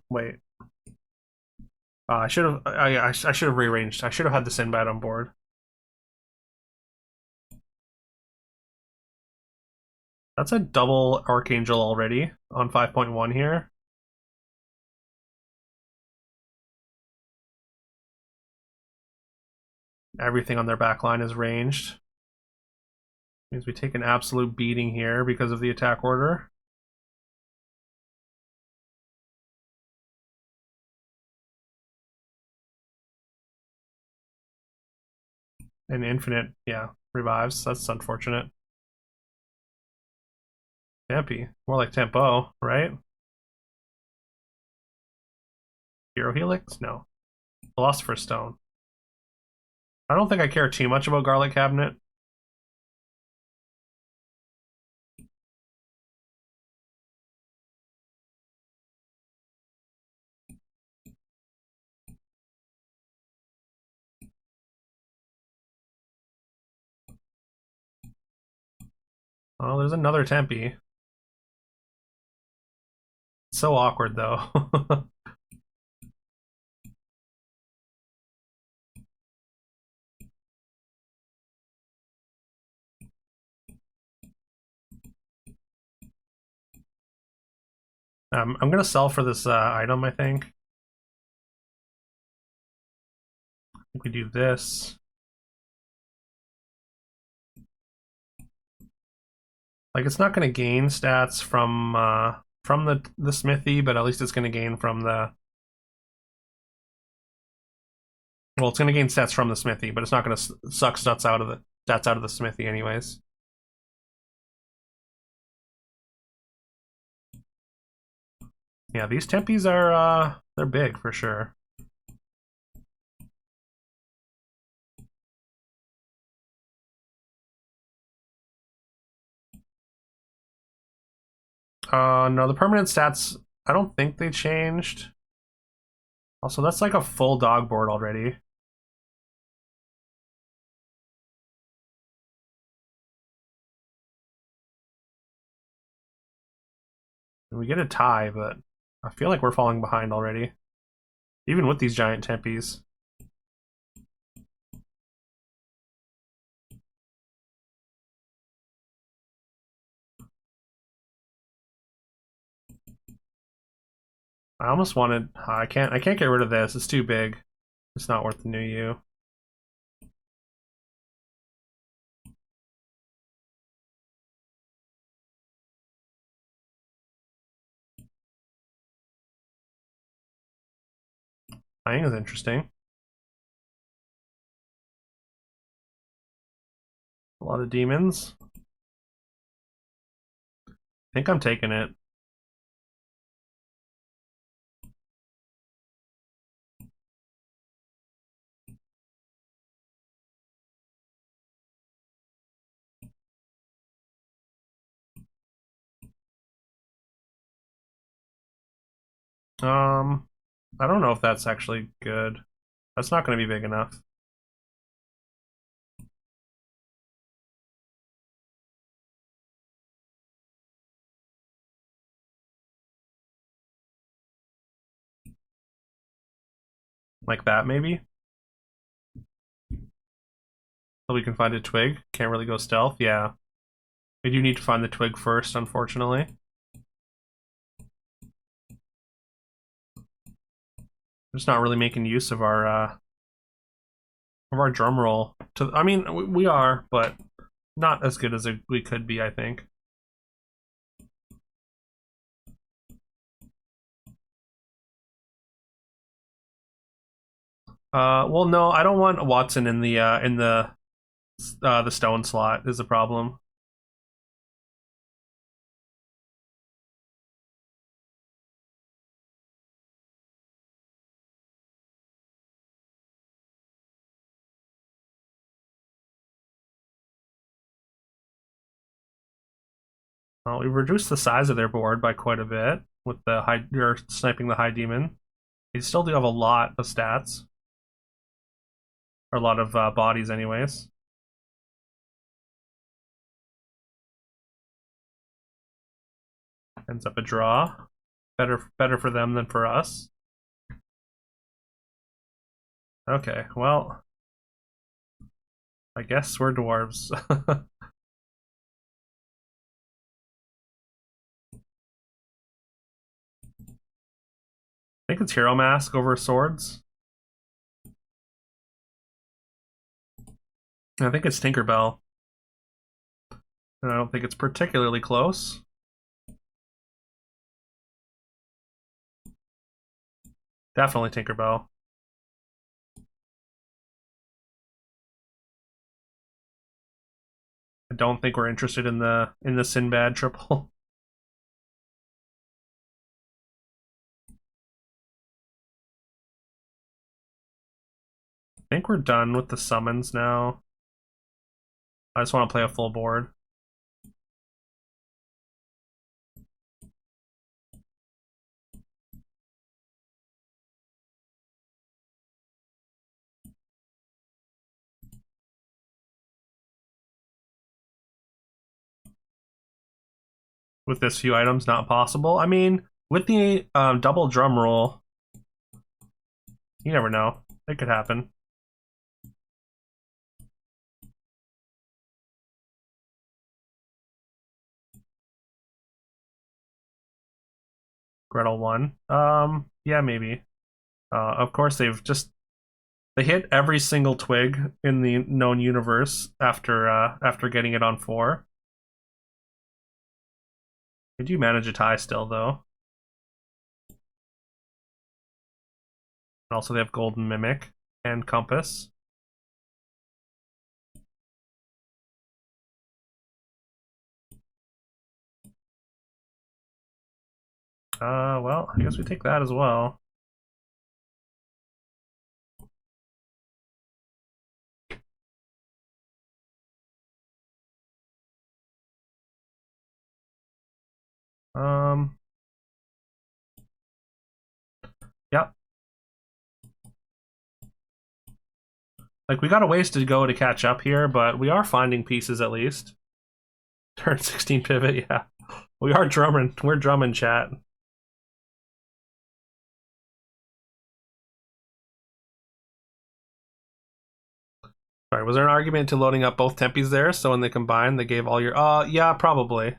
Wait. I should have. I should have rearranged. I should have had the Sinbad on board. That's a double Archangel already on 5.1 here. Everything on their back line is ranged. Means we take an absolute beating here because of the attack order. And infinite, yeah, revives. That's unfortunate. Tempi. More like tempo, right? Hero Helix? No. Philosopher's Stone. I don't think I care too much about Garlic Cabinet. Oh, there's another Tempe. So awkward, though. I'm gonna sell for this item, I think. I think we do this. Like, it's not gonna gain stats from the smithy, but at least it's gonna gain from the. Well, it's gonna gain stats from the smithy, but it's not gonna suck stats out of the smithy, anyways. Yeah, these Tempes are they're big for sure. No, the permanent stats, I don't think they changed. Also, that's like a full dog board already. We get a tie, but I feel like we're falling behind already. Even with these giant Tempes. I almost wanted. I can't get rid of this. It's too big. It's not worth the new U. I think it's interesting. A lot of demons. I think I'm taking it. Um, I don't know if that's actually good. That's not going to be big enough. Like that, maybe? So we can find a twig. Can't really go stealth. Yeah. We do need to find the twig first, unfortunately. We're just not really making use of our drum roll. I mean, we are, but not as good as we could be, I think. Well, no, I don't want Watson in the stone slot. Is a problem. Well, we've reduced the size of their board by quite a bit with the high. You're sniping the high demon. They still do have a lot of stats, or a lot of bodies, anyways. Ends up a draw. Better for them than for us. Okay, well, I guess we're dwarves. I think it's Hero Mask over Swords. I think it's Tinkerbell, and I don't think it's particularly close. Definitely Tinkerbell. I don't think we're interested in the Sinbad triple. I think we're done with the summons now. I just want to play a full board. With this few items, not possible. I mean, with the double drum roll, you never know. It could happen. Gretel won. Yeah, maybe. Of course, they hit every single twig in the known universe after getting it on 4. They do manage a tie still, though. And also, they have Golden Mimic and Compass. Well, I guess we take that as well. Um, yeah. Like, we got a ways to go to catch up here, but we are finding pieces at least. Turn 16 pivot, yeah. We are drumming. We're drumming, chat. Sorry, was there an argument to loading up both Tempes there, so when they combine, they gave all your... yeah, probably.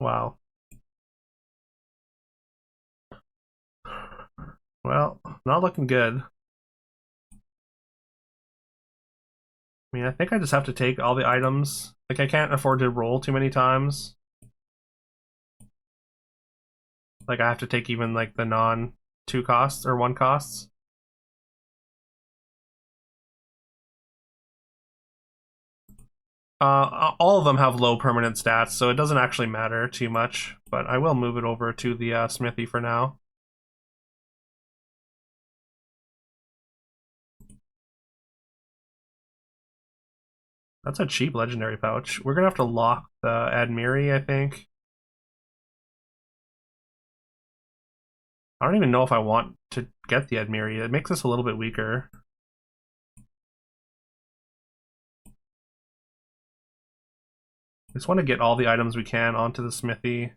Wow. Well, not looking good. I mean, I think I just have to take all the items. Like, I can't afford to roll too many times. Like, I have to take even, like, the non-2 costs or 1 costs. All of them have low permanent stats, so it doesn't actually matter too much. But I will move it over to the smithy for now. That's a cheap legendary pouch. We're gonna have to lock the Admiri, I think. I don't even know if I want to get the Admiri. It makes us a little bit weaker. I just want to get all the items we can onto the smithy.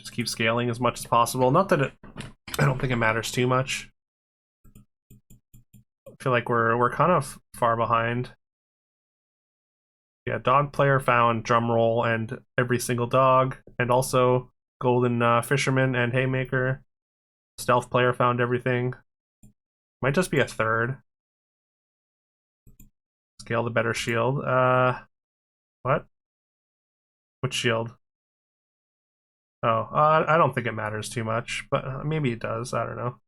Just keep scaling as much as possible. Not that I don't think it matters too much. I feel like we're kind of far behind. Yeah, dog player found drumroll and every single dog, and also golden fisherman and haymaker. Stealth player found everything. Might just be a third. Scale the better shield. What? Which shield? Oh, I don't think it matters too much, but maybe it does. I don't know.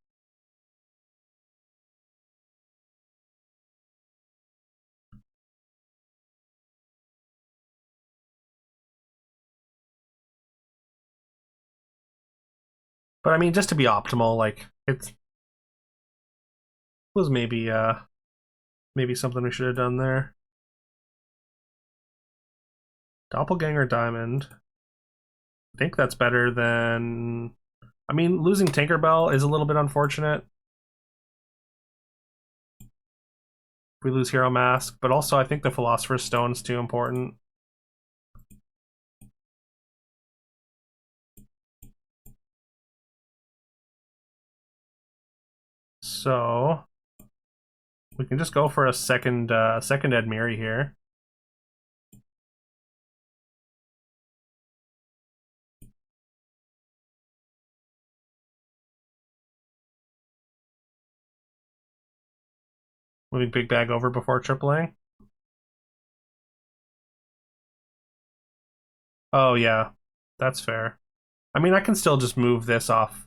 But I mean, just to be optimal, like it was maybe something we should have done there. Doppelganger Diamond. I think that's better than. I mean, losing Tinkerbell is a little bit unfortunate. If we lose Hero Mask, but also I think the Philosopher's Stone's too important. So we can just go for a second Admiri here. Moving big bag over before tripling. Oh yeah, that's fair. I mean, I can still just move this off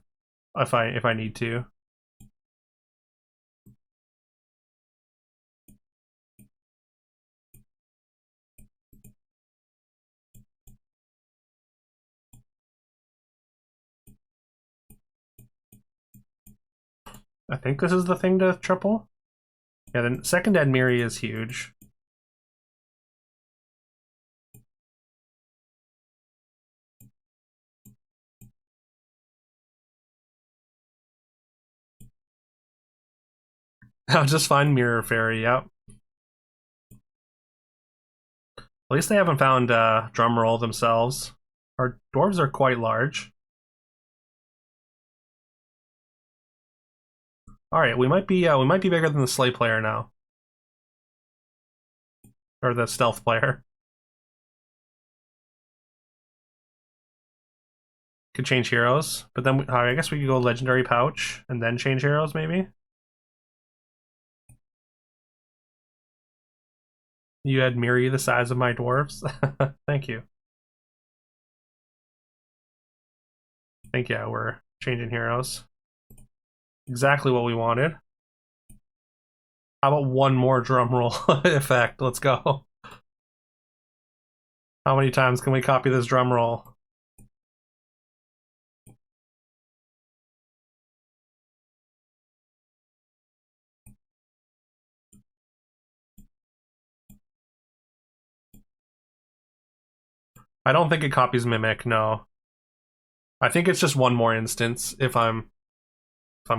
if I need to. I think this is the thing to triple. Yeah, the second Admiri is huge. I'll just find Mirror Fairy, yep. At least they haven't found Drumroll themselves. Our dwarves are quite large. Alright, we might be bigger than the Slay player now. Or the Stealth player. Could change heroes, but then I guess we could go Legendary Pouch and then change heroes, maybe? You had Miri the size of my dwarves. Thank you. Yeah, we're changing heroes. Exactly what we wanted. How about one more drum roll effect? Let's go. How many times can we copy this drum roll? I don't think it copies Mimic, no. I think it's just one more instance if I'm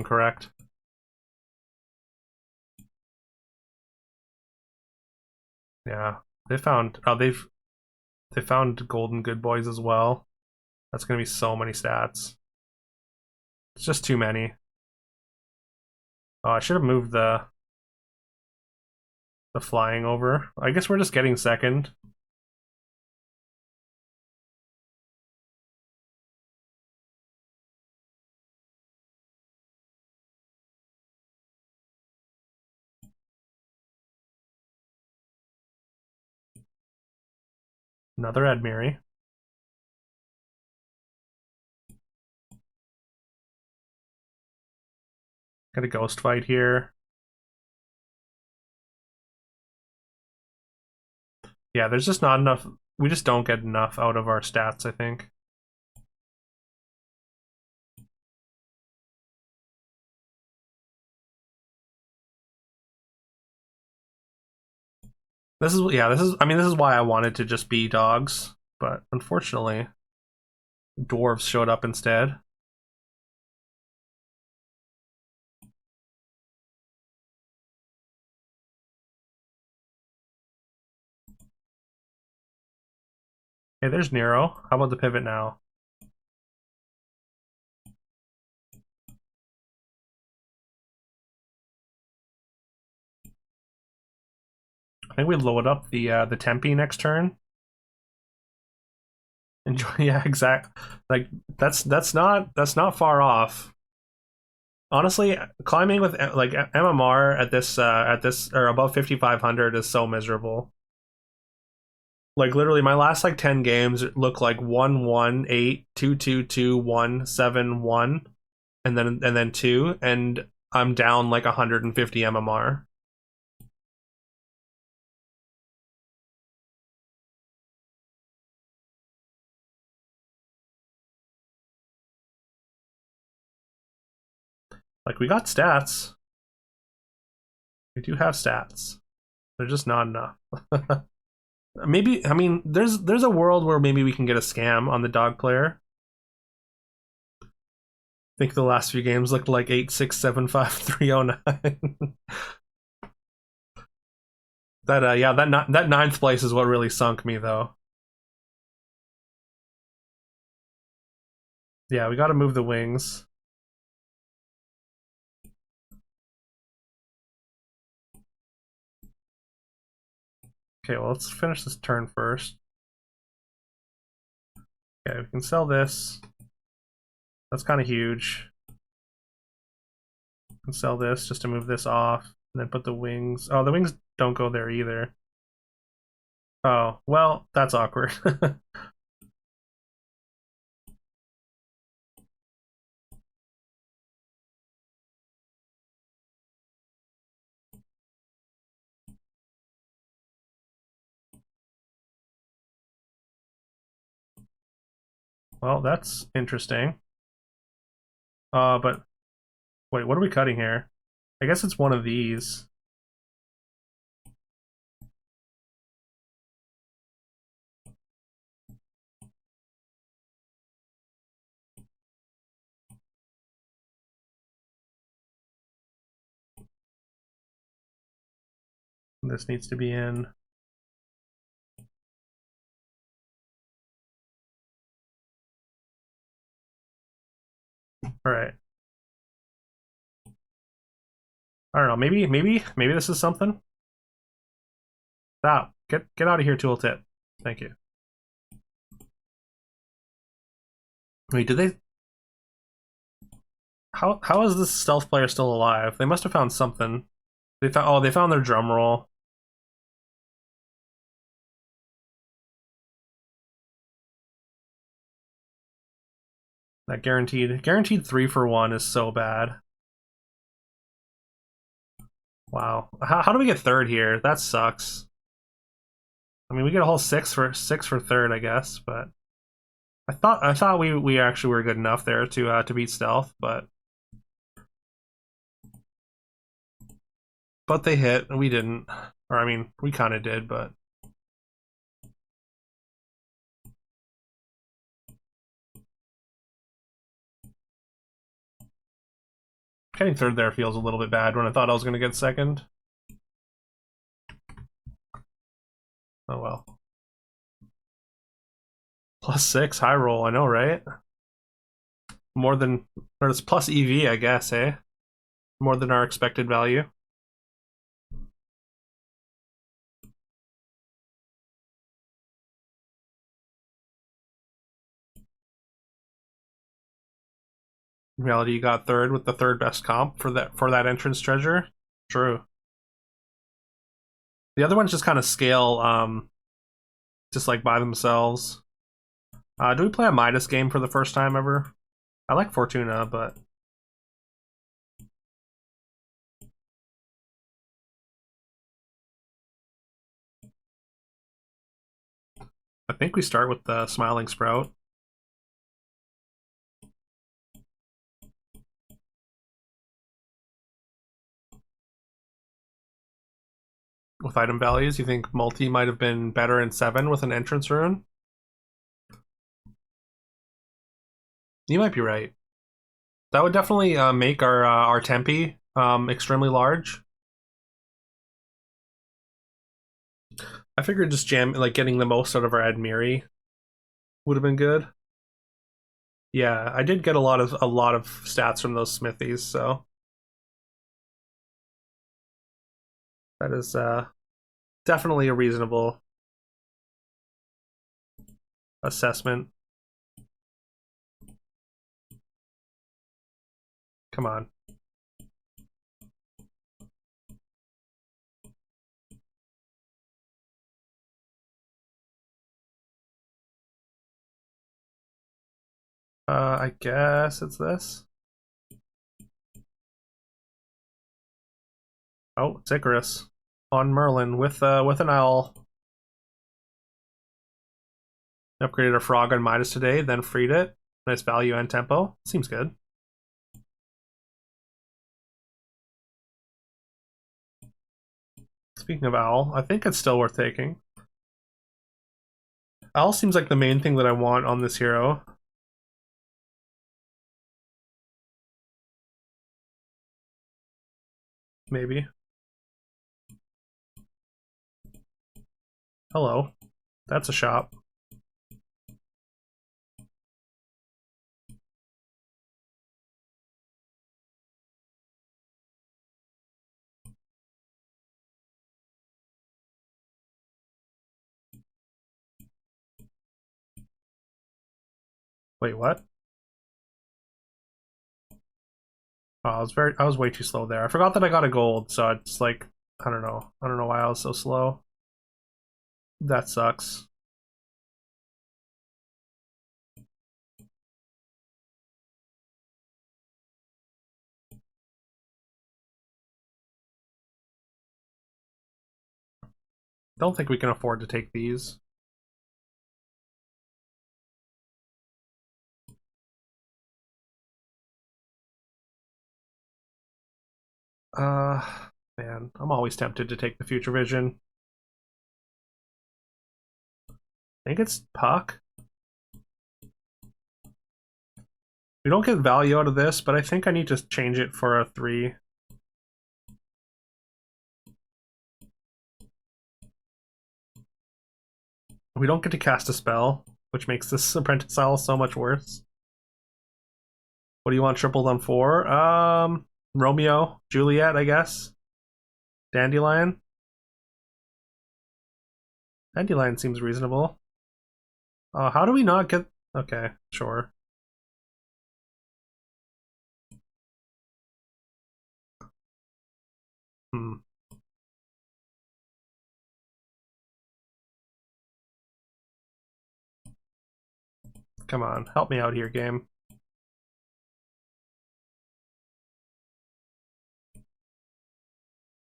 correct. Yeah. They found Golden Good Boys as well. That's gonna be so many stats. It's just too many. Oh, I should have moved the flying over. I guess we're just getting second. Another Admiri. Got a ghost fight here. Yeah, there's just not enough. We just don't get enough out of our stats, I think. This is why I wanted to just be dogs, but unfortunately, dwarves showed up instead. Hey, there's Nero. How about the pivot now? I think we load up the Tempe next turn. Enjoy, yeah, exact. Like that's not far off. Honestly, climbing with like MMR at this or above 5500 is so miserable. Like literally, my last like 10 games look like 1-1-8, 2-2-2, 1-7-1, and then 2, and I'm down like 150 MMR. Like we got stats. We do have stats. They're just not enough. Maybe I mean there's a world where maybe we can get a scam on the dog player. I think the last few games looked like 8-6-7-5-3-0-9. That ninth place is what really sunk me though. Yeah, we got to move the wings. Okay, well, let's finish this turn first. Okay, we can sell this. That's kind of huge. We can sell this just to move this off, and then put the wings. Oh, the wings don't go there either. Oh, well, that's awkward. Well, that's interesting. But wait, what are we cutting here? I guess it's one of these. This needs to be in. All right. I don't know. Maybe this is something. Stop. Get out of here, tooltip. Thank you. Wait, did they? How is this stealth player still alive? They must have found something. They found. Oh, they found their drum roll. That guaranteed 3 for 1 is so bad. Wow. How do we get third here? That sucks. I mean, we get a whole six for third, I guess, but I thought we actually were good enough there to beat stealth, but they hit and we didn't. Or I mean, we kind of did, but getting third there feels a little bit bad when I thought I was going to get second. Oh well. +6 high roll, I know, right? More than, or it's plus EV, I guess, eh? More than our expected value. In reality, you got third with the third best comp for that entrance treasure. True. The other ones just kind of scale, just like by themselves. Do we play a Midas game for the first time ever? I like Fortuna, but I think we start with the Smiling Sprout. With item values, you think multi might have been better in 7 with an entrance rune? You might be right. That would definitely make our tempi extremely large. I figured just like getting the most out of our Admiri would have been good. Yeah, I did get a lot of stats from those smithies, so that is definitely a reasonable assessment. Come on. I guess it's this. Oh, it's Icarus on Merlin with an owl. Upgraded a frog on Midas today, then freed it. Nice value and tempo. Seems good. Speaking of owl, I think it's still worth taking. Owl seems like the main thing that I want on this hero. Maybe. Hello. That's a shop. Wait, what? Oh, I was way too slow there. I forgot that I got a gold, so it's like, I don't know. I don't know why I was so slow. That sucks. Don't think we can afford to take these. Uh, man, I'm always tempted to take the future vision. I think it's Puck. We don't get value out of this, but I think I need to change it for a 3. We don't get to cast a spell, which makes this Apprentice Owl so much worse. What do you want tripled on 4? Romeo, Juliet, I guess. Dandelion. Dandelion seems reasonable. How do we not get... Okay, sure. Hmm. Come on, help me out here, game.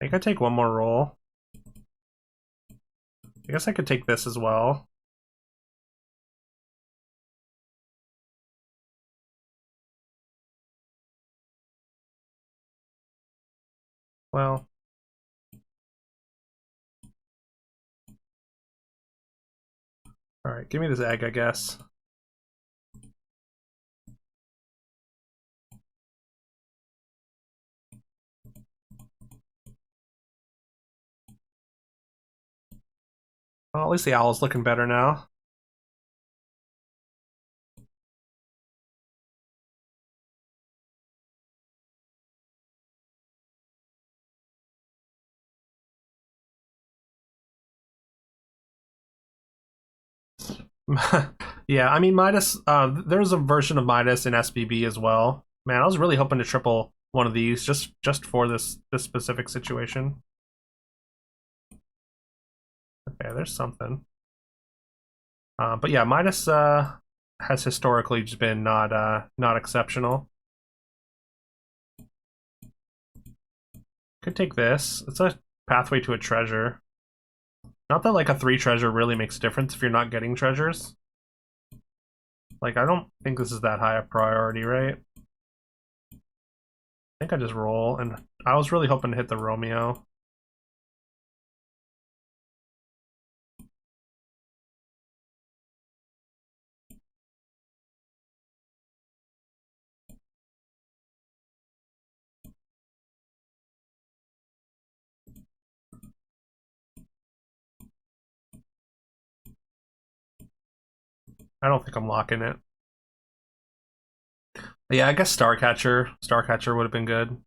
I think I take one more roll. I guess I could take this as well. Well... Alright, give me this egg, I guess. Well, at least the owl's looking better now. Yeah, I mean, Midas, there's a version of Midas in SBB as well. Man, I was really hoping to triple one of these just for this specific situation. Okay, there's something. But yeah, Midas has historically just been not exceptional. Could take this. It's a pathway to a treasure. Not that like a 3 treasure really makes a difference if you're not getting treasures. Like, I don't think this is that high a priority, right? I think I just roll, and I was really hoping to hit the Romeo. I don't think I'm locking it. But yeah, I guess Starcatcher would have been good.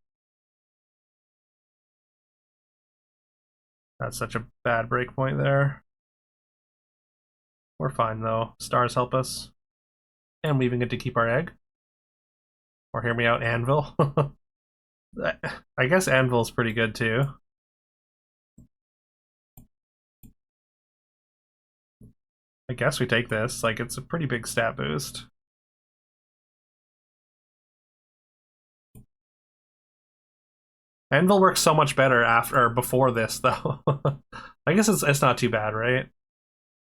That's such a bad break point there. We're fine though. Stars help us. And we even get to keep our egg. Or hear me out, Anvil. I guess Anvil's pretty good too. I guess we take this. Like, it's a pretty big stat boost. Anvil works so much better after or before this, though. I guess it's not too bad, right?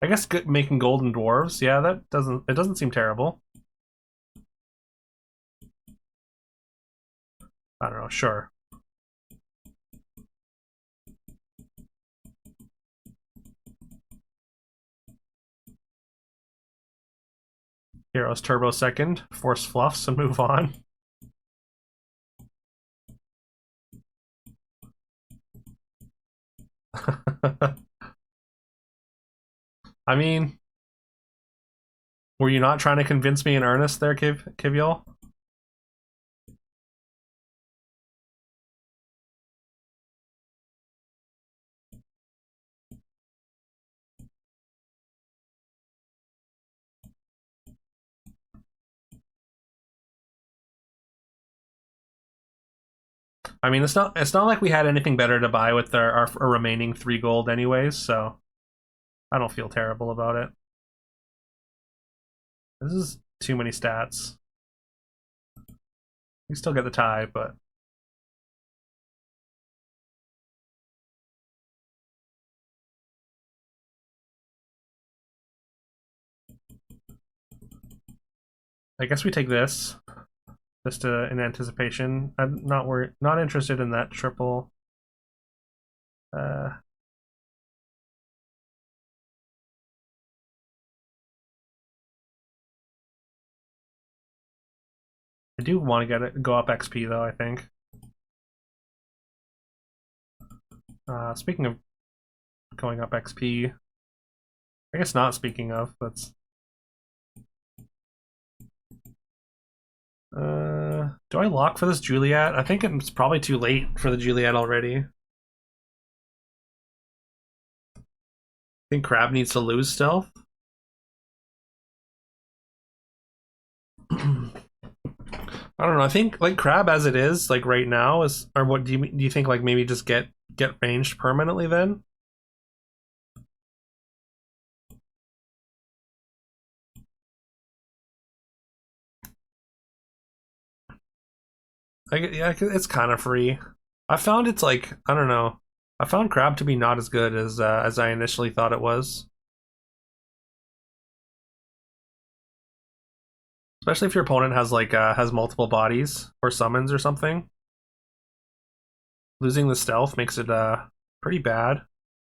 I guess making golden dwarves, yeah, it doesn't seem terrible. I don't know, sure. Heroes Turbo second, force fluffs and move on. I mean, were you not trying to convince me in earnest there, Kivyol? I mean, it's not like we had anything better to buy with our remaining 3 gold anyways, so I don't feel terrible about it. This is too many stats. We still get the tie, but I guess we take this just in anticipation. I'm not interested in that triple. Uh, I do want to go up XP though. I think. Speaking of going up XP, I guess not. Speaking of, that's. Do I lock for this Juliet? I think it's probably too late for the Juliet already. I think Crab needs to lose stealth. I don't know. I think like Crab as it is, like right now, is or what do you think? Like maybe just get ranged permanently then? Yeah, it's kind of free. I found it's like I don't know. I found Crab to be not as good as I initially thought it was. Especially if your opponent has like has multiple bodies or summons or something. Losing the stealth makes it pretty bad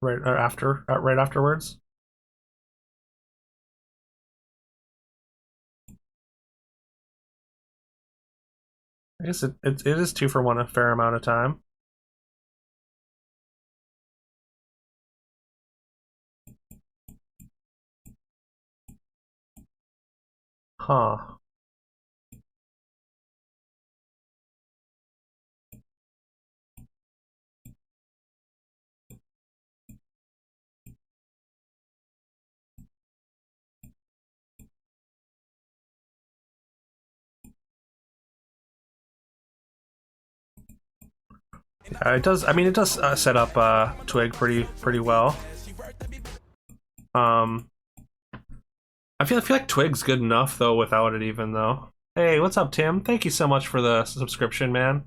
right afterwards. I guess it is 2 for 1 a fair amount of time. Huh. It does. I mean, it does set up Twig pretty well. Um, I feel like Twig's good enough though without it even though. Hey, what's up, Tim? Thank you so much for the subscription, man.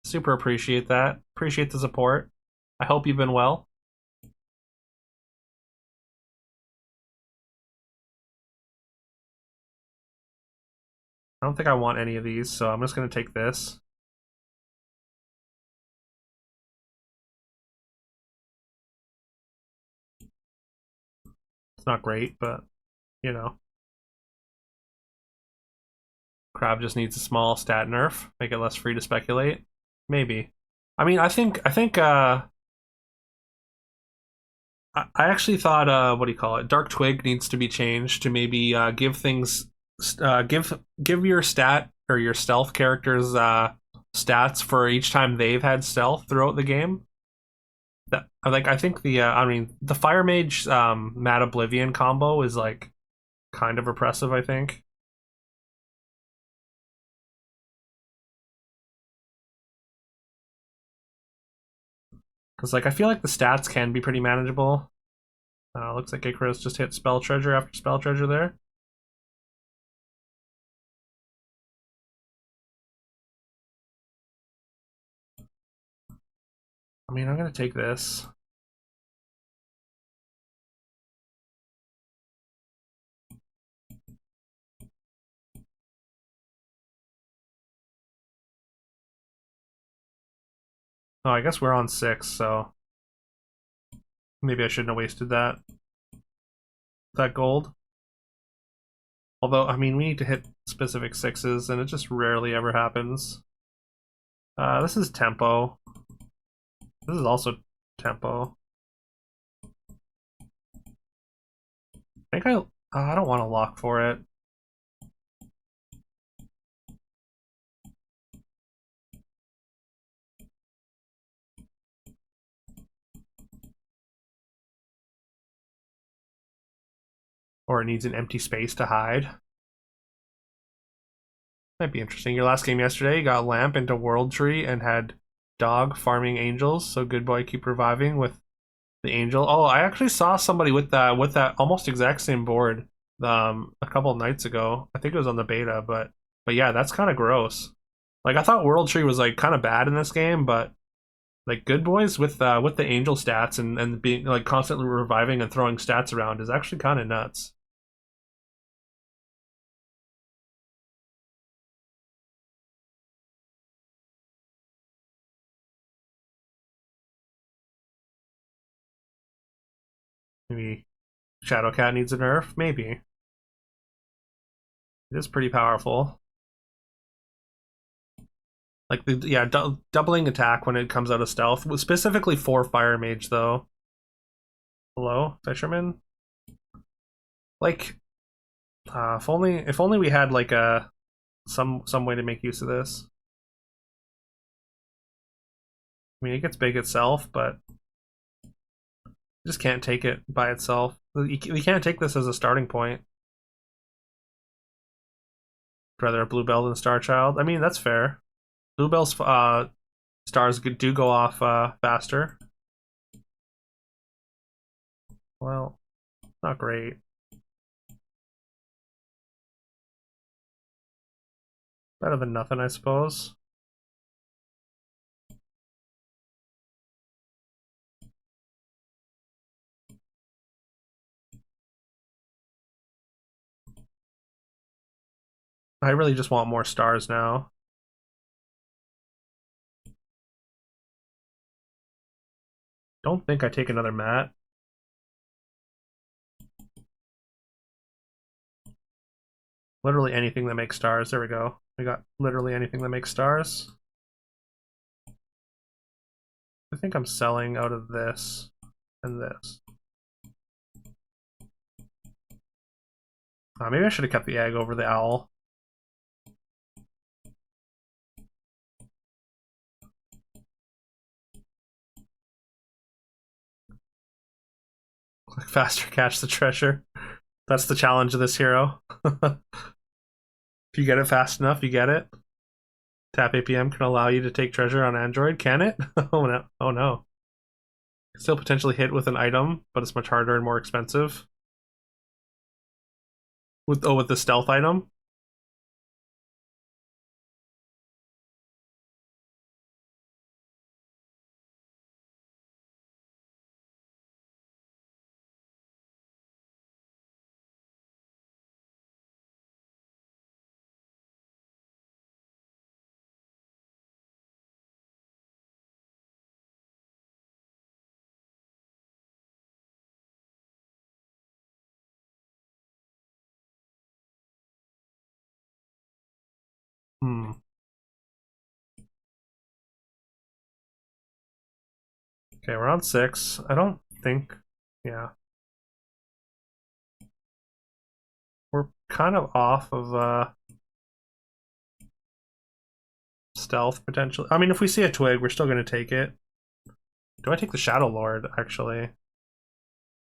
Super appreciate that. Appreciate the support. I hope you've been well. I don't think I want any of these, so I'm just gonna take this. It's not great, but you know. Crab just needs a small stat nerf, make it less free to speculate. Maybe. I mean, I think I actually thought what do you call it? Dark Twig needs to be changed to maybe give things give your stat or your stealth characters stats for each time they've had stealth throughout the game. That like I think I mean the Fire Mage Mad Oblivion combo is like kind of oppressive, I think. Because like I feel like the stats can be pretty manageable. Looks like Icarus just hit Spell Treasure after Spell Treasure there. I mean, I'm gonna take this. Oh, I guess we're on 6, so maybe I shouldn't have wasted that gold. Although, I mean, we need to hit specific 6s, and it just rarely ever happens. This is tempo. This is also tempo. I think I don't want to lock for it. Or it needs an empty space to hide. Might be interesting. Your last game yesterday, you got Lamp into World Tree and had dog farming angels. So good boy, keep reviving with the angel. Oh, I actually saw somebody with that almost exact same board a couple of nights ago. I think it was on the beta, but yeah, that's kind of gross. Like I thought World Tree was like kind of bad in this game, but like good boys with the angel stats and being like constantly reviving and throwing stats around is actually kind of nuts. Maybe Shadowcat needs a nerf. Maybe it is pretty powerful. Like the yeah, doubling attack when it comes out of stealth, specifically for Fire Mage though. Hello, Fisherman. Like, if only we had like a some way to make use of this. I mean, it gets big itself, but you just can't take it by itself. You can't take this as a starting point. Rather a Bluebell than Star Child. I mean, that's fair. Bluebell's stars do go off faster. Well, not great. Better than nothing, I suppose. I really just want more stars now. Don't think I take another mat. Literally anything that makes stars. There we go. We got literally anything that makes stars. I think I'm selling out of this and this. Maybe I should have kept the egg over the owl. Faster catch the treasure. That's the challenge of this hero. If you get it fast enough, you get it. Tap APM can allow you to take treasure on Android, can it? Oh no. Oh no. Still potentially hit with an item, but it's much harder and more expensive. With the stealth item? Hmm. Okay, we're on 6. I don't think... Yeah. We're kind of off of stealth, potentially. I mean, if we see a twig, we're still going to take it. Do I take the Shadow Lord, actually?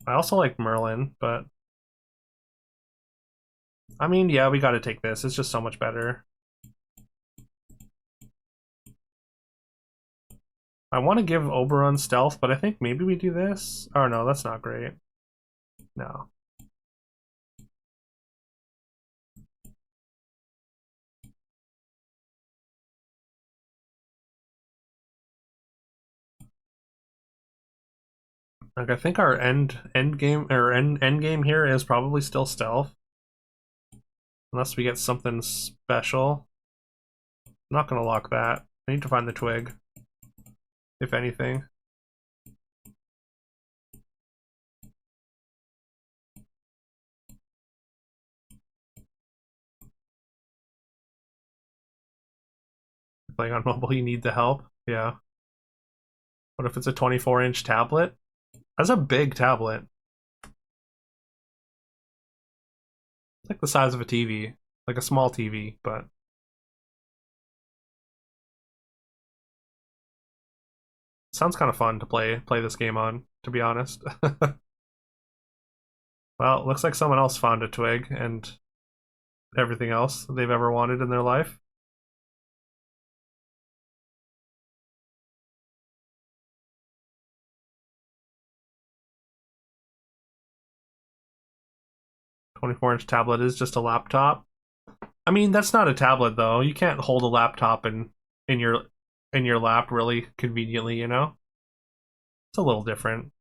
I also like Merlin, but... I mean, yeah, we got to take this. It's just so much better. I want to give Oberon stealth, but I think maybe we do this. Oh no, that's not great. No. Like I think our end game or end game here is probably still stealth. Unless we get something special. I'm not gonna lock that. I need to find the twig. If anything. Playing on mobile, you need the help. Yeah. What if it's a 24-inch tablet? That's a big tablet. It's like the size of a TV. Like a small TV, but sounds kind of fun to play this game on, to be honest. Well, it looks like someone else found a twig and everything else they've ever wanted in their life. 24-inch tablet is just a laptop. I mean, that's not a tablet though. You can't hold a laptop in your in your lap really conveniently, you know? It's a little different,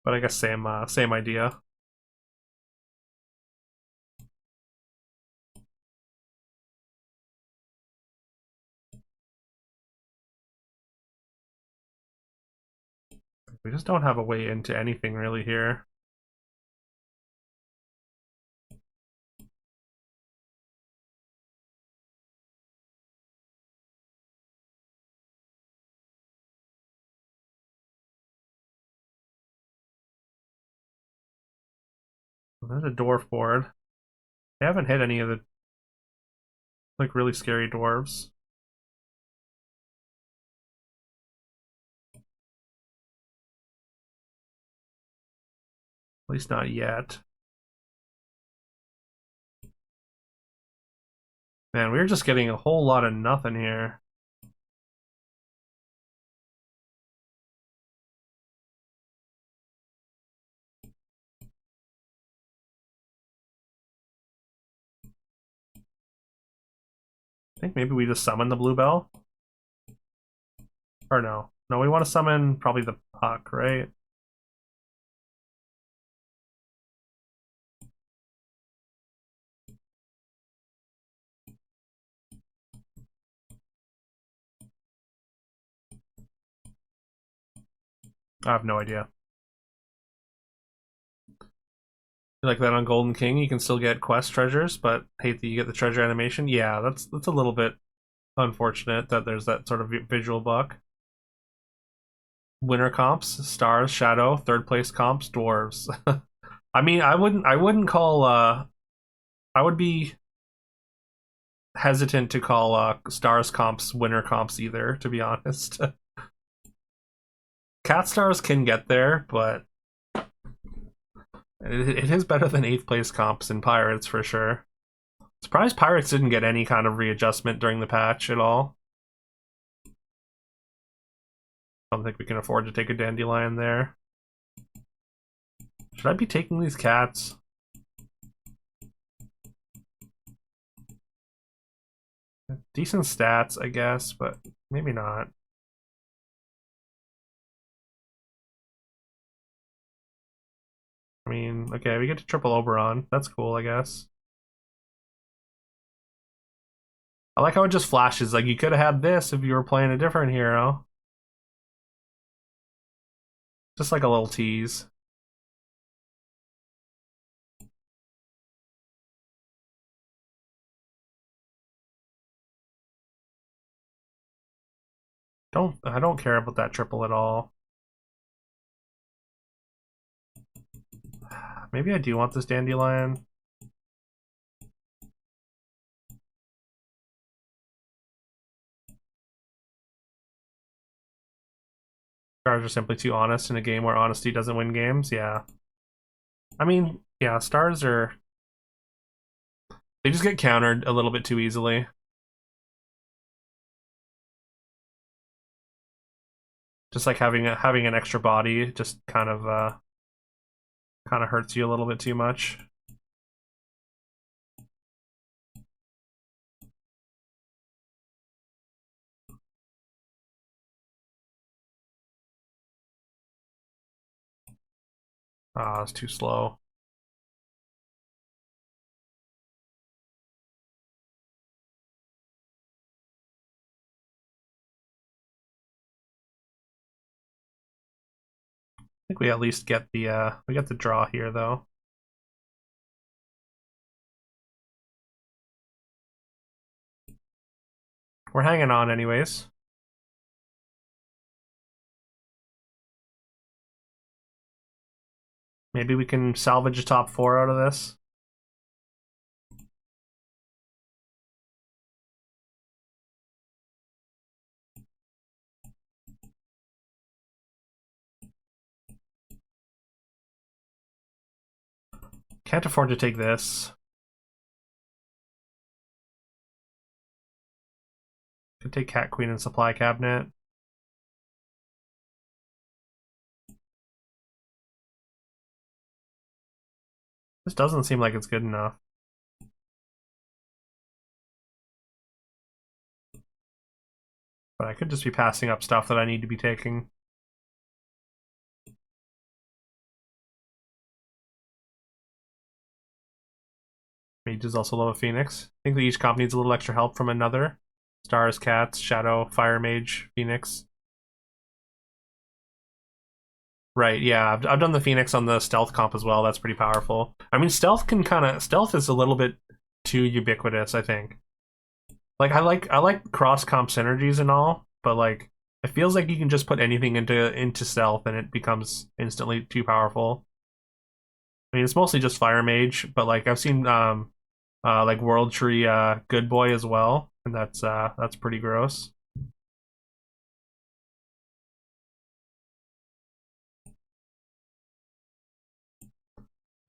but I guess same idea. We just don't have a way into anything really here. There's a dwarf board. I haven't hit any of the like really scary dwarves. At least not yet. Man, we're just getting a whole lot of nothing here. I think maybe we just summon the bluebell. Or no. No, we want to summon probably the puck, right? I have no idea. Like that on Golden King, you can still get quest treasures, but hate that you get the treasure animation. Yeah, that's a little bit unfortunate that there's that sort of visual bug. Winner comps, stars, shadow, third place comps, dwarves. I mean, I wouldn't call I would be hesitant to call stars comps winner comps either, to be honest. Cat stars can get there, but it is better than 8th place comps in Pirates for sure. Surprised Pirates didn't get any kind of readjustment during the patch at all. I don't think we can afford to take a dandelion there. Should I be taking these cats? Decent stats, I guess, but maybe not. I mean, okay, we get to triple Oberon. That's cool, I guess. I like how it just flashes. Like, you could have had this if you were playing a different hero. Just like a little tease. I don't care about that triple at all. Maybe I do want this dandelion. Stars are simply too honest in a game where honesty doesn't win games. Yeah. I mean, yeah, stars are. They just get countered a little bit too easily. Just like having an extra body just kind of hurts you a little bit too much. Ah, it's too slow. I think we at least get the draw here though. We're hanging on anyways. Maybe we can salvage a top 4 out of this. Can't afford to take this. Could take Cat Queen and Supply Cabinet. This doesn't seem like it's good enough. But I could just be passing up stuff that I need to be taking. Mages also love a Phoenix. I think that each comp needs a little extra help from another. Stars, Cats, Shadow, Fire Mage, Phoenix. Right, yeah. I've done the Phoenix on the Stealth comp as well. That's pretty powerful. I mean, Stealth is a little bit too ubiquitous, I think. Like I like cross comp synergies and all, but like it feels like you can just put anything into Stealth and it becomes instantly too powerful. I mean, it's mostly just Fire Mage, but like I've seen like World Tree Good Boy as well, and that's pretty gross.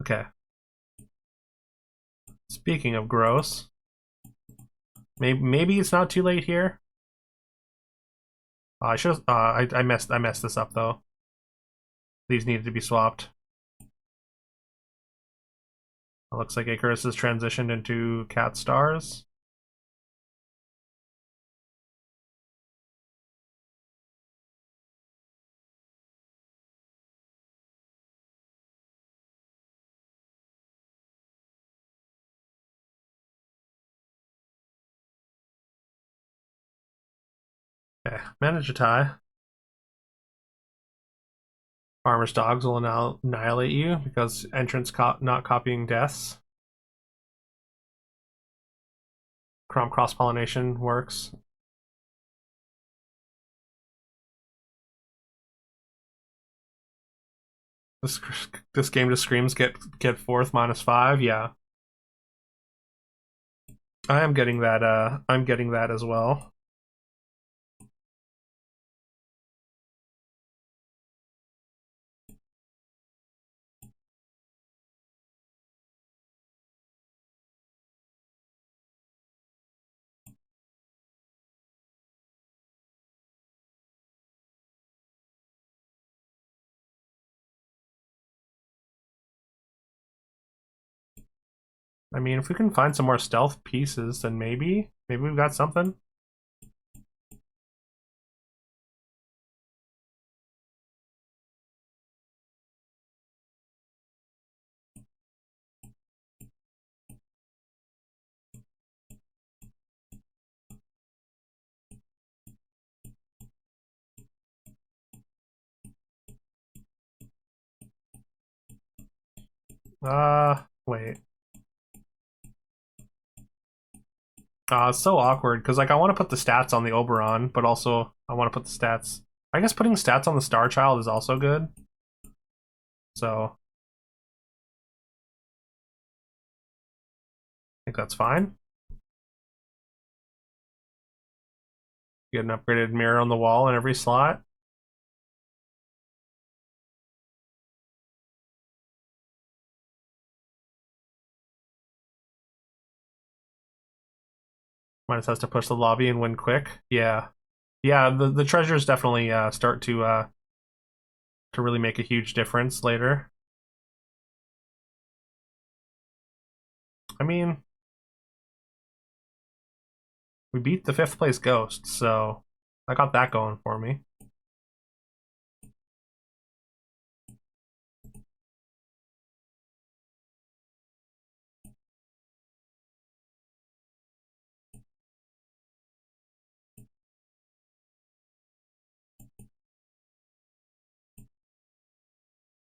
Okay. Speaking of gross, maybe it's not too late here. I should I messed this up though. These needed to be swapped. It looks like Icarus has transitioned into Cat Stars. Okay, manage a tie. Farmer's dogs will annihilate you because not copying deaths. Cross pollination works. This this game just screams get forth -5. Yeah, I am getting that. I'm getting that as well. I mean, if we can find some more stealth pieces, then maybe we've got something. Wait. It's so awkward because like I want to put the stats on the Oberon, but also I want to put the stats. I guess putting stats on the Star Child is also good. So I think that's fine. Get an upgraded mirror on the wall in every slot. Minus has to push the lobby and win quick. Yeah, yeah. The treasures definitely start to really make a huge difference later. I mean, we beat the 5th place ghost, so I got that going for me.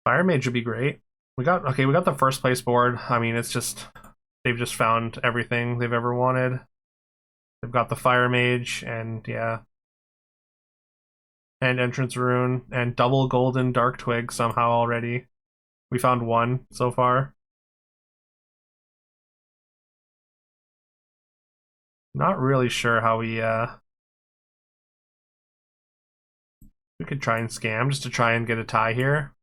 Fire Mage would be great. We got the 1st place board. I mean, it's just they've just found everything they've ever wanted. They've got the Fire Mage and yeah, and Entrance Rune and double golden Dark Twig somehow already. We found one so far. Not really sure how we could try and scam just to try and get a tie here.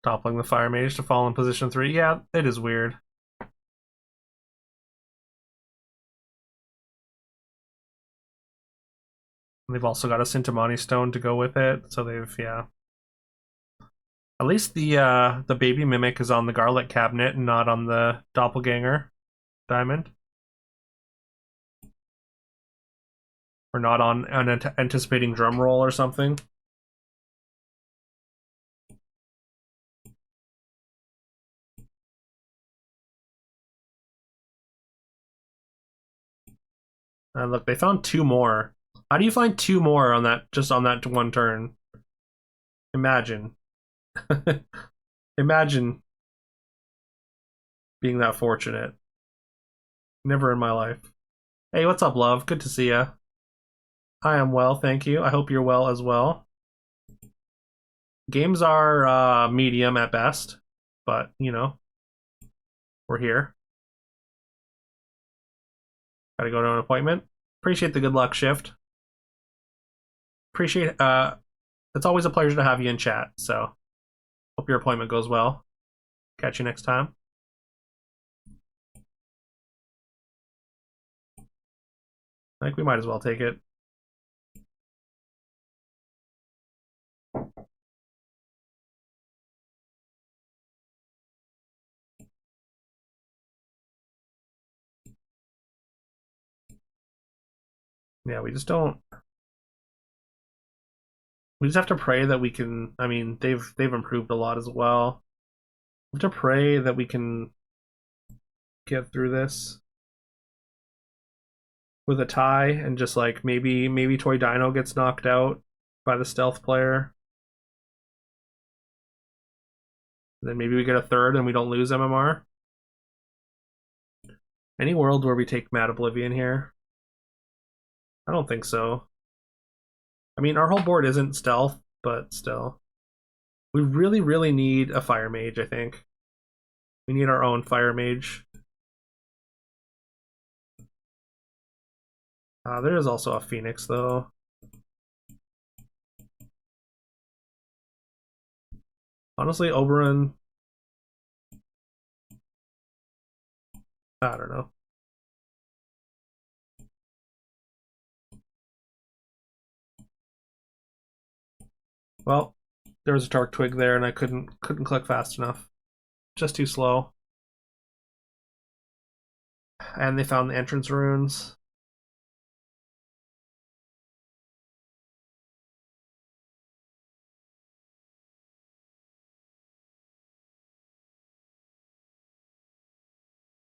Toppling the Fire Mage to fall in position 3. Yeah, it is weird. And they've also got a Sintamani stone to go with it, so they've yeah. At least the baby mimic is on the garlic cabinet and not on the doppelganger diamond. Or not on an anticipating drum roll or something. Look, they found two more. How do you find two more on that just on that one turn? Imagine. Imagine being that fortunate. Never in my life. Hey, what's up, love? Good to see ya. I am well, thank you. I hope you're well as well. Games are medium at best, but you know, we're here. Gotta go to an appointment. Appreciate the good luck shift. Appreciate it's always a pleasure to have you in chat, so hope your appointment goes well. Catch you next time. I think we might as well take it. Yeah, we just don't. We just have to pray that we can. I mean, they've improved a lot as well. We have to pray that we can get through this with a tie, and just like maybe Toy Dino gets knocked out by the stealth player. Then maybe we get a third and we don't lose MMR. Any world where we take Mad Oblivion here? I don't think so. I mean, our whole board isn't stealth, but still. We really need a fire mage, I think. We need our own fire mage. There is also a phoenix, though. Honestly, Oberon... I don't know. Well, there was a Dark Twig there, and I couldn't click fast enough. Just too slow. And they found the entrance runes.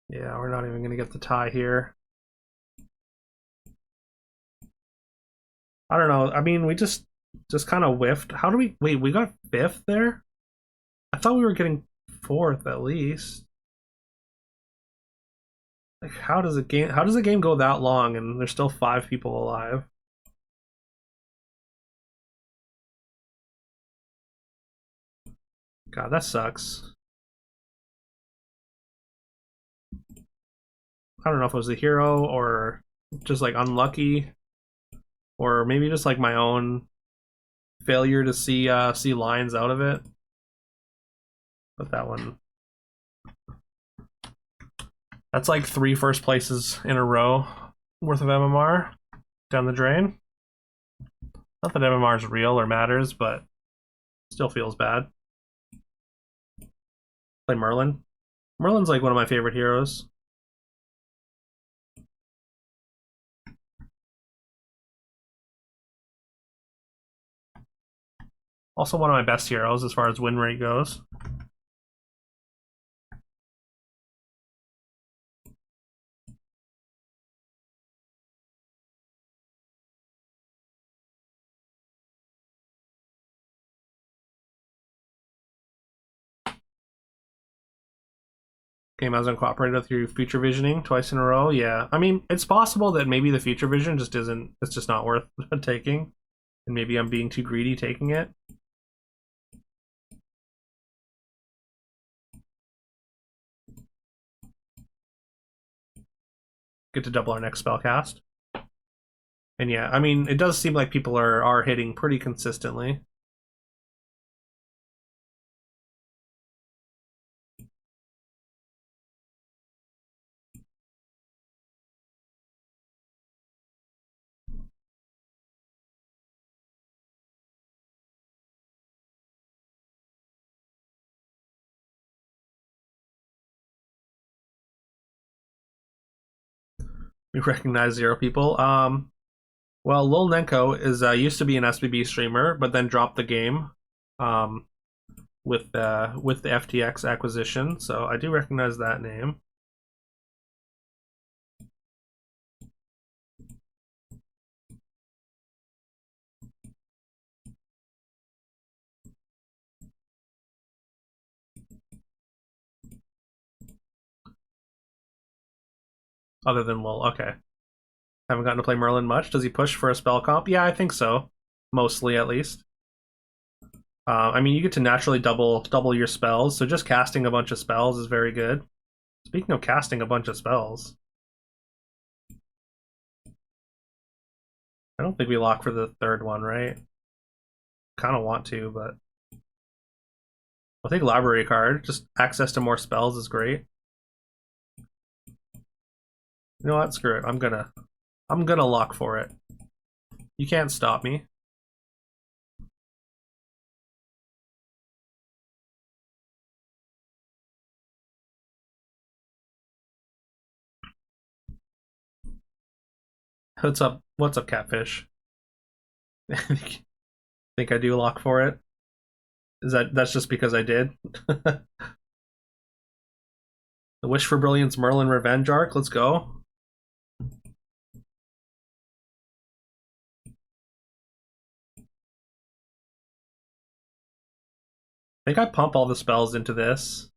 Yeah, we're not even going to get the tie here. I don't know. I mean, we just kind of whiffed. How do we... Wait, we got 5th there? I thought we were getting 4th at least. Like, how does a game go that long and there's still 5 people alive? God, that sucks. I don't know if it was the hero or just like unlucky, or maybe just like my own failure to see lines out of it. But that one, that's like 3 first places in a row worth of MMR down the drain. Not that MMR is real or matters, but still feels bad. Play Merlin. Merlin's like one of my favorite heroes. Also one of my best heroes as far as win rate goes. Game hasn't cooperated with your future visioning twice in a row. Yeah, I mean, it's possible that maybe the future vision just isn't. It's just not worth taking, and maybe I'm being too greedy taking it. Get to double our next spell cast. And yeah, I mean, it does seem like people are hitting pretty consistently. We recognize zero people. Well, Lil Nenko is used to be an SBB streamer, but then dropped the game um, with the FTX acquisition. So I do recognize that name. Other than Lil, okay. Haven't gotten to play Merlin much. Does he push for a spell comp? Yeah, I think so. Mostly, at least. I mean, you get to naturally double your spells, so just casting a bunch of spells is very good. Speaking of casting a bunch of spells, I don't think we lock for the third one, right? Kind of want to, but I'll take library card. Just access to more spells is great. You know what? Screw it. I'm gonna lock for it. You can't stop me. What's up? What's up, catfish? Think I do lock for it? That's just because I did? The Wish for Brilliance Merlin Revenge arc. Let's go. I think I pump all the spells into this.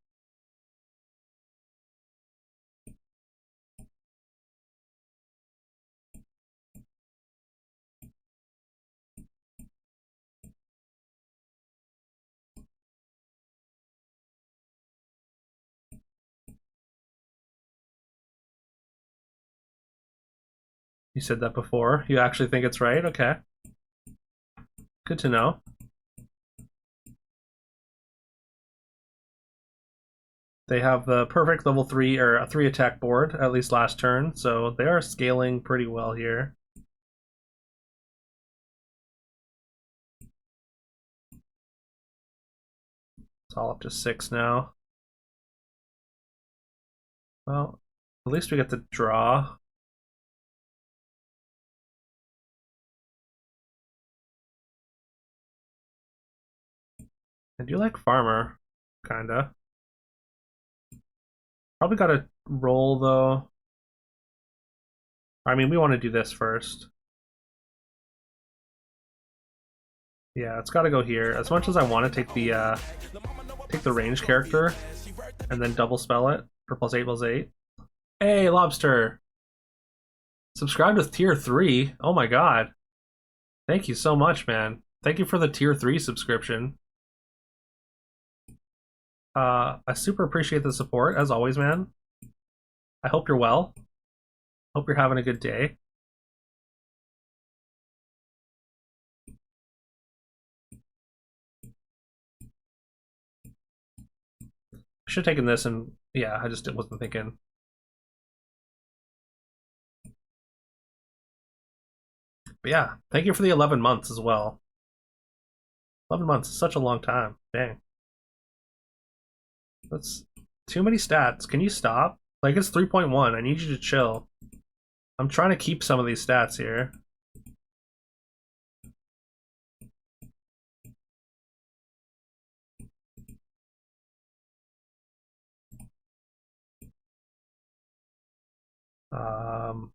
You said that before. You actually think it's right? Okay. Good to know. They have the perfect level 3 or a 3 attack board, at least last turn, so they are scaling pretty well here. It's all up to 6 now. Well, at least we get to draw. I do like Farmer, kinda. Probably gotta roll though. I mean, we want to do this first. Yeah, it's gotta go here. As much as I want to take the range character and then double spell it for +8/+8. Hey, Lobster! Subscribed with tier 3. Oh my god. Thank you so much, man. Thank you for the tier 3 subscription. I super appreciate the support, as always, man. I hope you're well. Hope you're having a good day. I should have taken this and, yeah, I just wasn't thinking. But yeah, thank you for the 11 months as well. 11 months is such a long time. Dang. That's too many stats. Can you stop? Like, it's 3.1. I need you to chill. I'm trying to keep some of these stats here. Um,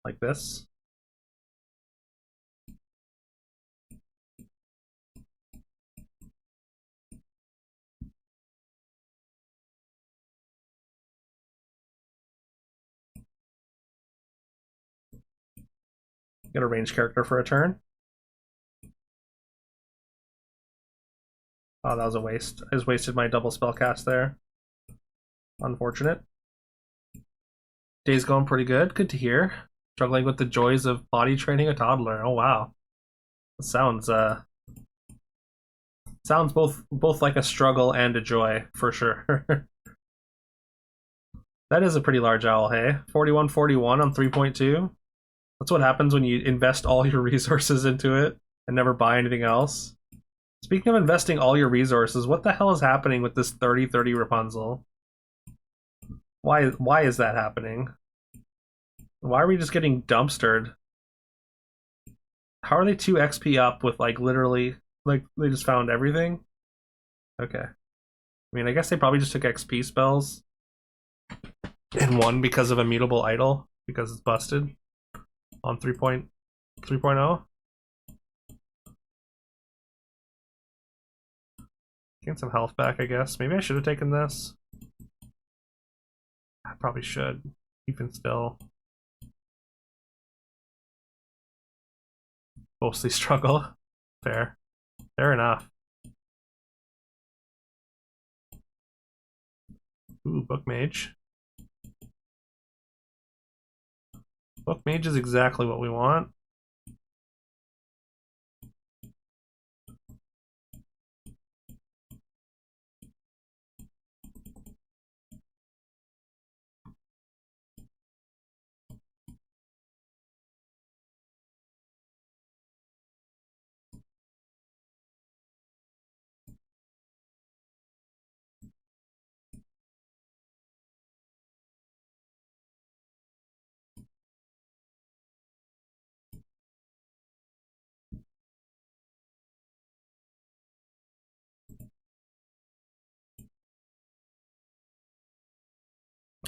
like this. Get a range character for a turn. Oh, that was a waste. I just wasted my double spell cast there. Unfortunate. Day's going pretty good. Good to hear. Struggling with the joys of potty training a toddler. Oh wow. It sounds both like a struggle and a joy for sure. That is a pretty large owl, hey? 4141 on 3.2. That's what happens when you invest all your resources into it and never buy anything else. Speaking of investing all your resources, what the hell is happening with this 30/30 Rapunzel? Why is that happening? Why are we just getting dumpstered? How are they 2 XP up with like literally like they just found everything? Okay. I mean, I guess they probably just took XP spells and won because of a mutable idol because it's busted on 3.3.0. Gain some health back, I guess. Maybe I should have taken this. I probably should. Even still. Mostly struggle. Fair. Fair enough. Ooh, Book Mage. Book Mage is exactly what we want.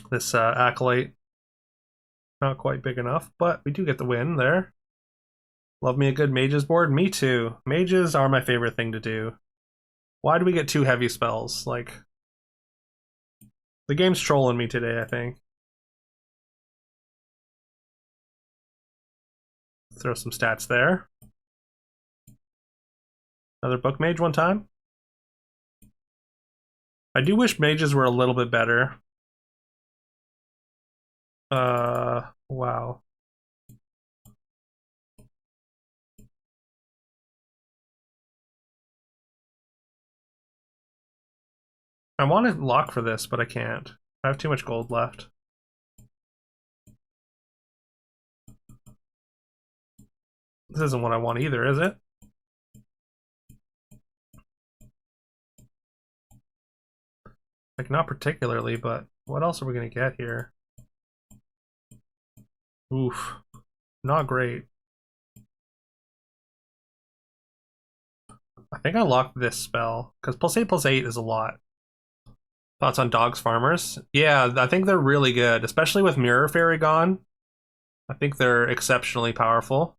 This Acolyte, not quite big enough, but we do get the win there. Love me a good Mages board? Me too. Mages are my favorite thing to do. Why do we get 2 heavy spells? Like, the game's trolling me today, I think. Throw some stats there. Another Book Mage one time. I do wish mages were a little bit better. Wow. I want to lock for this, but I can't. I have too much gold left. This isn't what I want either, is it? Like, not particularly, but what else are we going to get here? Oof. Not great. I think I locked this spell, because +8/+8 is a lot. Thoughts on Dogs Farmers? Yeah, I think they're really good, especially with Mirror Fairy gone. I think they're exceptionally powerful.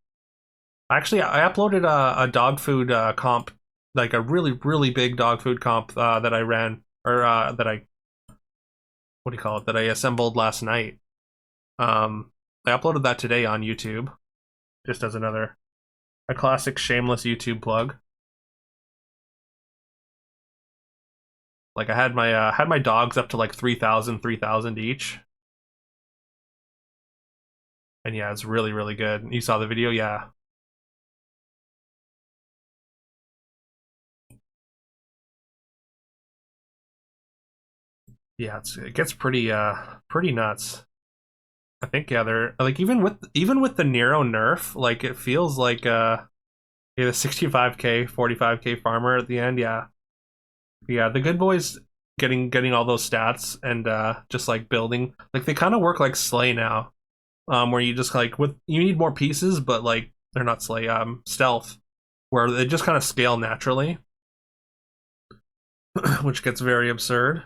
Actually, I uploaded a dog food comp, like a really, really big dog food comp that I ran, or that I, what do you call it, that I assembled last night. I uploaded that today on YouTube, just as a classic shameless YouTube plug. Like I had my dogs up to like 3,000 each. And yeah, it's really, really good. You saw the video? Yeah. Yeah, it gets pretty nuts. I think yeah, they're like even with the Nero nerf, like it feels like yeah, the 65k, 45k farmer at the end, yeah. Yeah, the good boys getting all those stats and just like building like they kind of work like Slay now. Where you just like with you need more pieces, but like they're not Slay, stealth, where they just kind of scale naturally, which gets very absurd.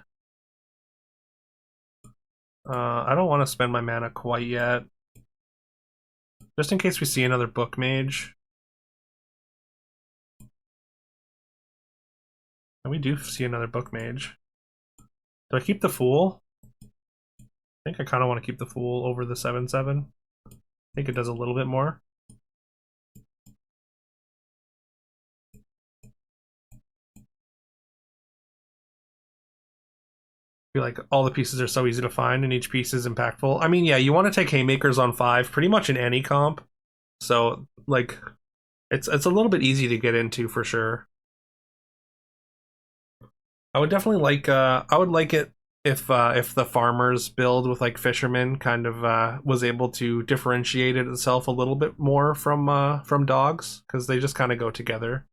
I don't want to spend my mana quite yet, just in case we see another Book Mage. And we do see another Book Mage. Do I keep the Fool? I think I kind of want to keep the Fool over the 7/7. I think it does a little bit more. I feel like all the pieces are so easy to find and each piece is impactful. I mean, yeah, you want to take Haymakers on 5 pretty much in any comp. So, like, it's a little bit easy to get into for sure. I would definitely like I would like it if the farmers build with like fishermen kind of was able to differentiate it itself a little bit more from dogs because they just kind of go together.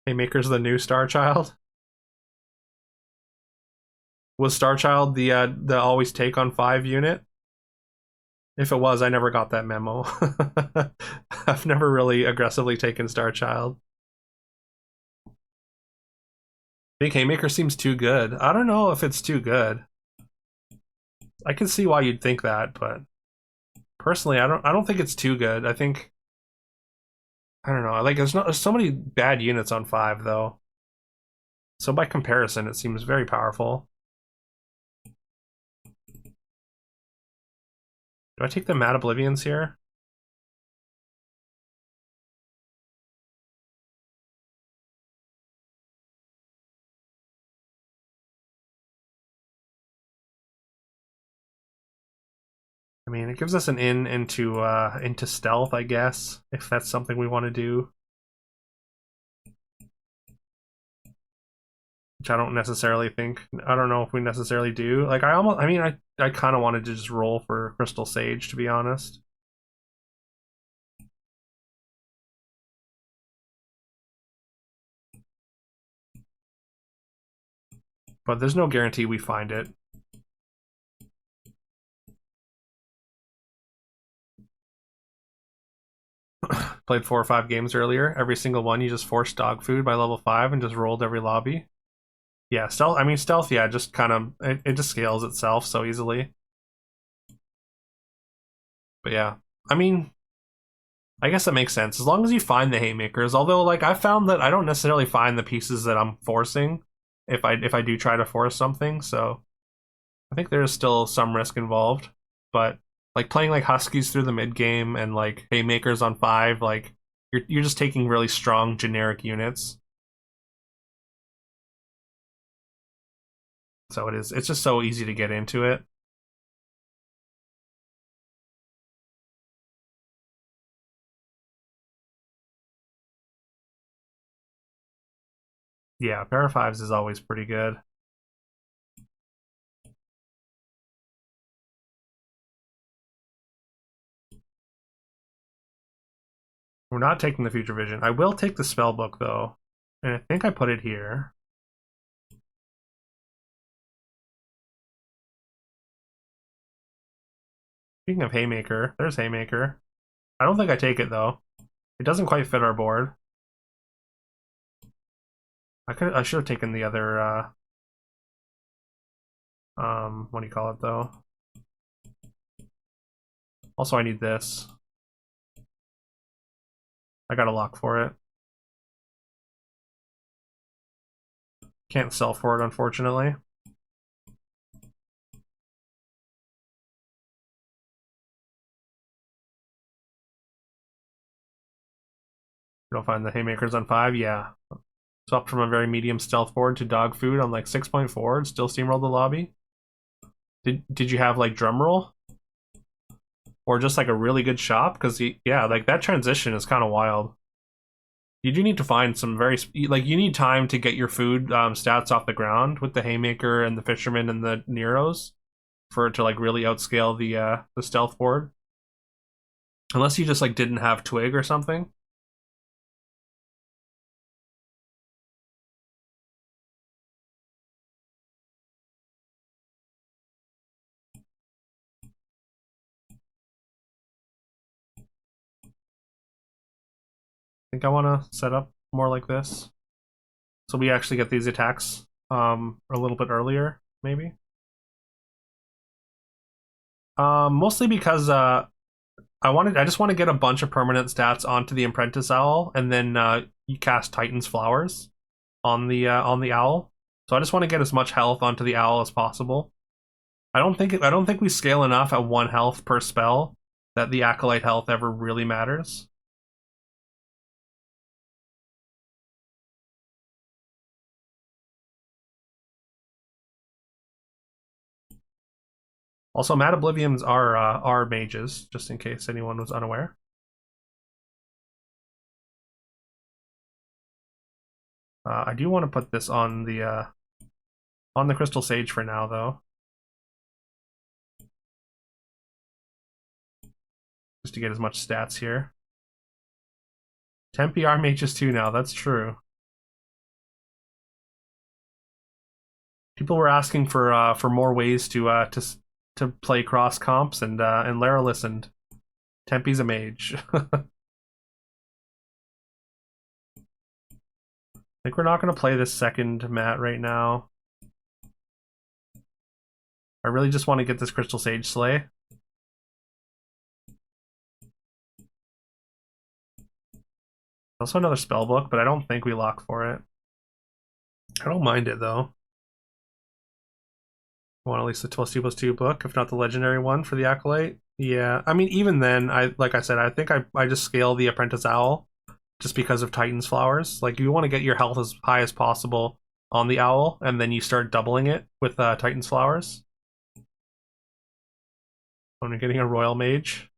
Haymaker's the new star child. Was Starchild the always take on 5 unit? If it was, I never got that memo. I've never really aggressively taken Starchild. Think Haymaker seems too good. I don't know if it's too good. I can see why you'd think that, but personally, I don't think it's too good. I don't know. Like there's so many bad units on 5 though. So by comparison, it seems very powerful. Do I take the Mad Oblivions here? I mean, it gives us an in into stealth, I guess, if that's something we want to do. Which I don't necessarily think. I don't know if we necessarily do. Like I kind of wanted to just roll for Crystal Sage, to be honest. But there's no guarantee we find it. Played 4 or 5 games earlier. Every single one, you just forced dog food by level 5 and just rolled every lobby. Yeah, stealth. I mean, stealth. Yeah, just kind of it just scales itself so easily. But yeah, I mean, I guess that makes sense as long as you find the haymakers. Although, like, I found that I don't necessarily find the pieces that I'm forcing if I do try to force something. So I think there is still some risk involved. But like playing like Huskies through the mid game and like haymakers on 5, like you're just taking really strong generic units. So it's just so easy to get into it. Yeah, pair of fives is always pretty good. We're not taking the future vision. I will take the spell book though, and I think I put it here. Speaking of haymaker, there's haymaker. I don't think I take it though. It doesn't quite fit our board. I should have taken the other what do you call it though? Also I need this. I got a lock for it. Can't sell for it unfortunately. You'll find the haymakers on 5, yeah. Swapped from a very medium stealth board to dog food on like 6.4 and still steamrolled the lobby. Did you have like drum roll? Or just like a really good shop? Because yeah, like that transition is kind of wild. You do need to find some very like you need time to get your food stats off the ground with the haymaker and the fisherman and the Neros for it to like really outscale the stealth board. Unless you just like didn't have twig or something. I think I want to set up more like this, so we actually get these attacks a little bit earlier, maybe. Mostly because I just want to get a bunch of permanent stats onto the Apprentice Owl, and then you cast Titan's Flowers on the owl. So I just want to get as much health onto the owl as possible. I don't think we scale enough at 1 health per spell that the acolyte health ever really matters. Also, Mad Oblivions are mages, just in case anyone was unaware. I do want to put this on the Crystal Sage for now, though, just to get as much stats here. Tempe are mages too now. That's true. People were asking for more ways to play cross comps, and Lara listened. Tempe's a mage. I think we're not going to play this second mat right now. I really just want to get this Crystal Sage Slay. Also another spell book, but I don't think we lock for it. I don't mind it though. I want at least the +2/+2 book, if not the legendary one for the Acolyte. Yeah, I mean, even then, like I said, I think I just scale the Apprentice Owl just because of Titan's Flowers. Like, you want to get your health as high as possible on the Owl, and then you start doubling it with Titan's Flowers. When you're getting a Royal Mage.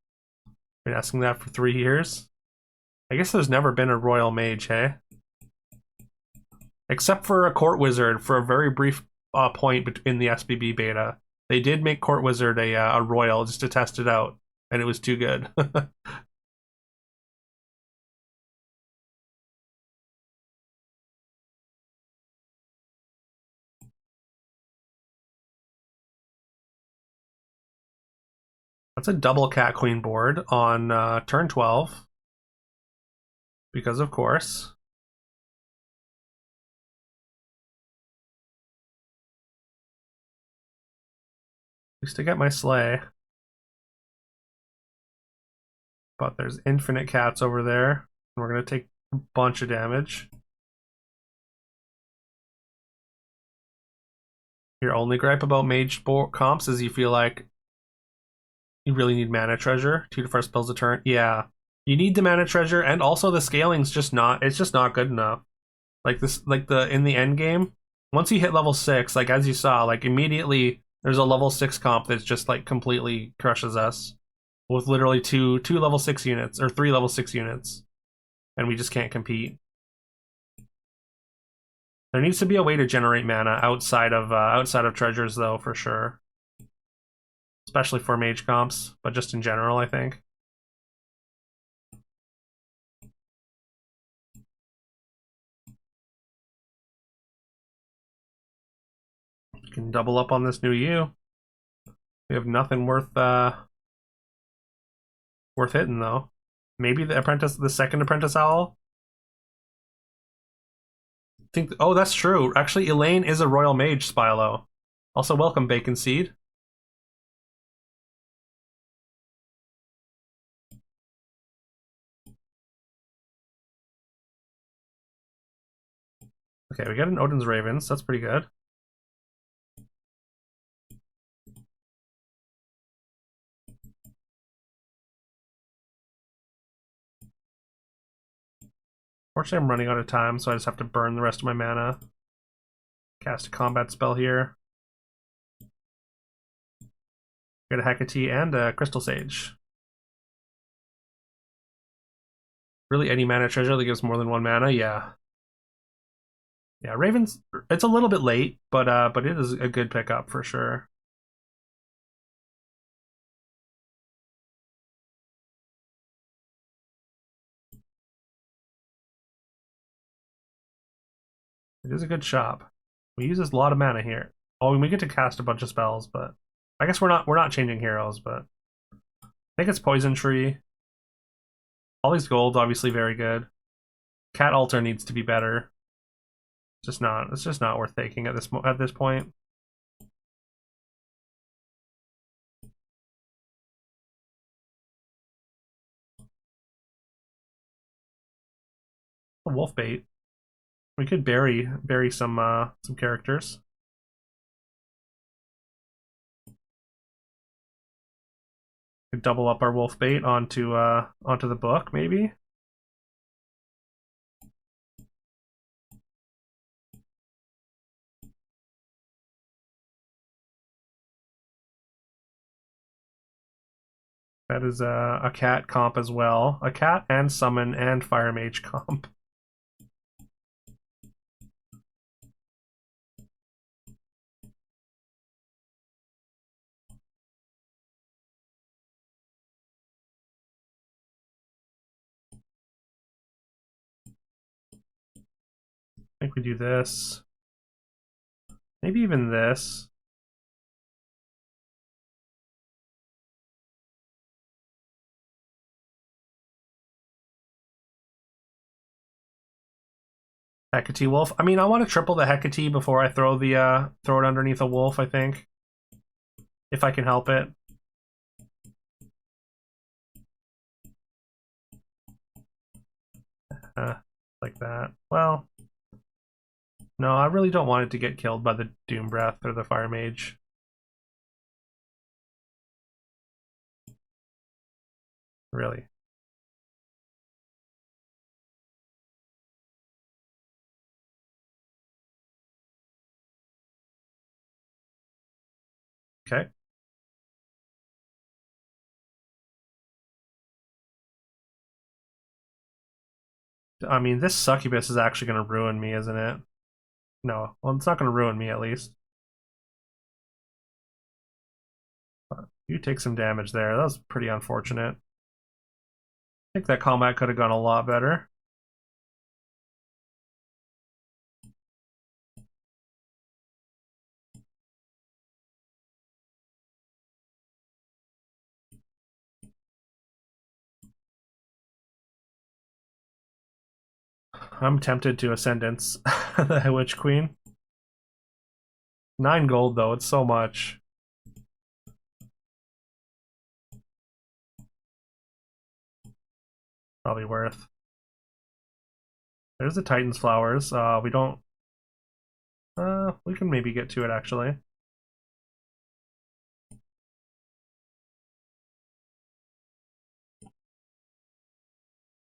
Been asking that for 3 years. I guess there's never been a Royal Mage, hey? Except for a Court Wizard for a very brief point in the SBB beta. They did make Court Wizard a Royal just to test it out, and it was too good. That's a double Cat Queen board on turn 12. Because of course. At least I get my Slay. But there's infinite cats over there. And we're going to take a bunch of damage. Your only gripe about mage comps is you feel like you really need mana treasure. 2 to 1 spells a turn. Yeah. You need the mana treasure, and also the scaling's just not, it's just not good enough. Like this, like in the end game, once you hit level 6, like as you saw, like immediately there's a level 6 comp that's just like completely crushes us with literally two level 6 units or 3 level 6 units, and we just can't compete. There needs to be a way to generate mana outside of treasures though, for sure. Especially for mage comps, but just in general, I think. You can double up on this new U. We have nothing worth hitting though. Maybe the second apprentice owl. Oh, that's true. Actually, Elaine is a royal mage, Spilo. Also, welcome, Bacon Seed. Okay, we got an Odin's Ravens. That's pretty good. Fortunately, I'm running out of time, so I just have to burn the rest of my mana. Cast a combat spell here. Get a Hecate and a Crystal Sage. Really, any mana treasure that gives more than 1 mana? Yeah. Yeah, Ravens, it's a little bit late, but it is a good pickup for sure. It is a good shop. We use a lot of mana here. Oh, and we get to cast a bunch of spells, but I guess we're not changing heroes, but I think it's Poison Tree. All these golds obviously very good. Cat Altar needs to be better. It's just not worth taking at this point. A wolf bait. We could bury some characters. Could double up our wolf bait onto the book, maybe. That is a cat comp as well. A cat and summon and fire mage comp. I think we do this. I Maybe even this. Hecate Wolf. I mean, I want to triple the Hecate before I throw it underneath a wolf, I think. If I can help it. Like that. Well, no, I really don't want it to get killed by the Doom Breath or the Fire Mage. Really. Okay. I mean, this succubus is actually going to ruin me, isn't it? No. Well, it's not going to ruin me, at least. You take some damage there. That was pretty unfortunate. I think that combat could have gone a lot better. I'm tempted to Ascendance the Witch Queen. 9 gold, though. It's so much. Probably worth. There's the Titan's Flowers. We don't... we can maybe get to it, actually.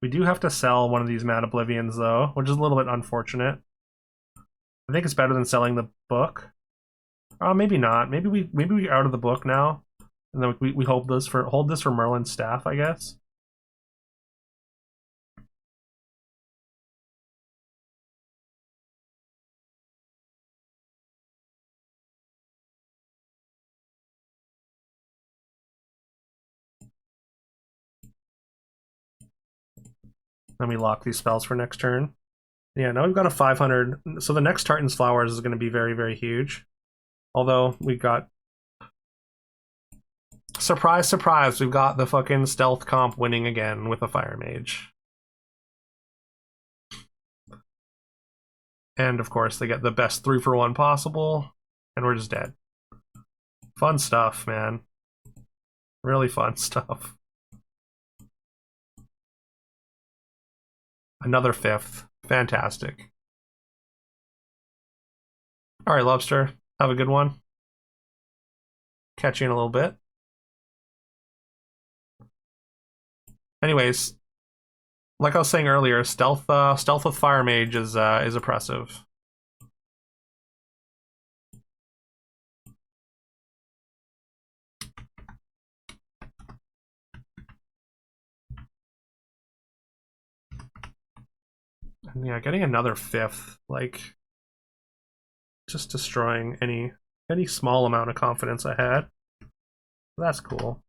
We do have to sell one of these Mad Oblivions, though, which is a little bit unfortunate. I think it's better than selling the book. Maybe not. Maybe we out of the book now, and then we hold this for Merlin's staff, I guess. Then we lock these spells for next turn. Yeah, now we've got a 500. So the next Tartan's Flowers is going to be very, very huge. Although we got... Surprise, surprise, we've got the fucking stealth comp winning again with a Fire Mage. And of course, they get the best 3-for-1 possible, and we're just dead. Fun stuff, man. Really fun stuff. Another 5th. Fantastic. All right, Lobster. Have a good one. Catch you in a little bit. Anyways, like I was saying earlier, stealth with Fire Mage is oppressive. And yeah, getting another 5th, like, just destroying any small amount of confidence I had. That's cool.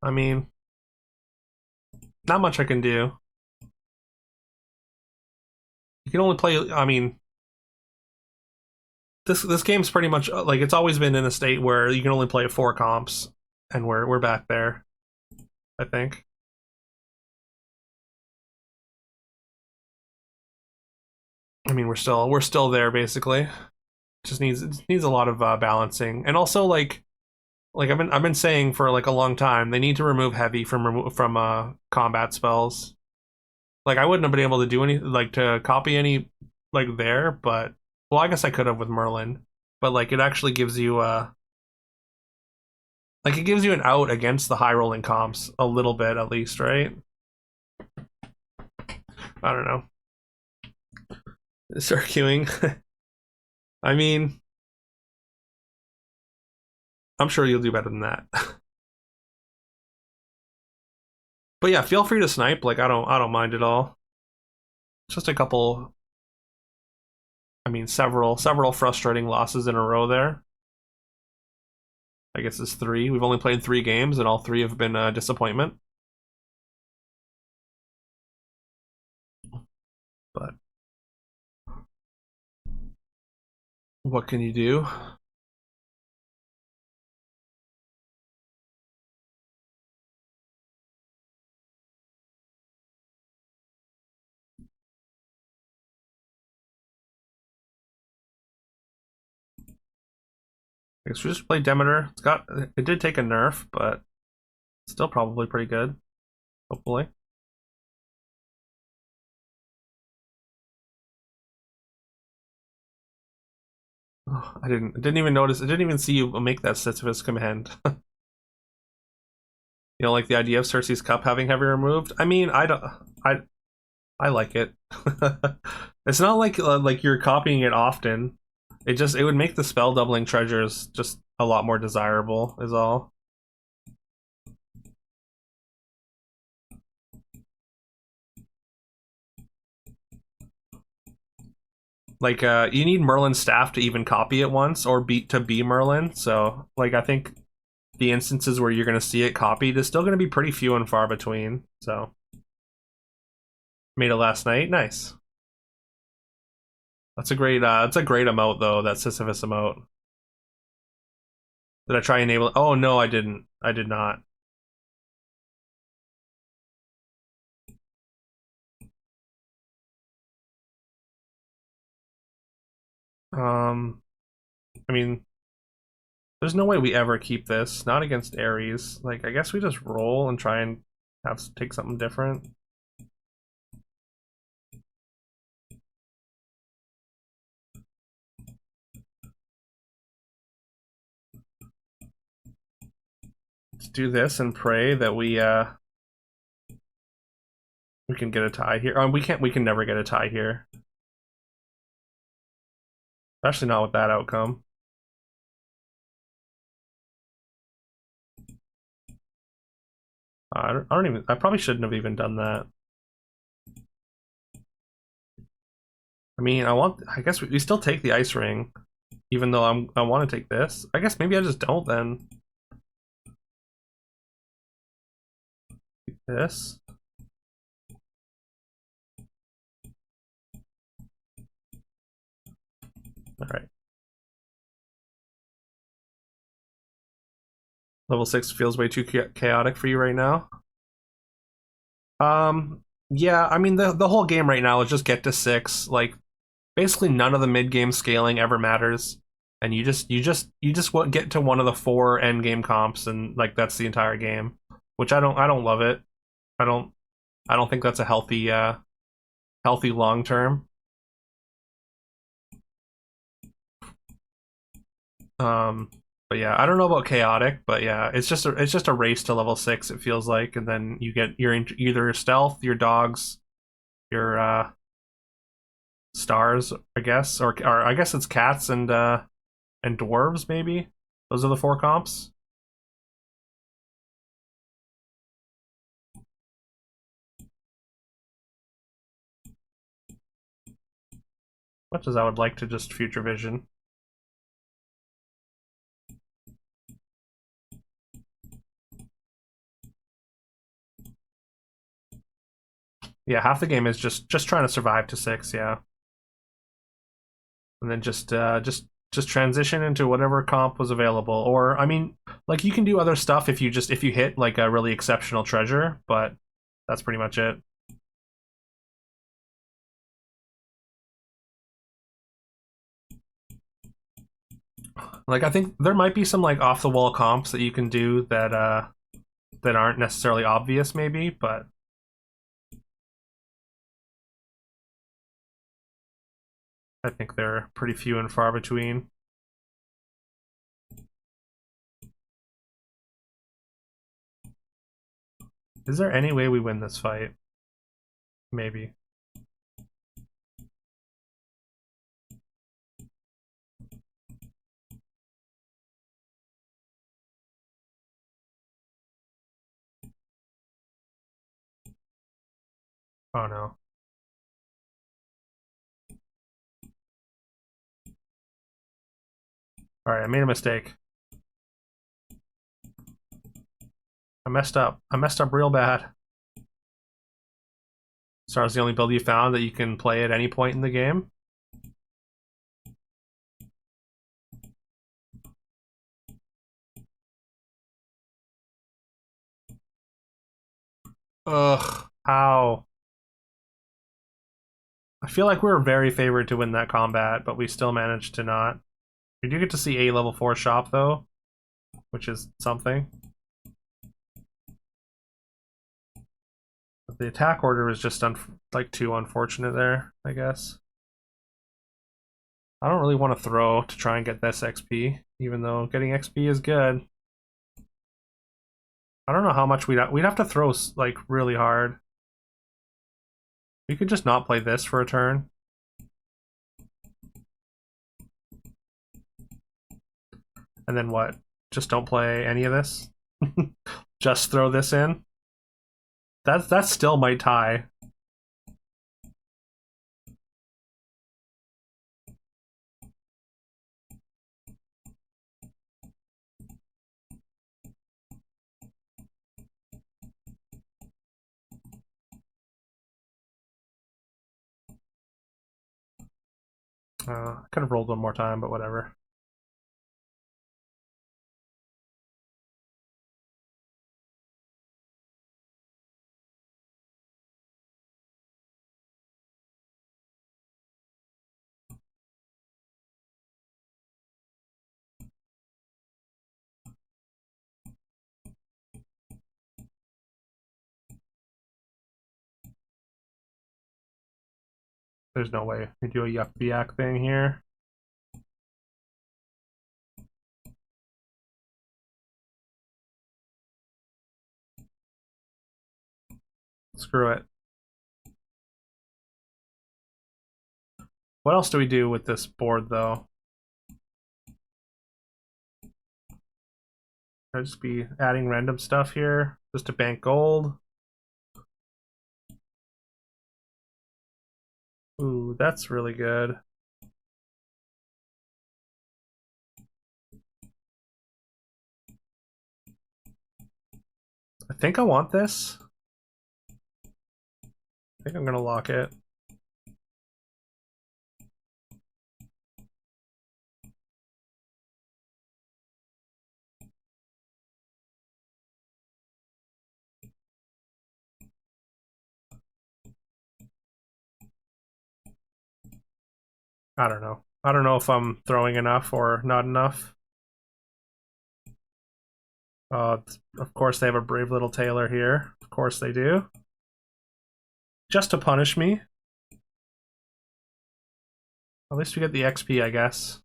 I mean, not much I can do. You can only play. I mean, this game's pretty much like it's always been in a state where you can only play 4 comps, and we're back there. I think. I mean, we're still there basically. It needs a lot of balancing, and also like I've been saying for like a long time, they need to remove heavy from combat spells. Like I wouldn't have been able to do any like to copy any like there, but well, I guess I could have with Merlin, but like it actually gives you like it gives you an out against the high rolling comps a little bit at least, right? I don't know. Start queuing. I mean, I'm sure you'll do better than that. But yeah, feel free to snipe. Like I don't mind at all. Just a couple I mean, several frustrating losses in a row there. I guess it's three. We've only played 3 games, and all three have been a disappointment. But what can you do? I guess we just play Demeter. It did take a nerf, but still probably pretty good. Hopefully. Oh, I didn't even notice. I didn't even see you make that Sisyphus command. Like the idea of Cersei's cup having heavy removed. I mean, I don't. I I like it. It's not like you're copying it often. It would make the spell doubling treasures just a lot more desirable. Is all. Like you need Merlin's staff to even copy it once or be Merlin. So like I think the instances where you're going to see it copied is still going to be pretty few and far between. So made it last night. Nice. That's a great emote though. That Sisyphus emote. Did I try enable it? Oh no, I didn't. I did not. Um, I mean, there's no way we ever keep this. Not against Ares. Like, I guess we just roll and try and take something different. Let's do this and pray that we can get a tie here. We can't. We can never get a tie here. Especially not with that outcome. I don't even. I probably shouldn't have even done that. I mean, I guess we still take the ice ring, even though I want to take this. I guess maybe I just don't then. This. All right. Level 6 feels way too chaotic for you right now. Yeah, I mean the whole game right now is just get to 6. Like basically none of the mid game scaling ever matters, and you just get to one of the 4 end game comps, and like that's the entire game, which I don't love it. I don't I don't think that's a healthy long term. Um, but yeah, I don't know about chaotic, but yeah, it's just a race to level 6. It feels like, and then you get either stealth, your dogs, your stars, I guess, or I guess it's cats and dwarves maybe. Those are the 4 comps. Much as I would like to just future vision. Yeah, half the game is just trying to survive to 6. Yeah, and then just transition into whatever comp was available. Or I mean, like you can do other stuff if you hit like a really exceptional treasure, but that's pretty much it. Like I think there might be some like off the wall comps that you can do that aren't necessarily obvious, maybe, but I think they're pretty few and far between. Is there any way we win this fight? Maybe. Oh no. Alright, I made a mistake. I messed up. I messed up real bad. Star's the only build you found that you can play at any point in the game. Ugh, how? I feel like we were very favored to win that combat, but we still managed to not. We do get to see a level 4 shop though, which is something. But the attack order was just like too unfortunate there, I guess. I don't really want to throw to try and get this XP, even though getting XP is good. I don't know how much we'd have to throw like really hard. We could just not play this for a turn. And then what? Just don't play any of this? Just throw this in? That still might tie. I could have rolled one more time, but whatever. There's no way we do a yuck yak thing here. Screw it. What else do we do with this board, though? I'd just be adding random stuff here just to bank gold. Ooh, that's really good. I think I want this. I think I'm gonna lock it. I don't know. I don't know if I'm throwing enough or not enough. Of course they have a brave little tailor here. Of course they do. Just to punish me. At least we get the XP, I guess.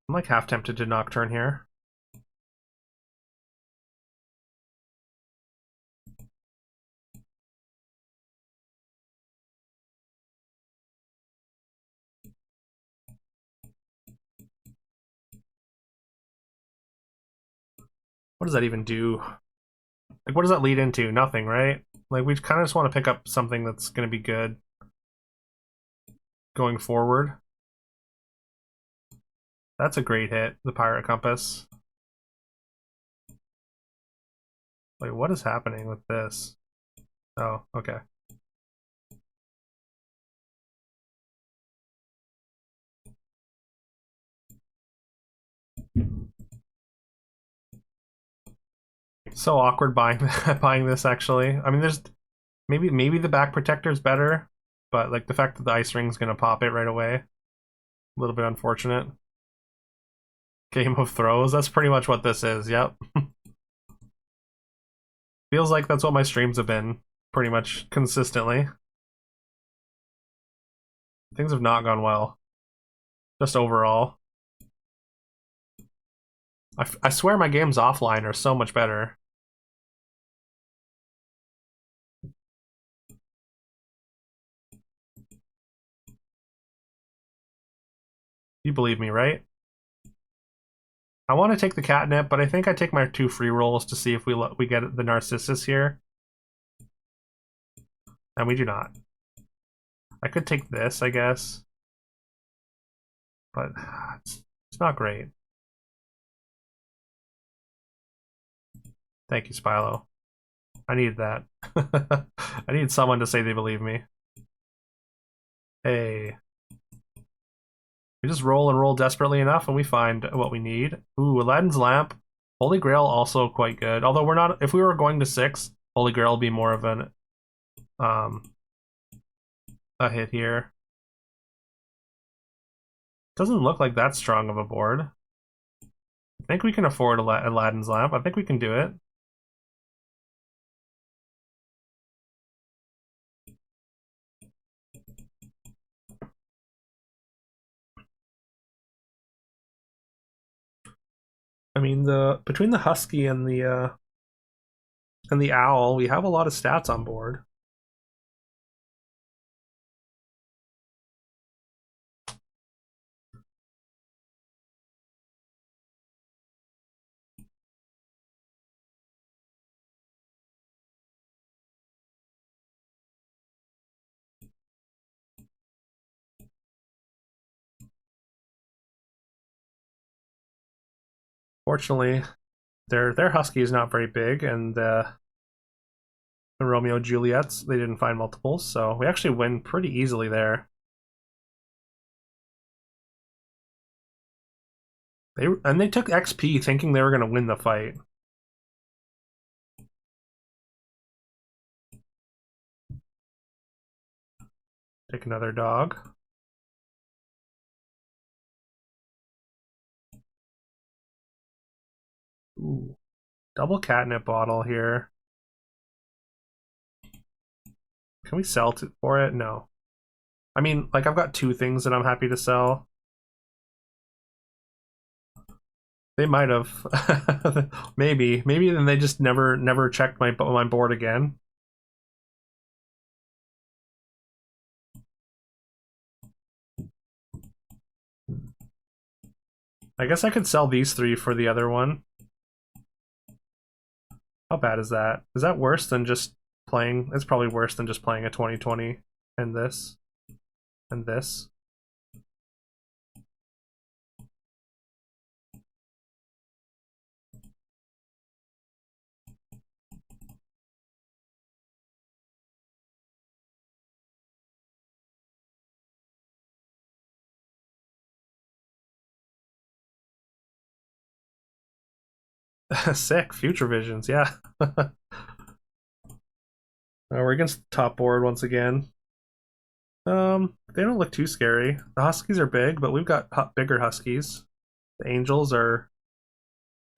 I'm like half tempted to Nocturne here. What does that even do? Like, what does that lead into? Nothing, right? Like, we kind of just want to pick up something that's going to be good going forward. That's a great hit, the Pirate Compass. Wait, what is happening with this? Oh, okay. So awkward buying buying this actually. I mean, there's maybe the back protector's better, but like the fact that the ice ring's gonna pop it right away, a little bit unfortunate. Game of throws. That's pretty much what this is. Yep. Feels like that's what my streams have been pretty much consistently. Things have not gone well. Just overall. I swear my games offline are so much better. You believe me, right? I want to take the catnip, but I think I take my 2 free rolls to see if we get the Narcissus here. And we do not. I could take this, I guess. But it's not great. Thank you, Spylo. I needed that. I need someone to say they believe me. Hey. We just roll and roll desperately enough and we find what we need. Ooh, Aladdin's Lamp. Holy Grail also quite good. Although we're not, if we were going to 6, Holy Grail would be more of an a hit here. Doesn't look like that strong of a board. I think we can afford Aladdin's Lamp. I think we can do it. I mean, the between the Husky and the Owl, we have a lot of stats on board. Fortunately, their Husky is not very big, and the Romeo and Juliets, they didn't find multiples, so we actually win pretty easily there. They took XP thinking they were going to win the fight. Take another dog. Ooh, double catnip bottle here. Can we sell for it? No. I mean, like, I've got 2 things that I'm happy to sell. They might have. Maybe then they just never checked my board again. I guess I could sell these 3 for the other one. How bad is that? Is that worse than just playing? It's probably worse than just playing a 2020 and this and this. Sick. Future visions, yeah. We're against the top board once again. They don't look too scary. The Huskies are big, but we've got bigger Huskies. The Angels are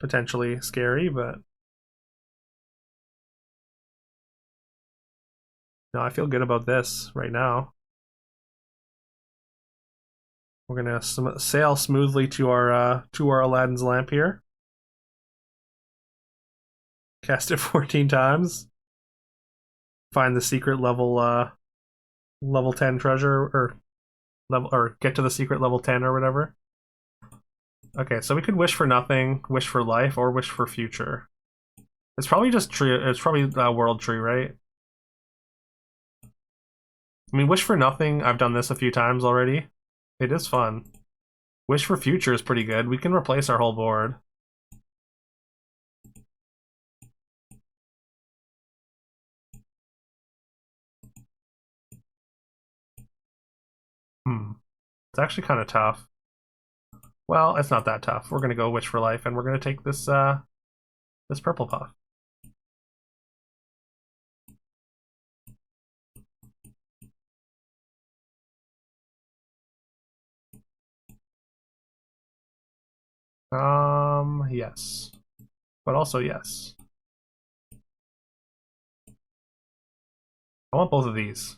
potentially scary, but no, I feel good about this right now. We're gonna sail smoothly to our Aladdin's lamp here. Cast it 14 times. Find the secret level 10 treasure or get to the secret level 10 or whatever. Okay, so we could wish for nothing, wish for life, or wish for future. It's probably just tree. It's probably world tree, right? I mean, wish for nothing. I've done this a few times already. It is fun. Wish for future is pretty good. We can replace our whole board. It's actually kind of tough. Well, it's not that tough. We're gonna go wish for life, and we're gonna take this purple puff. Yes, but also yes. I want both of these.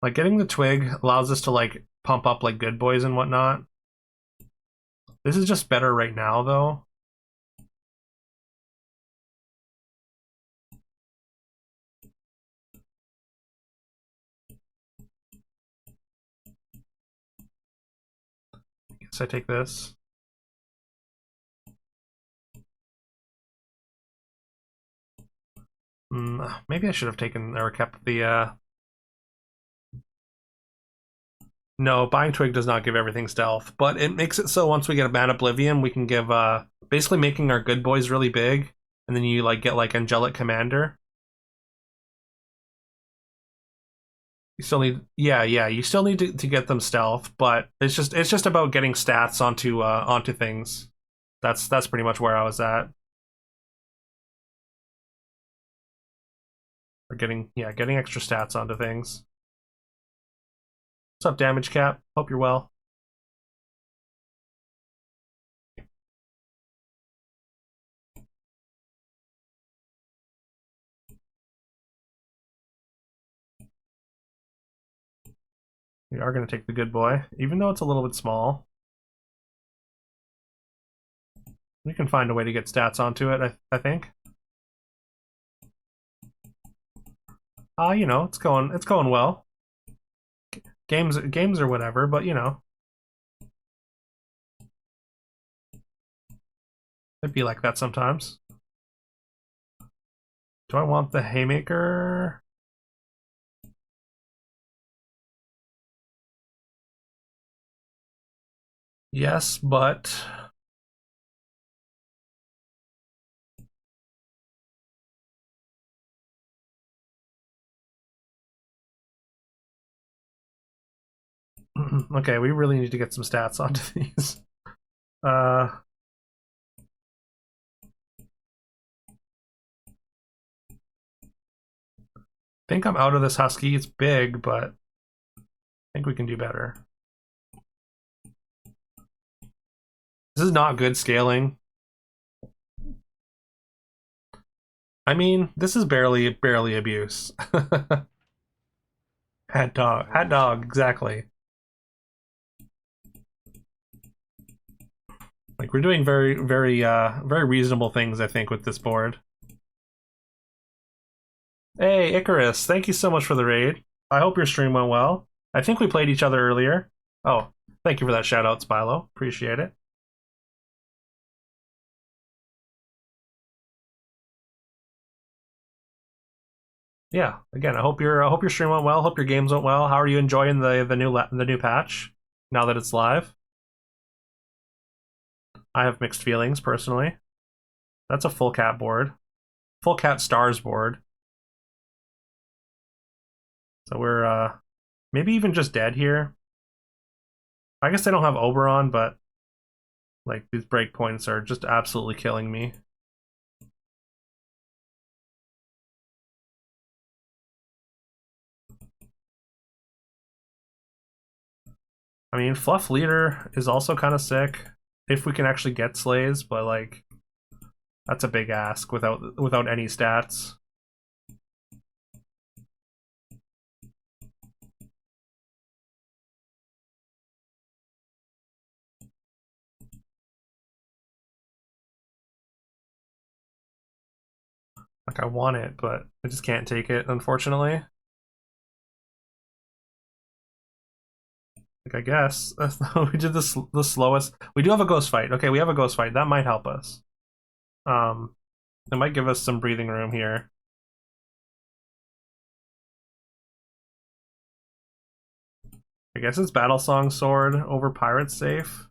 Like getting the twig allows us to like pump up like good boys and whatnot. This is just better right now, though. I guess I take this. Maybe I should have taken or kept the. No, Buying Twig does not give everything stealth, but it makes it so once we get a Bad Oblivion, we can give basically making our good boys really big, and then you like get like Angelic Commander. You still need, yeah, you still need to get them stealth, but it's just about getting stats onto things. That's pretty much where I was at. Or getting extra stats onto things. What's up, Damage Cap? Hope you're well. We are going to take the good boy, even though it's a little bit small. We can find a way to get stats onto it, I think. It's going well. Games or whatever, but it'd be like that sometimes. Do I want the Haymaker? Yes, but okay, we really need to get some stats onto these. I think I'm out of this Husky. It's big, but I think we can do better. This is not good scaling. I mean, this is barely abuse. Hat dog, exactly. Like we're doing very reasonable things, I think, with this board. Hey, Icarus, thank you so much for the raid. I hope your stream went well. I think we played each other earlier. Oh, thank you for that shout out, Spilo. Appreciate it. Yeah, again, I hope your stream went well. Hope your games went well. How are you enjoying the new patch now that it's live? I have mixed feelings personally. That's a full cat board, full cat stars board. So we're maybe even just dead here. I guess they don't have Oberon, but like these breakpoints are just absolutely killing me. I mean, Fluff Leader is also kind of sick if we can actually get slays, but like that's a big ask without any stats. Like I want it, but I just can't take it, unfortunately. Like I guess we did the slowest. We do have a ghost fight. Okay, we have a ghost fight. That might help us. Um, it might give us some breathing room here. I guess it's Battle Song Sword over Pirate safe.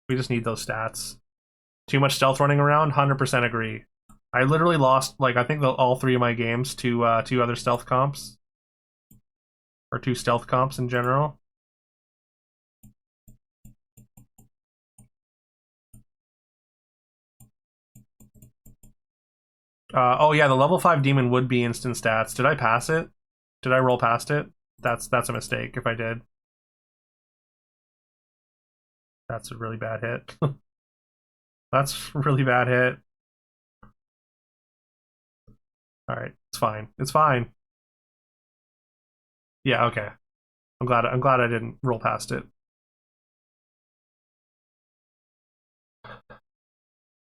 We just need those stats. Too much stealth running around. 100% agree. I literally lost like I think all three of my games to two other stealth comps or two stealth comps in general. Oh yeah, the level 5 demon would be instant stats. Did I pass it? Did I roll past it? That's a mistake if I did. That's a really bad hit. That's a really bad hit. All right, it's fine. It's fine. Yeah, okay. I'm glad I didn't roll past it.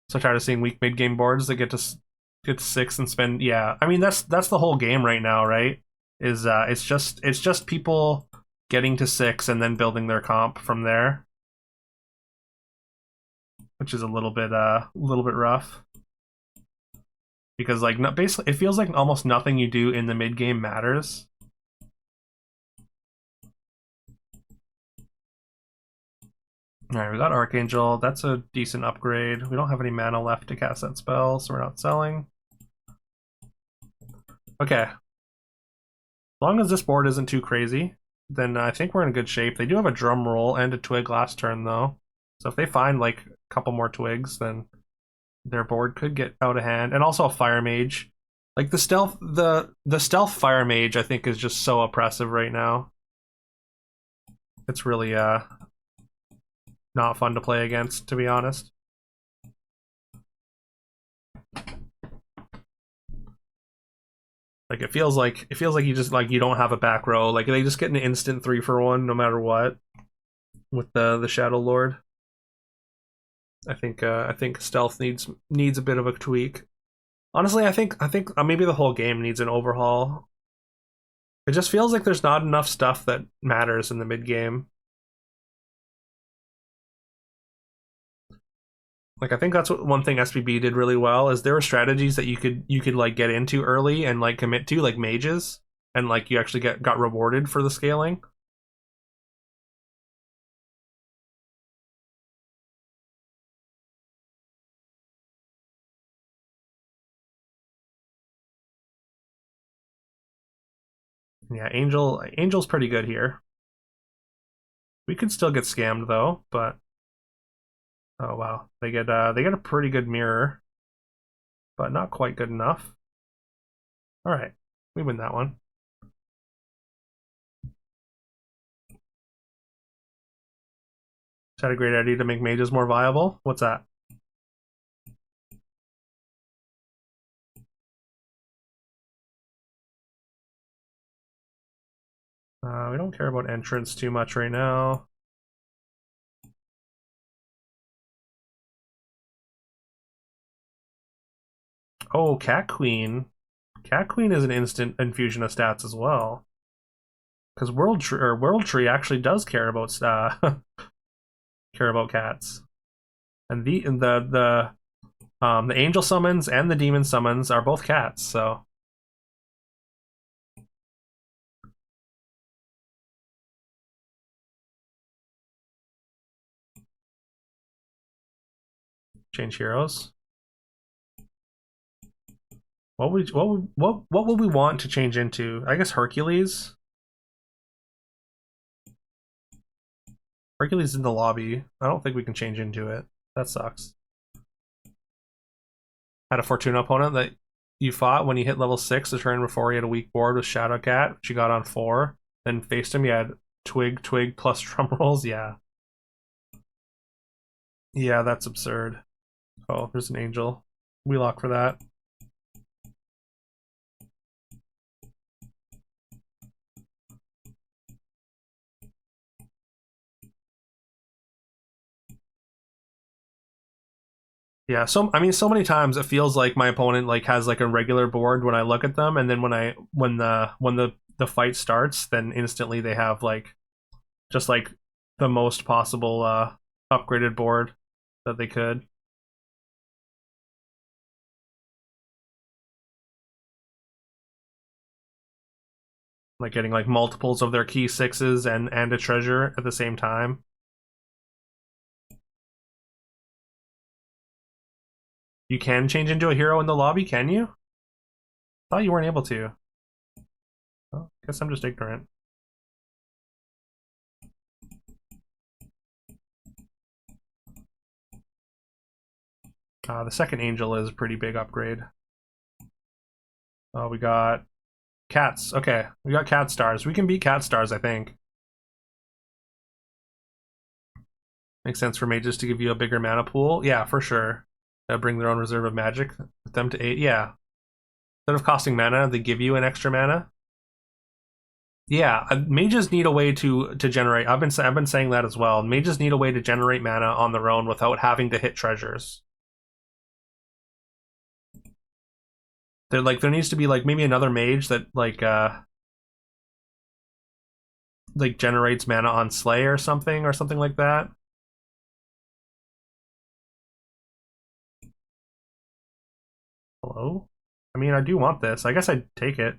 So tired of seeing weak mid game boards that get to six and spend. Yeah, I mean that's the whole game right now, right? Is it's just people getting to six and then building their comp from there, which is a little bit rough because like no, basically it feels like almost nothing you do in the mid game matters. All right, we got Archangel. That's a decent upgrade. We don't have any mana left to cast that spell, so we're not selling. Okay, as long as this board isn't too crazy, then I think we're in good shape. They do have a drum roll and a twig last turn though, so if they find like a couple more twigs, then their board could get out of hand. And also a fire mage. Like the stealth fire mage, I think is just so oppressive right now. It's really not fun to play against, to be honest. Like it feels like you don't have a back row. Like they just get an instant 3-for-1 no matter what with the Shadow Lord. I think stealth needs a bit of a tweak. Honestly, I think maybe the whole game needs an overhaul. It just feels like there's not enough stuff that matters in the mid game. Like I think that's what one thing SPB did really well is there were strategies that you could like get into early and like commit to like mages and like you actually got rewarded for the scaling. Yeah, Angel's pretty good here. We could still get scammed though, but oh wow, they get a pretty good mirror, but not quite good enough. All right, we win that one. Is that a great idea to make mages more viable? What's that? We don't care about entrance too much right now. Oh, Cat Queen. Cat Queen is an instant infusion of stats as well. Because World Tree actually does care about care about cats. And the angel summons and the demon summons are both cats, so change heroes. What would we want to change into? I guess Hercules. Hercules in the lobby. I don't think we can change into it. That sucks. Had a Fortuna opponent that you fought when you hit level 6 the turn before he had a weak board with Shadowcat, which you got on 4. Then faced him, you had Twig, Twig plus drum rolls. Yeah. Yeah, that's absurd. Oh, there's an angel. We lock for that. Yeah, so I mean, so many times it feels like my opponent like has like a regular board when I look at them, and then when the fight starts, then instantly they have like just like the most possible upgraded board that they could, like getting like multiples of their key sixes and a treasure at the same time. You can change into a hero in the lobby, can you? Thought you weren't able to. Well, guess I'm just ignorant. The second angel is a pretty big upgrade. We got cats. Okay, we got cat stars. We can beat cat stars, I think. Makes sense for mages to give you a bigger mana pool. Yeah, for sure. Bring their own reserve of magic with them to 8. Yeah. Instead of costing mana, they give you an extra mana. Yeah, mages need a way to generate. I've been saying that as well. Mages need a way to generate mana on their own without having to hit treasures. They're like there needs to be like maybe another mage that like generates mana on Slay or something like that. Hello? I mean, I do want this. I guess I'd take it.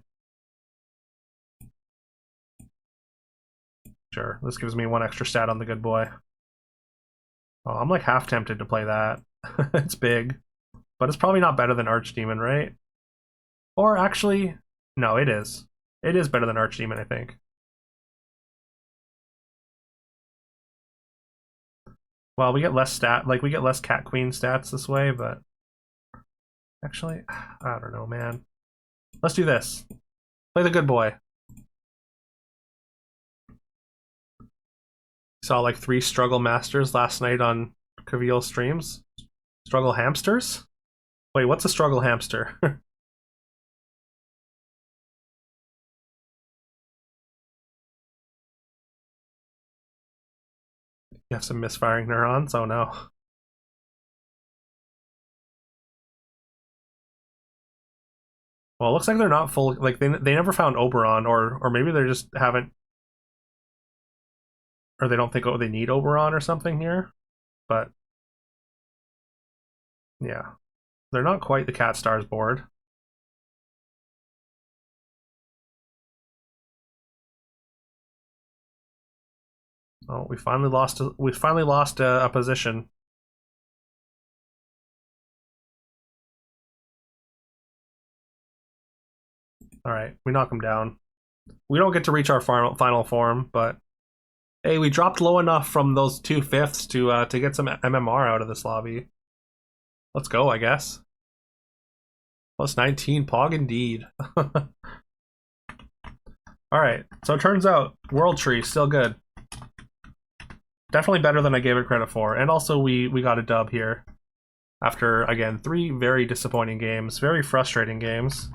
Sure, this gives me one extra stat on the good boy. Oh, I'm like half tempted to play that. It's big, but it's probably not better than Archdemon, right? Or actually, no, it is. It is better than Archdemon, I think. Well, we get less we get less Cat Queen stats this way, but actually, I don't know, man. Let's do this. Play the good boy. Saw like 3 Struggle Masters last night on Cavill streams. Struggle Hamsters? Wait, what's a Struggle Hamster? You have some misfiring neurons? Oh no. Well, it looks like they're not full. Like they never found Oberon, or maybe they just haven't, or they don't think they need Oberon or something here. But yeah, they're not quite the Cat Stars board. Oh, we finally lost. We finally lost a position. All right, we knock them down. We don't get to reach our final form, but hey, we dropped low enough from those 2/5 to get some MMR out of this lobby. Let's go, I guess. Plus 19, Pog indeed. All right, so it turns out World Tree still good. Definitely better than I gave it credit for, and also we got a dub here after again 3 very disappointing games, very frustrating games.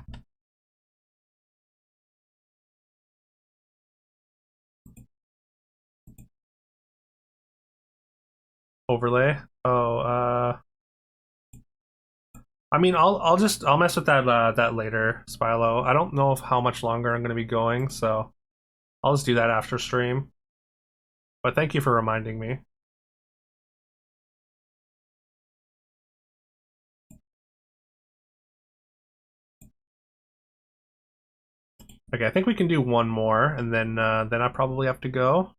Overlay. Oh, I mean, I'll mess with that later, Spilo. I don't know how much longer I'm going to be going, so I'll just do that after stream. But thank you for reminding me. Okay, I think we can do one more, and then I probably have to go.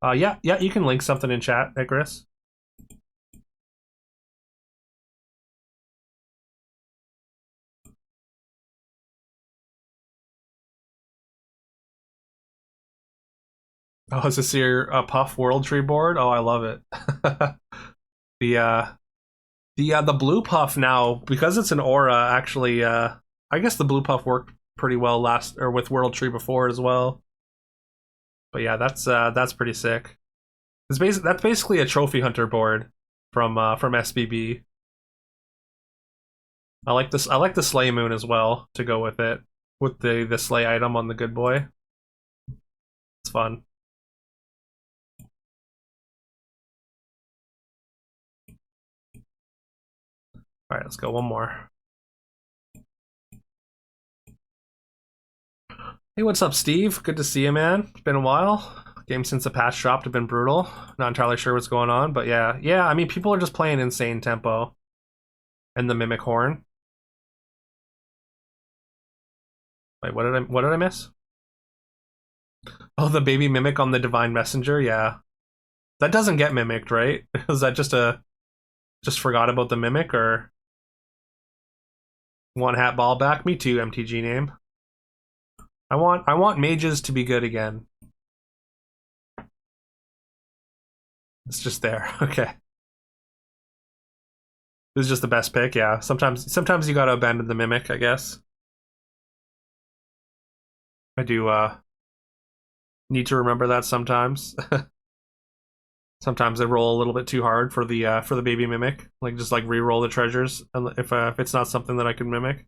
Yeah, you can link something in chat, Icarus. Oh, is this your Puff World Tree board? Oh, I love it. The blue Puff now, because it's an aura. Actually, I guess the blue Puff worked pretty well last or with World Tree before as well. But yeah, that's pretty sick. That's basically a trophy hunter board from SBB. I like this. I like the Slay Moon as well to go with it, with the Slay item on the good boy. It's fun. All right, let's go one more. Hey, what's up, Steve? Good to see you, man. It's been a while. Games since the patch dropped have been brutal. Not entirely sure what's going on, but yeah. I mean, people are just playing insane tempo, and the Mimic Horn. Wait, what did I miss? Oh, the baby Mimic on the Divine Messenger. Yeah, that doesn't get mimicked, right? Is that just forgot about the Mimic or one hat ball back? Me too. MTG name. I want mages to be good again. It's just there. Okay. This is just the best pick, yeah. Sometimes you gotta abandon the Mimic, I guess. I do need to remember that sometimes. Sometimes I roll a little bit too hard for the baby Mimic. Like just like re-roll the treasures if it's not something that I can mimic.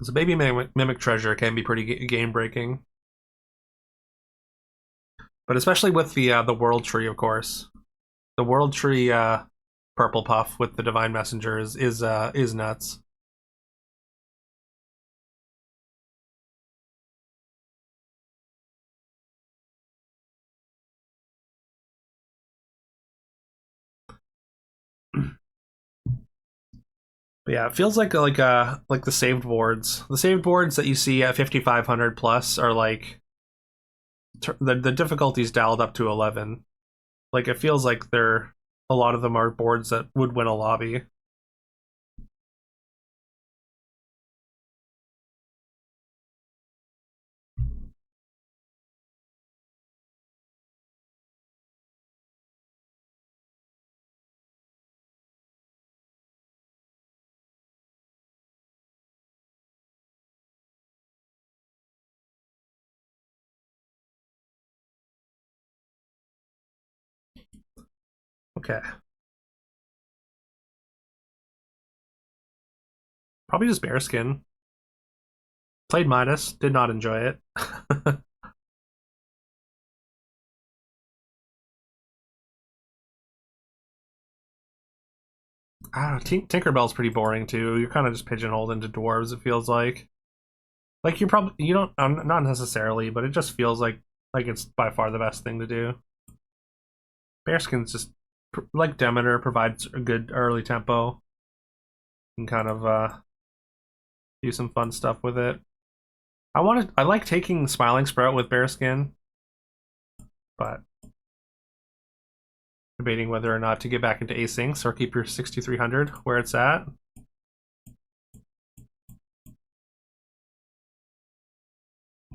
So baby mimic treasure can be pretty game breaking, but especially with the world tree, of course. The world tree purple puff with the divine messenger is nuts. But yeah, it feels like the saved boards. The saved boards that you see at 5500 plus are like the difficulty's dialed up to 11. Like it feels like they're a lot of them are boards that would win a lobby. Okay, probably just bearskin. Played Midas, did not enjoy it. Tinkerbell's pretty boring too. You're kind of just pigeonholed into dwarves. It feels like you don't not necessarily, but it just feels like it's by far the best thing to do. Bearskin's just like Demeter provides a good early tempo and kind of do some fun stuff with it. I like taking Smiling Sprout with Bearskin, but debating whether or not to get back into asyncs or keep your 6300 where it's at.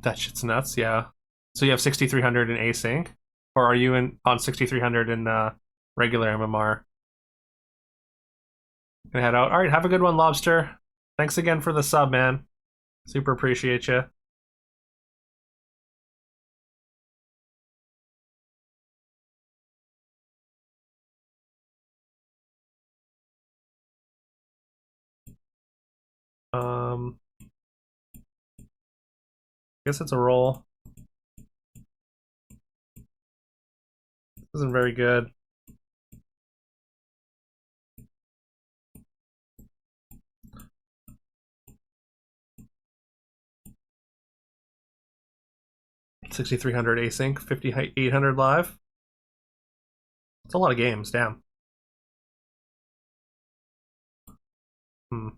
That shit's nuts, yeah. So you have 6300 in async, or are you in on 6300 in regular MMR? Gonna head out. All right, have a good one, Lobster. Thanks again for the sub, man. Super appreciate you. Guess it's a roll. Isn't very good. $6,300 async, 5,800 live. It's a lot of games. Damn. Hmm.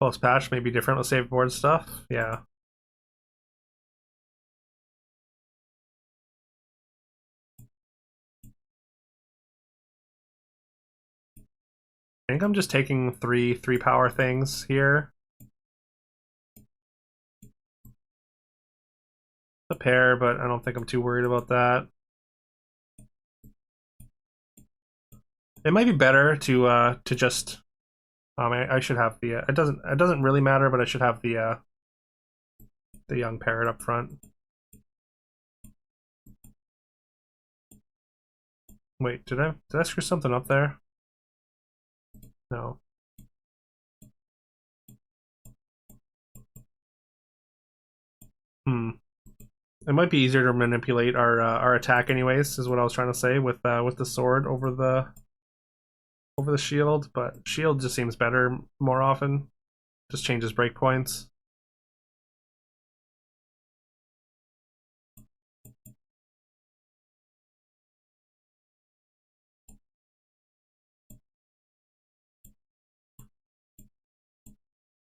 Post patch may be different with save board stuff. Yeah. I think I'm just taking three power things here. The pair, but I don't think I'm too worried about that. It might be better to just I should have the it doesn't really matter, but I should have the young parrot up front. Wait, did I screw something up there? No. Hmm. It might be easier to manipulate our attack anyways, is what I was trying to say with the sword over the shield, but shield just seems better more often. Just changes breakpoints.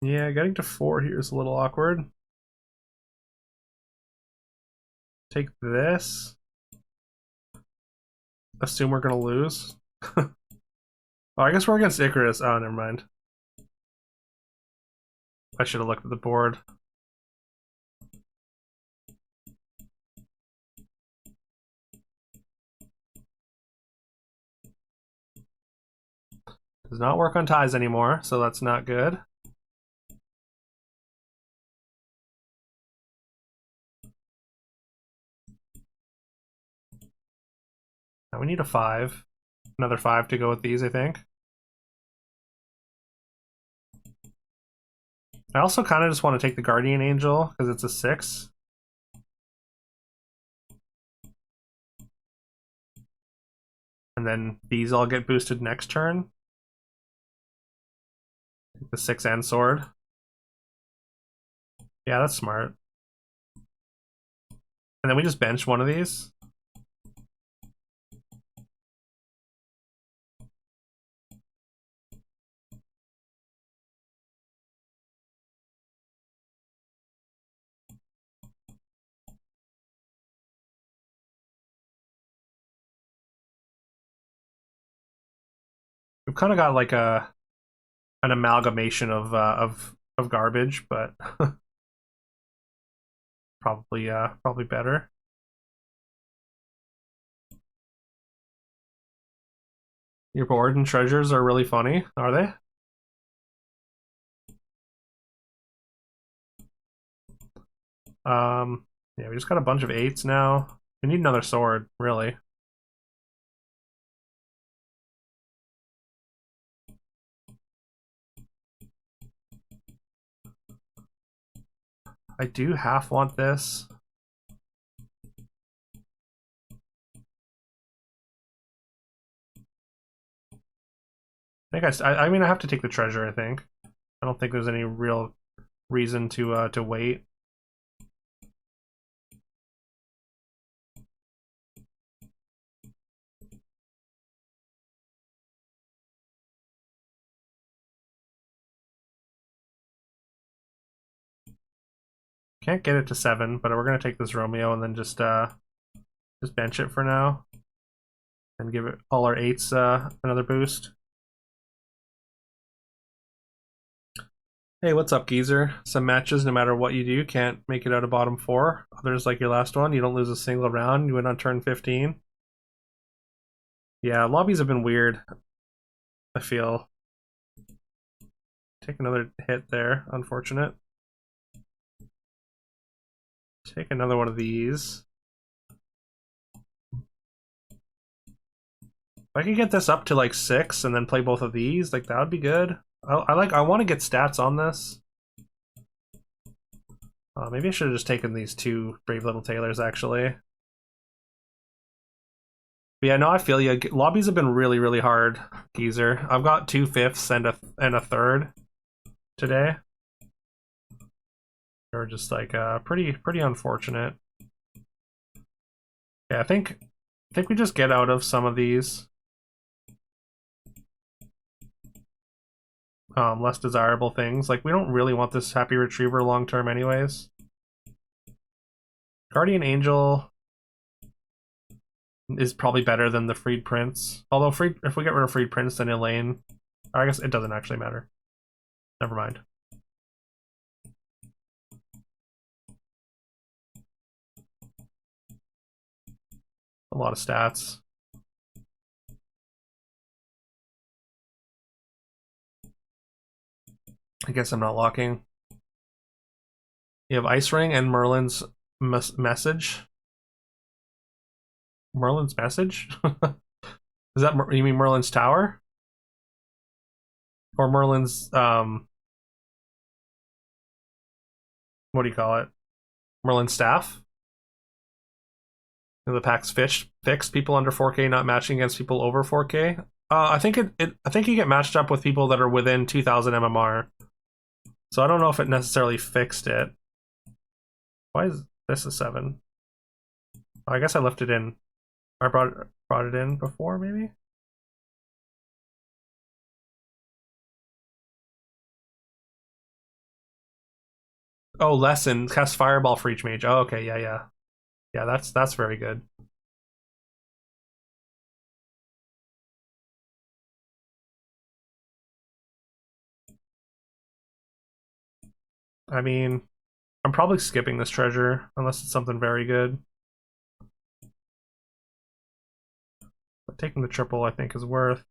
Yeah, getting to 4 here is a little awkward. Take this. Assume we're gonna lose. Oh, I guess we're against Icarus. Oh, never mind. I should have looked at the board. Does not work on ties anymore, so that's not good. Now we need a 5. Another 5 to go with these, I think. I also kind of just want to take the Guardian Angel because it's a 6. And then these all get boosted next turn. The 6 and sword. Yeah, that's smart. And then we just bench one of these. We've kind of got like an amalgamation of garbage, but probably better. Your board and treasures are really funny, are they? Yeah, we just got a bunch of 8s now. We need another sword, really. I do half want this. I mean, I have to take the treasure, I think. I don't think there's any real reason to wait. Can't get it to 7, but we're gonna take this Romeo and then just bench it for now. And give it all our 8s another boost. Hey, what's up, geezer? Some matches, no matter what you do, can't make it out of bottom 4. Others, like your last one, you don't lose a single round. You win on turn 15. Yeah, lobbies have been weird, I feel. Take another hit there, unfortunate. Take another one of these. If I could get this up to like 6 and then play both of these, like that would be good. I want to get stats on this. Maybe I should have just taken these 2 Brave Little Tailors, actually. But yeah, no, I feel you. Lobbies have been really, really hard, geezer. I've got 2 5ths and a 3rd today. They're just like pretty unfortunate. Yeah, I think we just get out of some of these less desirable things. Like, we don't really want this Happy Retriever long term anyways. Guardian Angel is probably better than the Freed Prince. Although if we get rid of Freed Prince, then Elaine, I guess it doesn't actually matter. Never mind. A lot of stats. I guess I'm not locking. You have Ice Ring and Merlin's message. Merlin's message? Is that, you mean Merlin's tower? Or Merlin's, what do you call it? Merlin's staff? The pack's fixed. People under 4K not matching against people over 4K. I think I think you get matched up with people that are within 2000 MMR. So I don't know if it necessarily fixed it. Why is this a 7? Oh, I guess I left it in. I brought it in before, maybe? Oh, lesson. Cast Fireball for each mage. Oh, okay, yeah. Yeah, that's very good. I mean, I'm probably skipping this treasure unless it's something very good. But taking the triple, I think, is worth.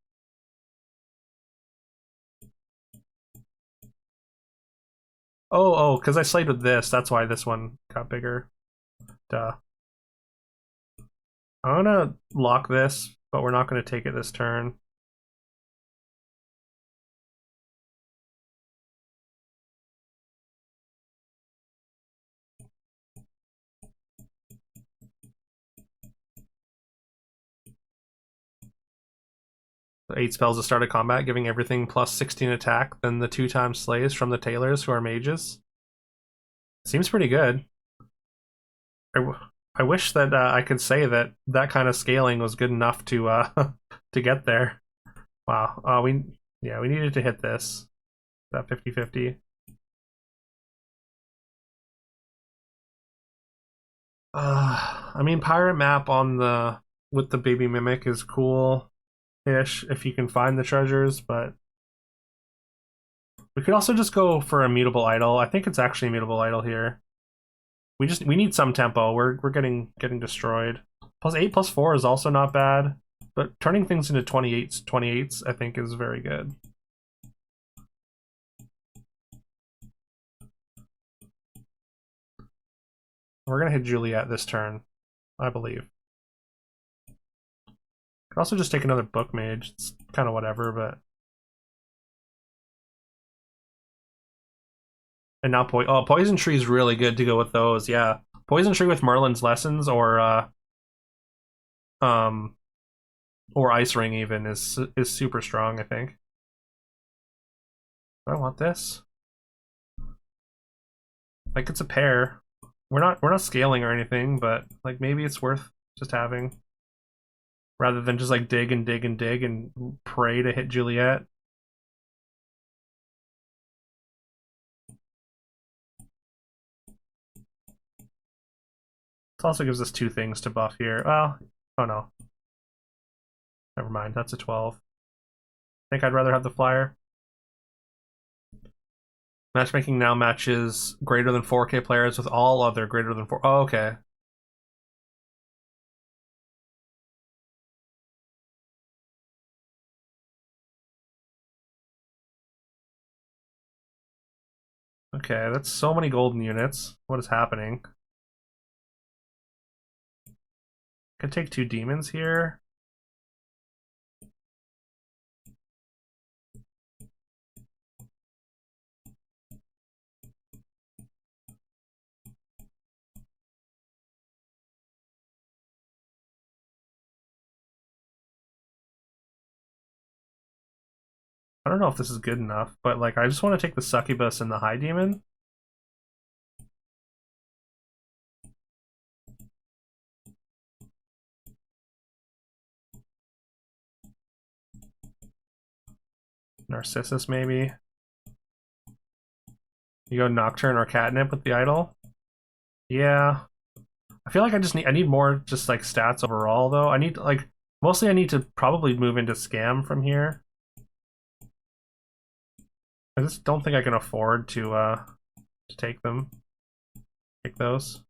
Oh, because I slayed with this. That's why this one got bigger. Duh. I'm gonna lock this but we're not going to take it this turn. Eight spells to start a combat, giving everything plus 16 attack, then the 2 times slays from the tailors who are mages. Seems pretty good. I wish that I could say that that kind of scaling was good enough to to get there. Wow. We needed to hit this. That 50-50. I mean, pirate map on the with the baby mimic is cool-ish if you can find the treasures, but we could also just go for a mutable idol. I think it's actually a mutable idol here. We need some tempo. We're getting destroyed. +8/+4 is also not bad, but turning things into 28s I think is very good. We're gonna hit Juliet this turn, I believe. Could also just take another book mage. It's kind of whatever, but and now Poison Tree is really good to go with those. Yeah, Poison Tree with Merlin's Lessons um or Ice Ring even is super strong. I think. Do I want this? Like it's a pair. We're not scaling or anything, but like maybe it's worth just having rather than just like dig and dig and dig and pray to hit Juliet. It also gives us 2 things to buff here. Well, oh no. Never mind, that's a 12. I think I'd rather have the flyer. Matchmaking now matches greater than 4K players with all other greater than 4. Oh, okay. Okay, that's so many golden units. What is happening? Could take 2 demons here. I don't know if this is good enough, but like I just want to take the succubus and the high demon. Narcissus maybe. You go Nocturne or Catnip with the idol. Yeah. I feel like I need more just like stats overall though. I need like mostly I need to probably move into Scam from here. I just don't think I can afford to take them. Take those.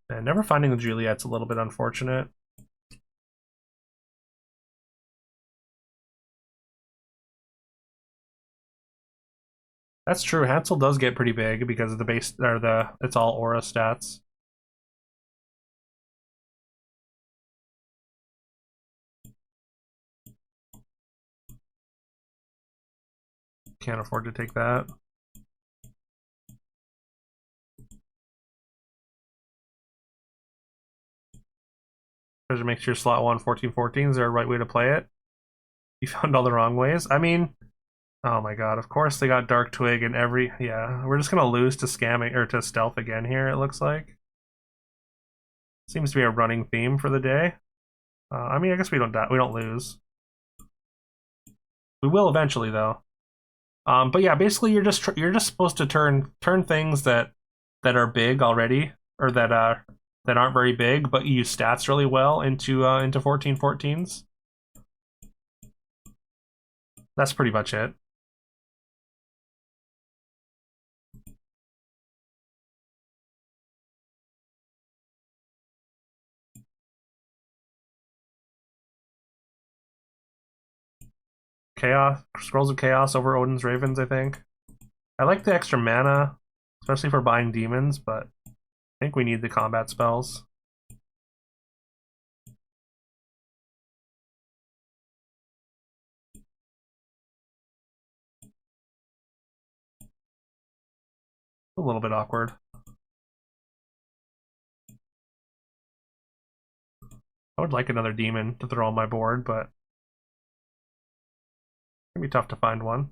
And never finding the Juliet's a little bit unfortunate. That's true. Hansel does get pretty big because of the base or the it's all aura stats. Can't afford to take that. Treasure makes your slot 1 14/14. Is there a right way to play it? You found all the wrong ways. I mean, oh my god, of course they got Dark Twig and every yeah, we're just gonna lose to scamming or to stealth again here, it looks like. Seems to be a running theme for the day. I mean I guess we don't die, we don't lose. We will eventually though. But yeah, basically you're just supposed to turn things that are big already, or that aren't very big, but you use stats really well into 14/14s. That's pretty much it. Chaos Scrolls of Chaos over Odin's Ravens, I think. I like the extra mana. especially for buying demons, but I think we need the combat spells. A little bit awkward. I would like another demon to throw on my board, but it'd be tough to find one.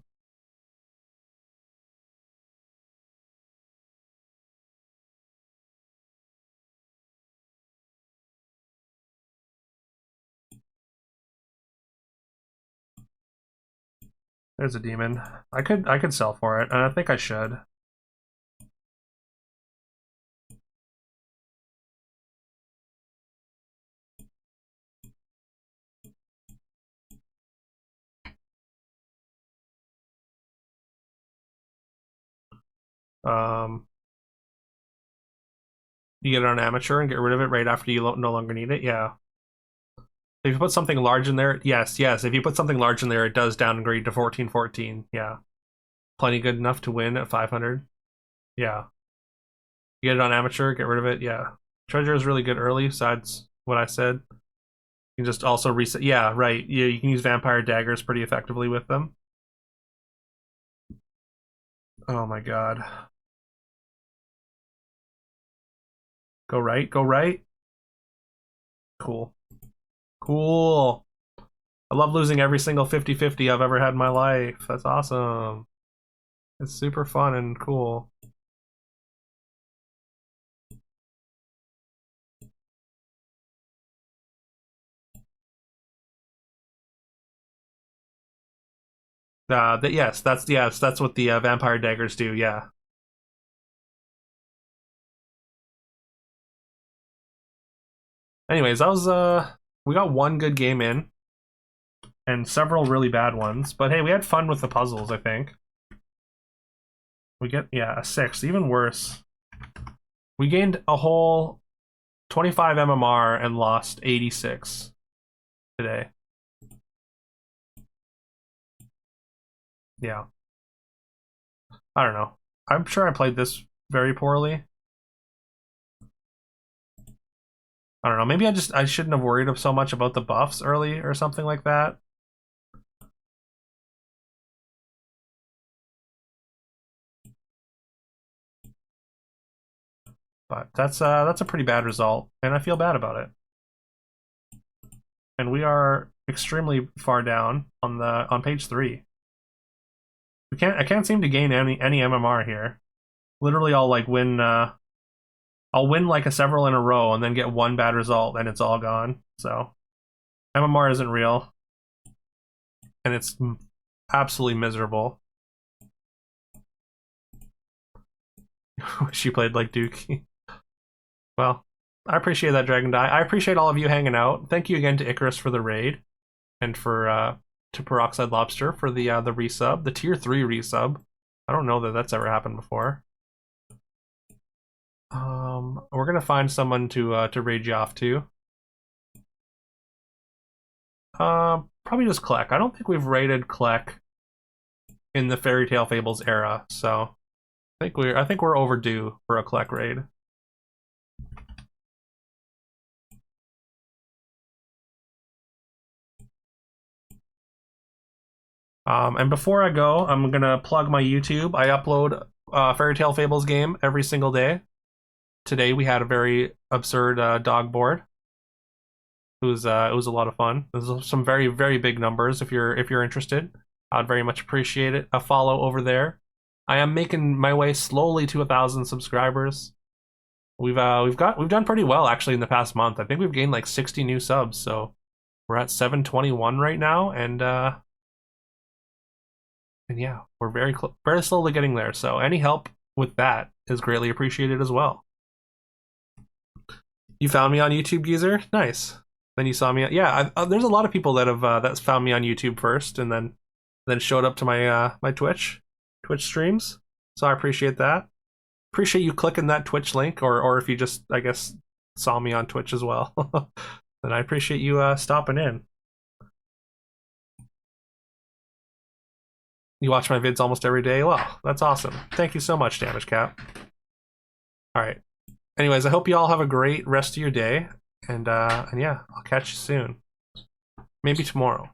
There's a demon. I could sell for it, and I think I should. Um, you get it on amateur and get rid of it right after you no longer need it. Yeah. If you put something large in there, yes, yes. If you put something large in there, it does downgrade to 1414. Yeah. Plenty good enough to win at 500. Yeah. You get it on amateur, get rid of it. Yeah. Treasure is really good early, besides what I said. You can just also reset. Yeah, right. Yeah, you can use vampire daggers pretty effectively with them. Oh my god. Go right, go right. Cool. Cool. I love losing every single 50-50 I've ever had in my life. That's awesome. It's super fun and cool. Yes, that's what the vampire daggers do. Yeah. Anyways, that was we got one good game in and several really bad ones. But hey, we had fun with the puzzles, I think. We get a 6, even worse. We gained a whole 25 MMR and lost 86 today. Yeah. I don't know. I'm sure I played this very poorly. I don't know. Maybe I shouldn't have worried so much about the buffs early or something like that. But that's a pretty bad result, and I feel bad about it. And we are extremely far down on page 3. I can't seem to gain any MMR here. Literally, I'll win like a several in a row and then get one bad result and it's all gone. So MMR isn't real, and it's absolutely miserable. She played like Dookie. Well, I appreciate that, Dragon Die. I appreciate all of you hanging out. Thank you again to Icarus for the raid, and for to Peroxide Lobster for the resub, the tier 3 resub. I don't know that that's ever happened before. We're gonna find someone to raid you off to. Probably just Kleck. I don't think we've raided Kleck in the Fairytale Fables era, so I think we're overdue for a Kleck raid. And before I go, I'm gonna plug my YouTube. I upload Fairytale Fables game every single day. Today we had a very absurd dog board. It was a lot of fun. There's some very very big numbers. If you're interested, I'd very much appreciate it. A follow over there. I am making my way slowly to 1,000 subscribers. We've done pretty well actually in the past month. I think we've gained like 60 new subs. So we're at 721 right now, and yeah, we're very slowly getting there. So any help with that is greatly appreciated as well. You found me on YouTube, Geezer. Nice. Then you saw me. Yeah, there's a lot of people that have that's found me on YouTube first, and then showed up to my Twitch streams. So I appreciate that. Appreciate you clicking that Twitch link, or if you just I guess saw me on Twitch as well. Then I appreciate you stopping in. You watch my vids almost every day. Well, that's awesome. Thank you so much, Damage Cat. All right. Anyways, I hope you all have a great rest of your day, and yeah, I'll catch you soon. Maybe tomorrow.